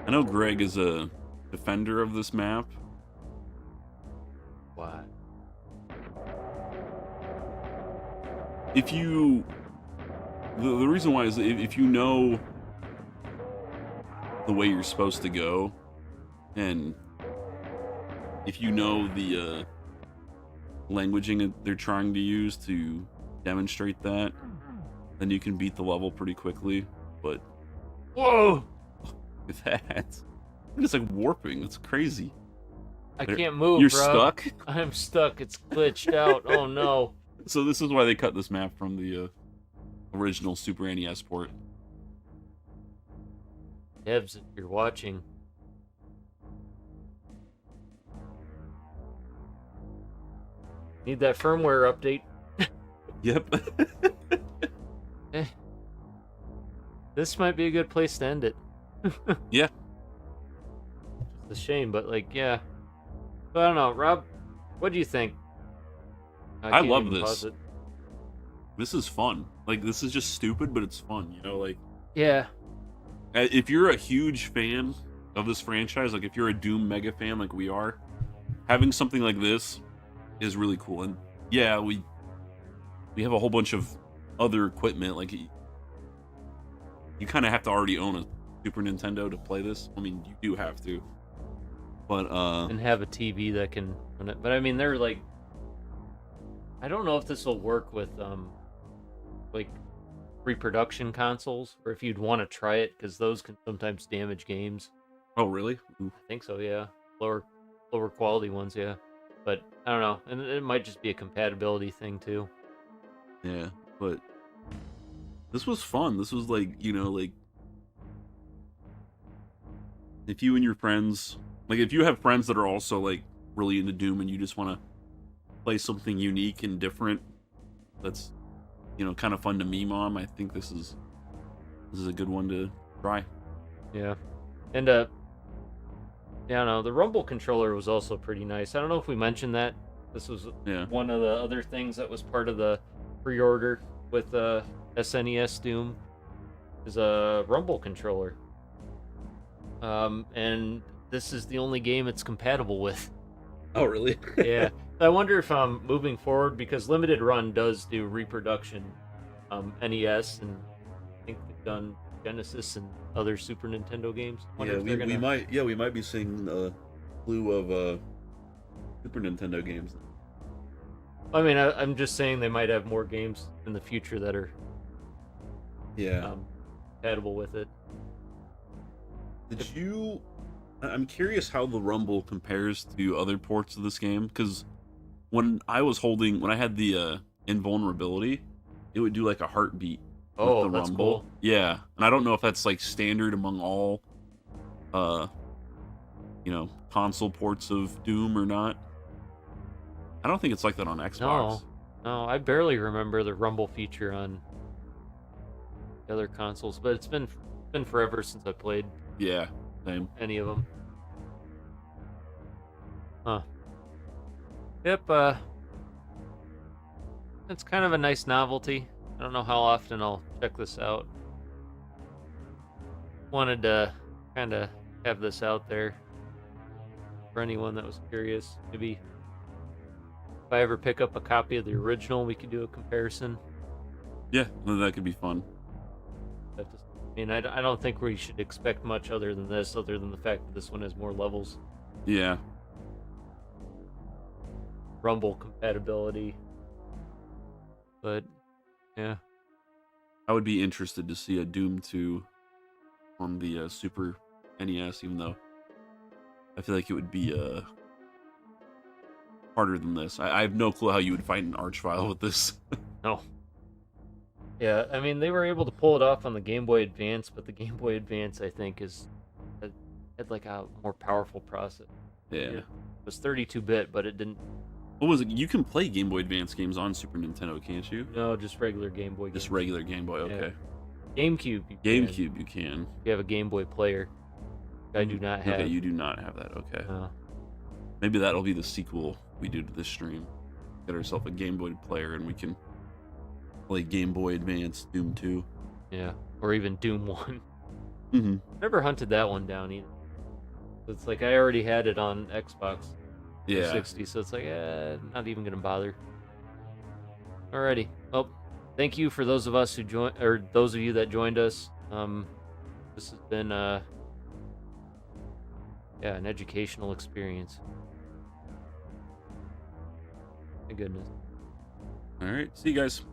I know Greg is a defender of this map. Why? If you, the reason why is if you know the way you're supposed to go, and if you know the languaging that they're trying to use to demonstrate that, then you can beat the level pretty quickly. But Whoa! with that, it's like warping. It's crazy. I can't move, You're bro. stuck. I'm stuck. It's glitched out. Oh no. So this is why they cut this map from the original Super NES port. Devs, if you're watching. Need that firmware update. Yep. Eh. This might be a good place to end it. Yeah. It's a shame, but like, yeah. But I don't know, Rob. What do you think? I can't love even this. pause it. This is fun. Like, this is just stupid, but it's fun. You know, like, Yeah. if you're a huge fan of this franchise, like if you're a Doom mega fan like we are, having something like this is really cool. And yeah, we have a whole bunch of other equipment. Like, you kind of have to already own a Super Nintendo to play this. I mean, you do have to. But And have a TV that can run it. But I mean, they're like, I don't know if this will work with like reproduction consoles, or if you'd want to try it, because those can sometimes damage games. oh really? Ooh. I think so, yeah. Lower quality ones, yeah. But I don't know, and it might just be a compatibility thing too. Yeah, but this was fun. This was like, you know, like if you and your friends, like if you have friends that are also like really into Doom and you just want to play something unique and different, that's, you know, kind of fun to meme on, I think this is a good one to try. Yeah. And yeah, I don't know, the Rumble controller was also pretty nice. I don't know if we mentioned that. This was Yeah. one of the other things that was part of the pre-order with SNES Doom, is a Rumble controller. And this is the only game it's compatible with. Oh really? Yeah. I wonder if moving forward, because Limited Run does do reproduction NES, and I think they've done Genesis and other Super Nintendo games. Wonder Yeah, if they're we gonna... might be seeing a slew of Super Nintendo games. I mean, I'm just saying they might have more games in the future that are Yeah. compatible with it. Did you? I'm curious how the Rumble compares to other ports of this game, because when I had the invulnerability, it would do like a heartbeat with Oh, the that's Rumble. cool. Yeah, and I don't know if that's like standard among all, you know, console ports of Doom or not. I don't think it's like that on Xbox. No, I barely remember the Rumble feature on the other consoles, but it's been forever since I played Yeah, same. any of them. Huh. Yep, it's kind of a nice novelty. I don't know how often I'll check this out. Wanted to kind of have this out there for anyone that was curious. Maybe if I ever pick up a copy of the original, we could do a comparison. Yeah, that could be fun. I mean, I don't think we should expect much other than this, other than the fact that this one has more levels. Yeah. Rumble compatibility. But, yeah. I would be interested to see a Doom 2 on the Super NES, even though I feel like it would be harder than this. I have no clue how you would find an arch file with this. No. Yeah, I mean, they were able to pull it off on the Game Boy Advance, but the Game Boy Advance, I think, had like a more powerful processor. Yeah. It was 32-bit, but it didn't... What was it? You can play Game Boy Advance games on Super Nintendo, can't you? No, just regular Game Boy games. Just regular Game Boy, okay. Yeah. GameCube, you can. GameCube, you can. You have a Game Boy player. I do not have. Okay, you do not have that, okay. No. Maybe that'll be the sequel we do to this stream. Get ourselves a Game Boy player and we can play Game Boy Advance Doom 2. Yeah, or even Doom 1. Hmm. Never hunted that one down either. It's like I already had it on Xbox Yeah. 360, so it's like, not even gonna bother. Alrighty. Well, thank you for those of us who joined, or those of you that joined us. This has been yeah, an educational experience. My goodness. All right. See you guys.